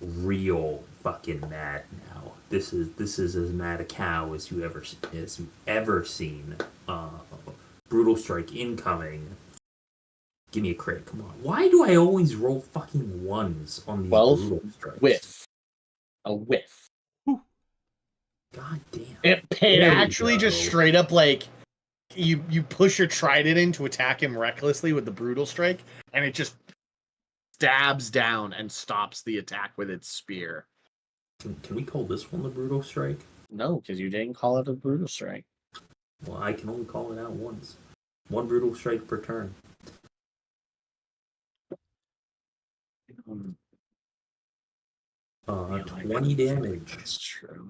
Real fucking mad now. This is as mad a cow as you ever seen. Brutal strike incoming. Give me a crit. Come on. Why do I always roll fucking 1s on these 12 brutal strikes? whiff. A whiff. God damn. It There we actually just go. straight up like you push your trident in to attack him recklessly with the brutal strike, and it just stabs down and stops the attack with its spear. Can we call this one the brutal strike? No, because you didn't call it a brutal strike. Well, I can only call it out once. One brutal strike per turn. Yeah, 20 damage. That's true.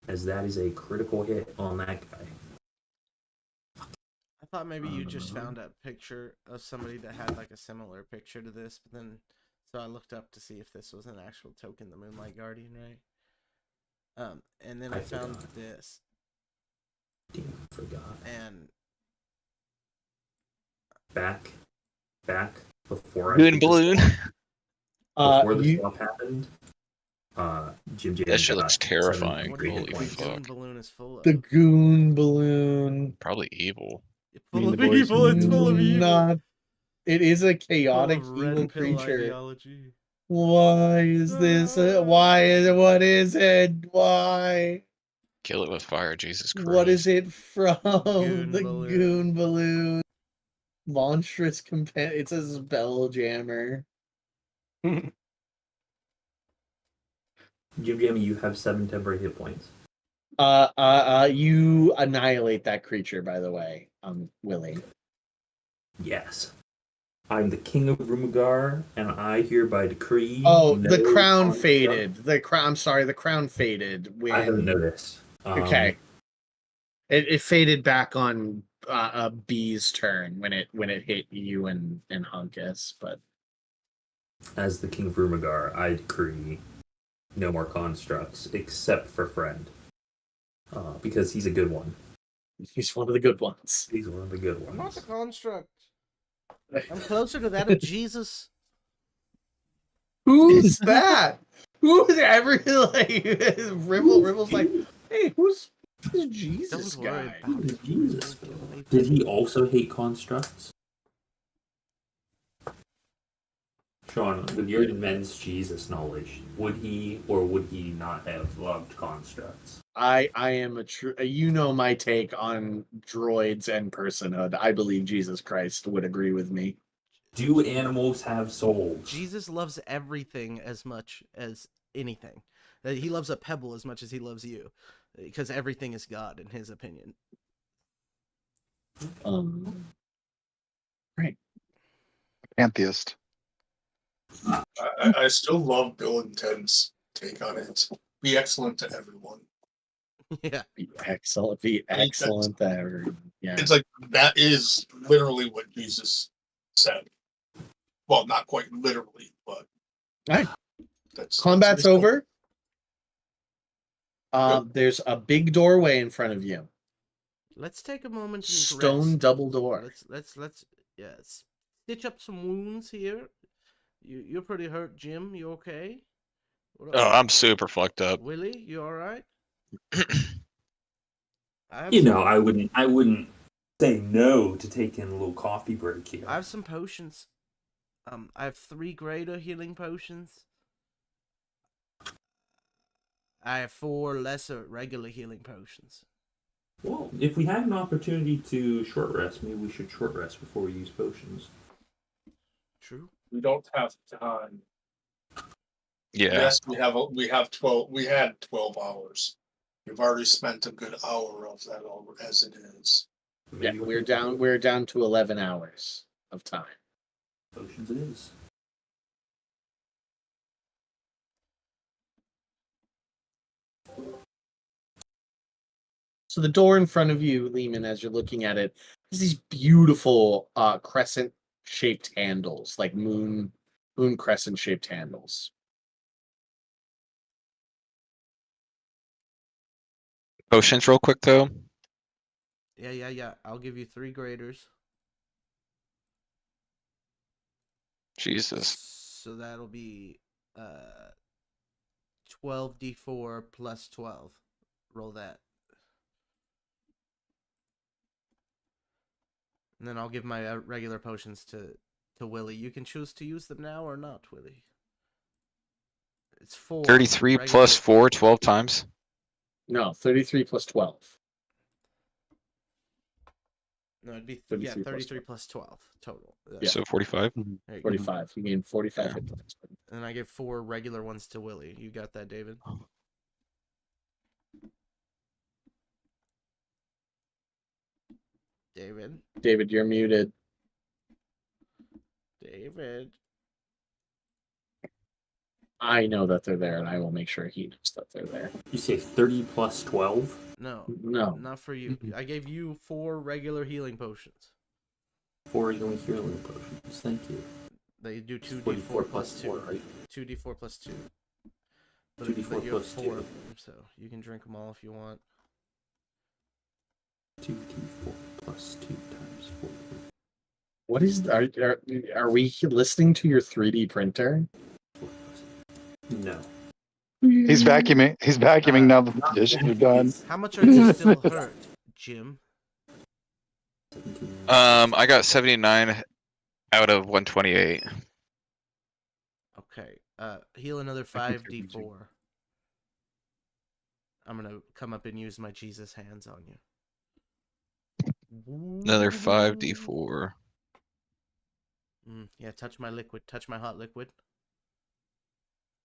As that is a critical hit on that guy. I thought maybe you just found a picture of somebody that had like a similar picture to this, but then so I looked up to see if this was an actual token, the Moonlight Guardian, right? And then I found this. Damn, I forgot. And Back before Goon balloon. Before the swap happened. Jim That shit looks terrifying. what do you Holy think the Goon fuck. balloon is full of? The Goon balloon. Probably evil. It's full of evil. It's full of evil. Not. It is a chaotic Full of red evil pill creature. ideology. Why is this? Why is it? What is it? Why? Kill it with fire, Jesus Christ. What is it from? Goon The balloon. Goon balloon. Monstrous It's a spell jammer. Jim Jammy, you have 7 temporary hit points. You annihilate that creature, by the way, Willie. Yes. I'm the king of Rumagar, and I hereby decree. Oh, the no crown construct- faded. I'm sorry, the crown faded when. I haven't noticed. Okay. It faded back on B's turn when it hit you and Hunkus, but As the king of Rumagar, I decree no more constructs except for friend, because he's a good one. he's one of the good ones. He's one of the good I'm not ones. the construct. I'm closer to that of Jesus. Who's that? Who's ever like Ribble's like, hey, who's Jesus Don't worry guy? about it. Jesus. Don't kill me. Did he also hate constructs? Sean, with your immense Jesus knowledge, would he or would he not have loved constructs? I am a true. You know my take on droids and personhood. I believe Jesus Christ would agree with me. Do animals have souls? Jesus loves everything as much as anything. He loves a pebble as much as he loves you, because everything is God in his opinion. Right. Pantheist. I still love Bill and Ted's take on it. Be excellent to everyone. Yeah. Be excellent there. Yeah. It's like that is literally what Jesus said. Well, not quite literally, but Right. that's Combat's that's over. There's a big doorway in front of you. Let's take a moment and Stone rest. double door. Let's stitch up some wounds here. You're pretty hurt, Jim. You okay? Oh, I'm super fucked up. Willie, you all right? I wouldn't say no to taking a little coffee break here. I have some potions. I have 3 greater healing potions. I have 4 lesser regular healing potions. Well, if we had an opportunity to short rest, maybe we should short rest before we use potions. True. We don't have time. Yeah. Yes, we have 12. We had 12 hours. We've already spent a good hour of that as it is. Yeah, we're down to 11 hours of time. Potions it is. So the door in front of you, Lehman, as you're looking at it, is these beautiful crescent-shaped handles, like moon crescent-shaped handles. Potions real quick though. Yeah. I'll give you 3 graders. Jesus. So that'll be 12d4 plus 12. Roll that. And then I'll give my regular potions to Willie. You can choose to use them now or not, Willie. It's 4. 33 regular- plus 4, 12 times. No, 33 plus 12. No, it'd be 33 plus 33 12. plus 12 total. Yeah. So 45. There you go. 45. You gain 45 Yeah. hit points. And I give 4 regular ones to Willie. You got that, David? David? David, you're muted. David? I know that they're there, and I will make sure he knows that they're there. You say 30 plus 12? No, No. not for you. I gave you 4 regular healing potions. 4 healing potions. Thank you. They do 2d4 44 plus 2. 4, right? 2d4 plus 2. But 2d4 but you have plus 4 2. of them, so you can drink them all if you want. 2d4 plus 2 times 4. What is are we listening to your 3D printer? No. He's vacuuming. He's vacuuming now that the dishes are done. How much are you still hurt, Jim? 17. I got 79 out of 128. Okay. Heal another I think you're 5d4. I'm gonna come up and use my Jesus hands on you. Another 5d4. Yeah, touch my liquid. Touch my hot liquid.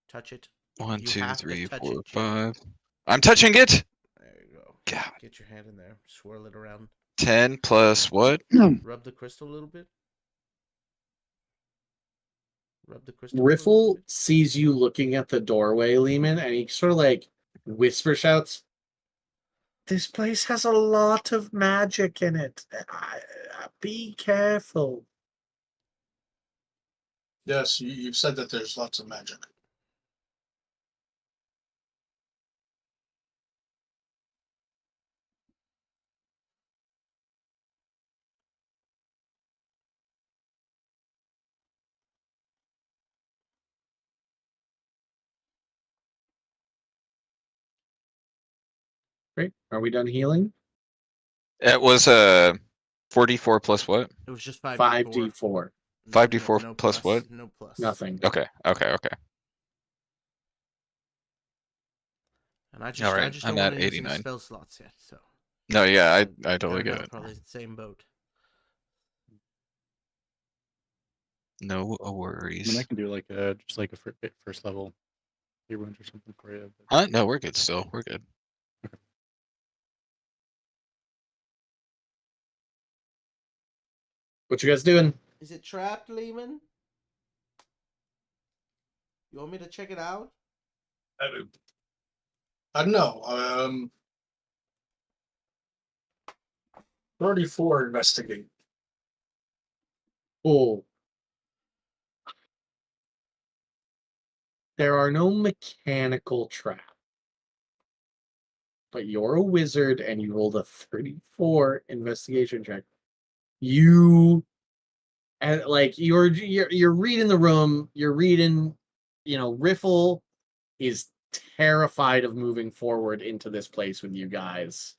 Touch it. 1, You 2, have to 3, touch 4, it, Jim. 5. I'm touching it. There you go. God. Get your hand in there. Swirl it around. 10 plus what? Rub the crystal a little bit. Rub the crystal. a little Riffle bit. sees you looking at the doorway, Lehman, and he sort of like whisper shouts, "This place has a lot of magic in it. Be careful." Yes, you've said that there's lots of magic. Great. Are we done healing? It was 4d4 plus what? It was just 5d4. 5d4. 5d4 no plus what? No plus. Nothing. Okay. And I Alright, just I'm don't want at to use any 89. spell slots yet. So. No, yeah, I You're totally and I get are it. Probably the same boat. No I mean, I worries. can do like a first level hero wounds or something for you. But... Huh? No, we're good still. We're good. What you guys doing? Is it trapped, Lehman? You want me to check it out? I don't know. 34 investigate. Oh. There are no mechanical traps. But you're a wizard and you rolled a 34 investigation check. You and like you're reading the room, you're reading, Riffle is terrified of moving forward into this place with you guys.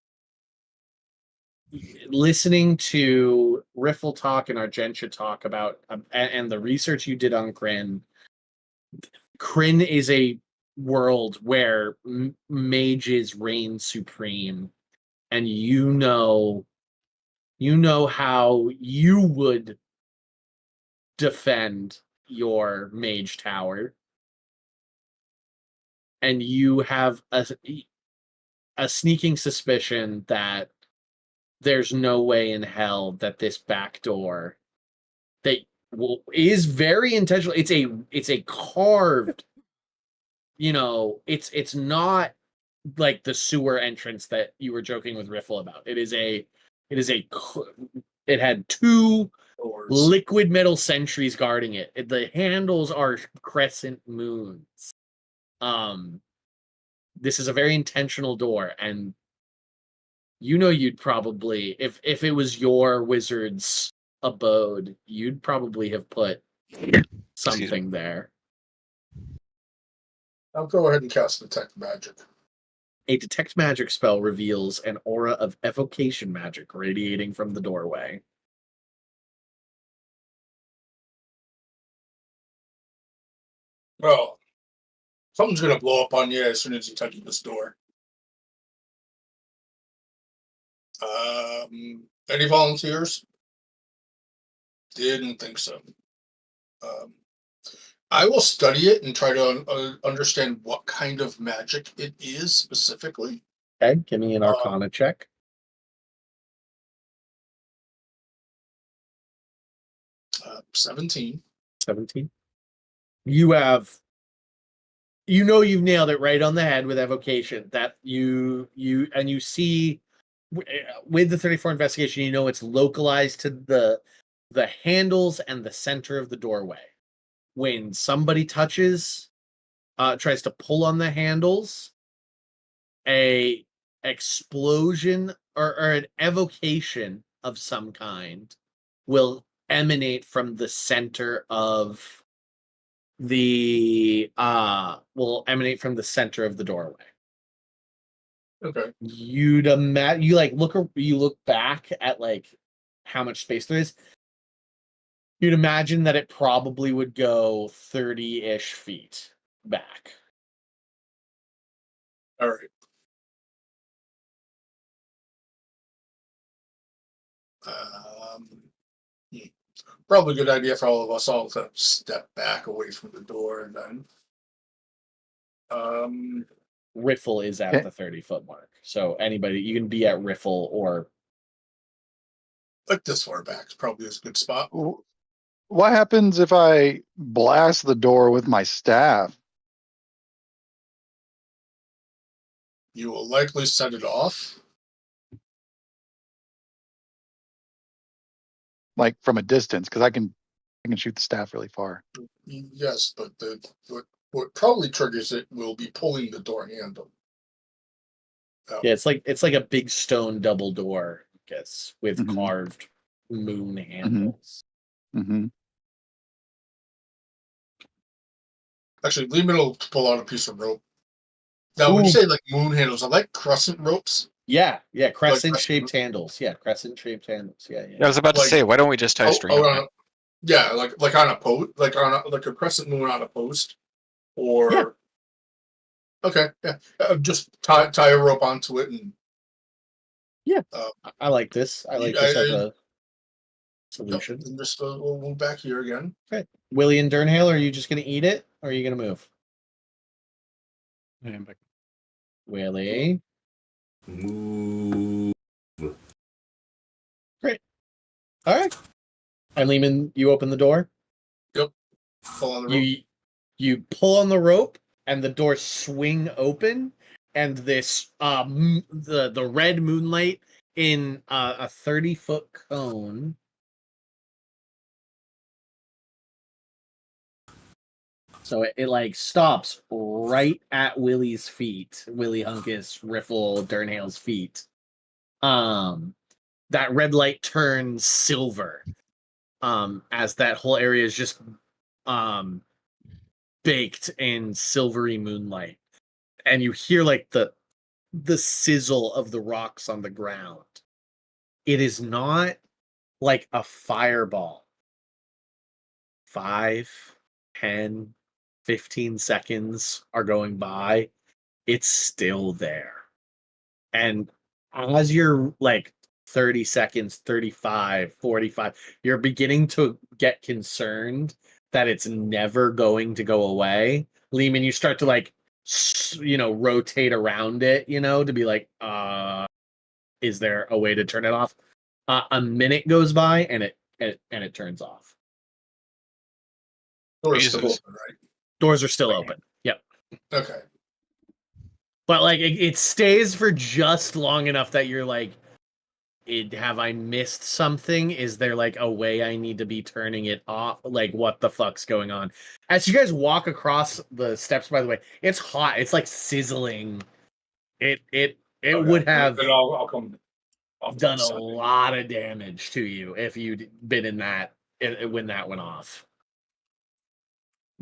Listening to Riffle talk and Argentia talk about and the research you did on Kryn is a world where mages reign supreme, and you know how you would defend your mage tower, and you have a sneaking suspicion that there's no way in hell that this back door that is very intentional. It's a carved, it's not like the sewer entrance that you were joking with Riffle about. It had 2 Doors. liquid metal sentries guarding it. The handles are crescent moons. This is a very intentional door, and you'd probably, if it was your wizard's abode, you'd probably have put something there. I'll go ahead and cast Detect Magic. A Detect Magic spell reveals an aura of evocation magic radiating from the doorway. Well, something's going to blow up on you as soon as you touch this door. Any volunteers? Didn't think so. I will study it and try to understand what kind of magic it is specifically. Okay, give me an Arcana check. 17. 17. You've nailed it right on the head with evocation. That you see with the 34 investigation, it's localized to the handles and the center of the doorway. When somebody tries to pull on the handles, a explosion or an evocation of some kind will emanate from the center of the doorway. Okay. You look back at how much space there is. You'd imagine that it probably would go 30-ish feet back. All right. Probably a good idea for all of us all to step back away from the door and then. Riffle is at the 30-foot mark, so anybody you can be at Riffle or like this far back is probably a good spot. What happens if I blast the door with my staff? You will likely set it off. Like from a distance, because I can shoot the staff really far. Yes, but what probably triggers it will be pulling the door handle. Yeah, it's like a big stone double door, I guess, with carved moon handles. Mm-hmm. Actually, Lehman will pull out a piece of rope. Now, when you say like moon handles, are like crescent ropes? Yeah, crescent-shaped handles. Yeah, crescent-shaped handles. Yeah. I was about to say, why don't we just tie string on it? Yeah, like on a post, like a crescent moon on a post, or yeah. Okay, yeah, tie a rope onto it, and I like this. I like this as a solution. And just we'll move back here again. Okay, Willie and Durnhale, are you just going to eat it, or are you going to move? I am back. Willie, Move. Great. All right. And Lehman, you open the door. Yep. Pull on the rope. You pull on the rope, and the doors swing open, and this the red moonlight in a 30-foot cone. So it stops right at Willie's feet, Willie Hunkus, Riffle, Durnhale's feet. That red light turns silver. As that whole area is just baked in silvery moonlight, and you hear the sizzle of the rocks on the ground. It is not like a fireball. 5, 10, 15 seconds are going by. It's still there. And as you're 30 seconds, 35, 45, you're beginning to get concerned that it's never going to go away. Lehman, you start to rotate around it, to be is there a way to turn it off? A minute goes by and it turns off. Doors still open, right? Doors are still open. Yep. Okay. But it stays for just long enough that you're have I missed something? Is there a way I need to be turning it off? What the fuck's going on? As you guys walk across the steps, by the way, it's hot. It's sizzling. It would have I'll come done a lot of damage to you if you'd been in that when that went off.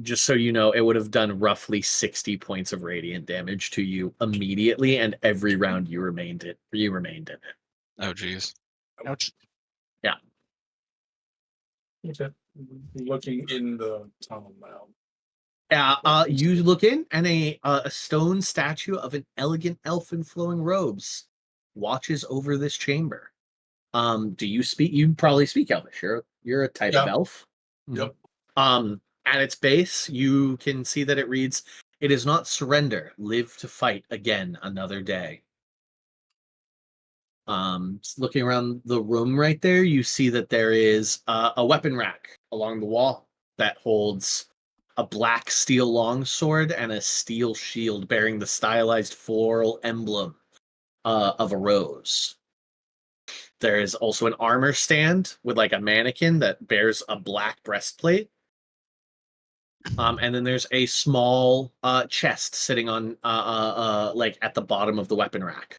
Just so you know, it would have done roughly 60 points of radiant damage to you immediately, and every round you remained in it. Oh, jeez. Ouch. Yeah. Okay. Looking in the tunnel now. You look in, and a stone statue of an elegant elf in flowing robes watches over this chamber. Do you speak? You probably speak Elvish. You're a type of Yeah. elf. Yep. At its base, you can see that it reads, "It is not surrender. Live to fight again another day." Looking around the room right there, you see that there is a weapon rack along the wall that holds a black steel longsword and a steel shield bearing the stylized floral emblem of a rose. There is also an armor stand with like a mannequin that bears a black breastplate. And then there's a small chest sitting on like at the bottom of the weapon rack.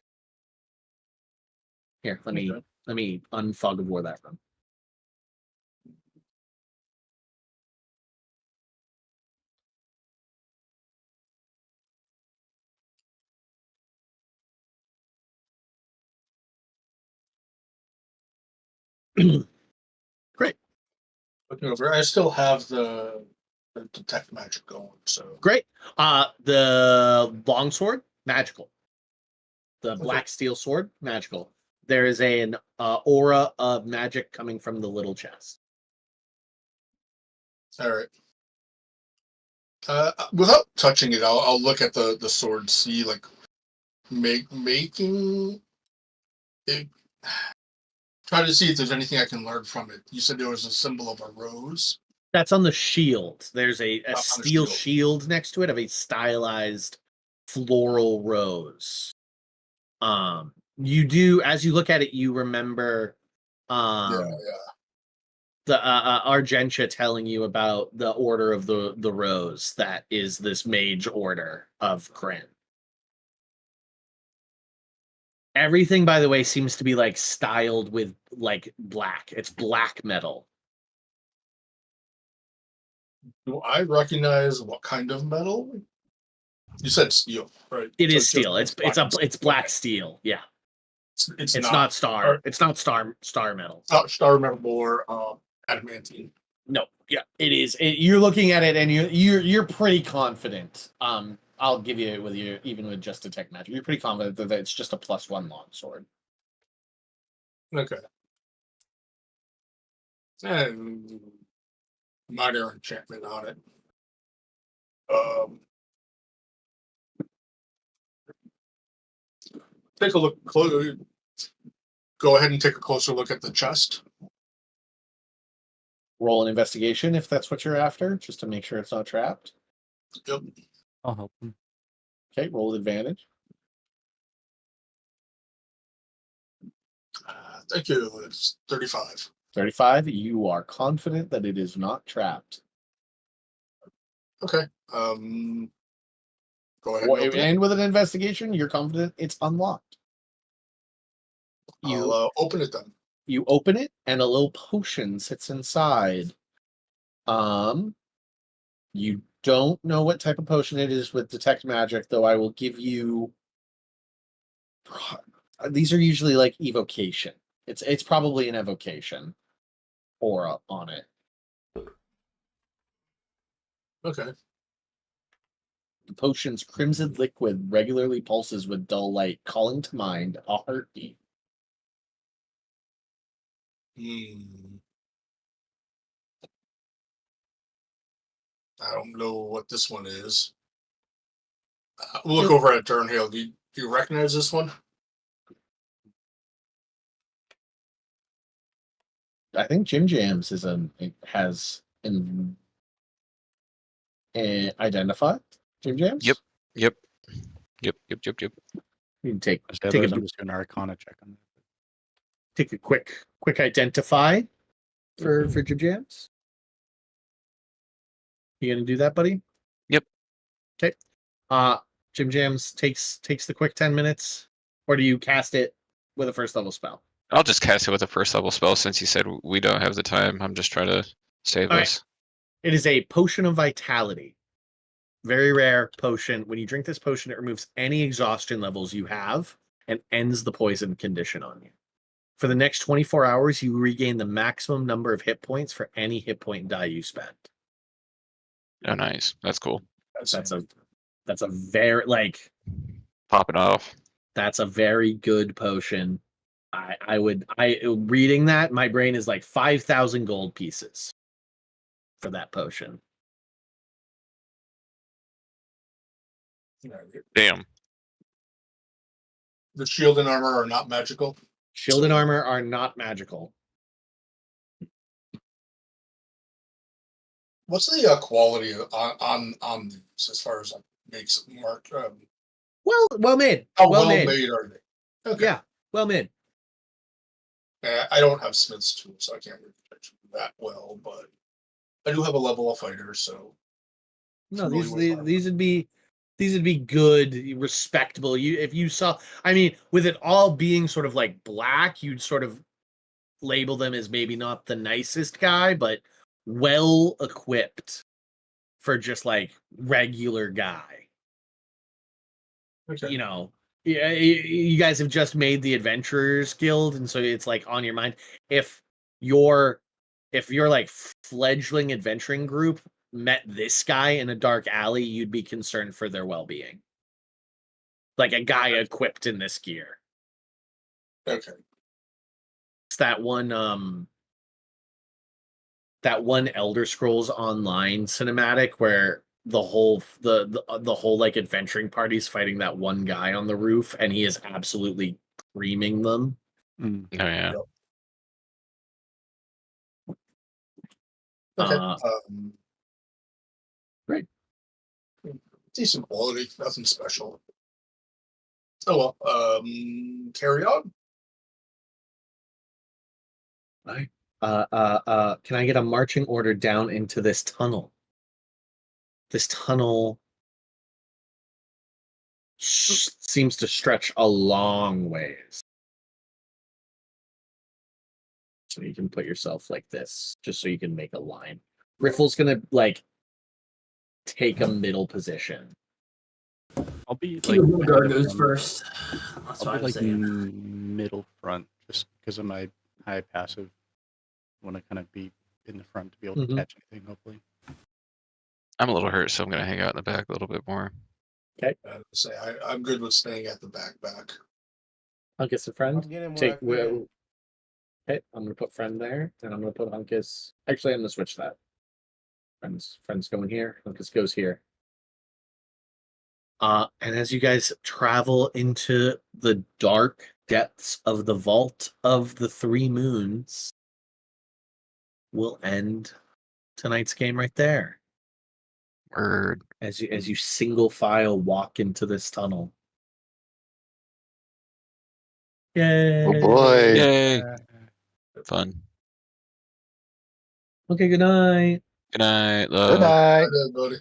Here, let me unfog of war that from. Great. Looking over, I still have the detect magic going. So Great. The longsword, magical. The black steel sword, magical. There is an aura of magic coming from the little chest. all right. Without touching it, I'll look at the sword, see like making it. Try to see if there's anything I can learn from it. You said there was a symbol of a rose. That's on the shield. There's a On the steel shield. shield next to it of a stylized floral rose. You do, as you look at it, you remember Yeah. the Argentia telling you about the order of the rose that is this mage order of Kryn. Everything, by the way, seems to be like styled with like black. It's black metal. Do I recognize what kind of metal? You said steel, right? It So is steel. It's black steel. Yeah. It's not star. or- It's not star metal. Star metal or adamantine. No. Yeah. It is. You're looking at it and you're pretty confident. I'll give you with you even with just detect magic. You're pretty confident that it's just a +1 longsword. Okay. And minor enchantment on it. Take a look. Go ahead and take a closer look at the chest. Roll an investigation if that's what you're after, just to make sure it's not trapped. Yep. I'll help him. Okay, roll with advantage. Thank you. It's 35. 35. You are confident that it is not trapped. Okay. Go ahead. And open it. And with an investigation, you're confident it's unlocked. I'll open it then. You open it, and a little potion sits inside. You don't know what type of potion it is with detect magic, though I will give you. These are usually like evocation. It's probably an evocation aura on it. Okay. The potion's crimson liquid regularly pulses with dull light, calling to mind a heartbeat. I don't know what this one is. We'll look over at Turnhill. Do you recognize this one? I think Jim Jams has identified Jim Jams. Yep. You can take a an Arcana check on that. take a quick identify for Jim Jams. You gonna do that, buddy? Yep. Okay. Jim Jams takes the quick 10 minutes, or do you cast it with a first level spell? I'll just cast it with a first level spell since you said we don't have the time. I'm just trying to save All us. It is a potion of vitality. Very rare potion. When you drink this potion, it removes any exhaustion levels you have and ends the poison condition on you. For the next 24 hours, you regain the maximum number of hit points for any hit point die you spend. Oh, nice. That's cool. That's a very Pop it off. That's a very good potion. Reading that, my brain is like 5,000 gold pieces for that potion. Damn. The shield and armor are not magical. Shield and armor are not magical. What's the quality on these as far as makes it mark? Well made. How well made made. are they? Okay. Yeah, well made. I don't have Smith's tools, so I can't really judge that well, but I do have a level of fighter, so No, familiar with these would be good, respectable. If you saw, I mean, with it all being sort of like black, you'd sort of label them as maybe not the nicest guy, but well equipped for just like regular guy. Okay. You know, yeah, you guys have just made the Adventurers Guild, and so it's like on your mind. If your like fledgling adventuring group met this guy in a dark alley, you'd be concerned for their well-being. Like a guy equipped in this gear. Okay. It's that one Elder Scrolls Online cinematic where the whole like adventuring party's fighting that one guy on the roof, and he is absolutely creaming them. Oh yeah. Okay. Right. Decent quality, nothing special. Oh well. Carry on. Right. Can I get a marching order down into this tunnel? This tunnel seems to stretch a long ways. So you can put yourself like this, just so you can make a line. Riffle's gonna like take a middle position. I'll be King like of Woodguard goes first. That's I'll what be I'm like saying. middle front, just because of my high passive. Want to kind of be in the front to be able to catch anything, hopefully. I'm a little hurt, so I'm gonna hang out in the back a little bit more. Okay. I'm good with staying at the back. Hunkus a friend. I'm getting Take where I fit in. Okay, I'm gonna put friend there, and I'm gonna put Hunkus. Actually, I'm gonna switch that. Friends going here. Hunkus goes here. And as you guys travel into the dark depths of the vault of the Three Moons, we'll end tonight's game right there. Word. As you single file walk into this tunnel. Yay! Oh boy. Yay. Fun. Okay, good night. Good night, Good love. night. Everybody.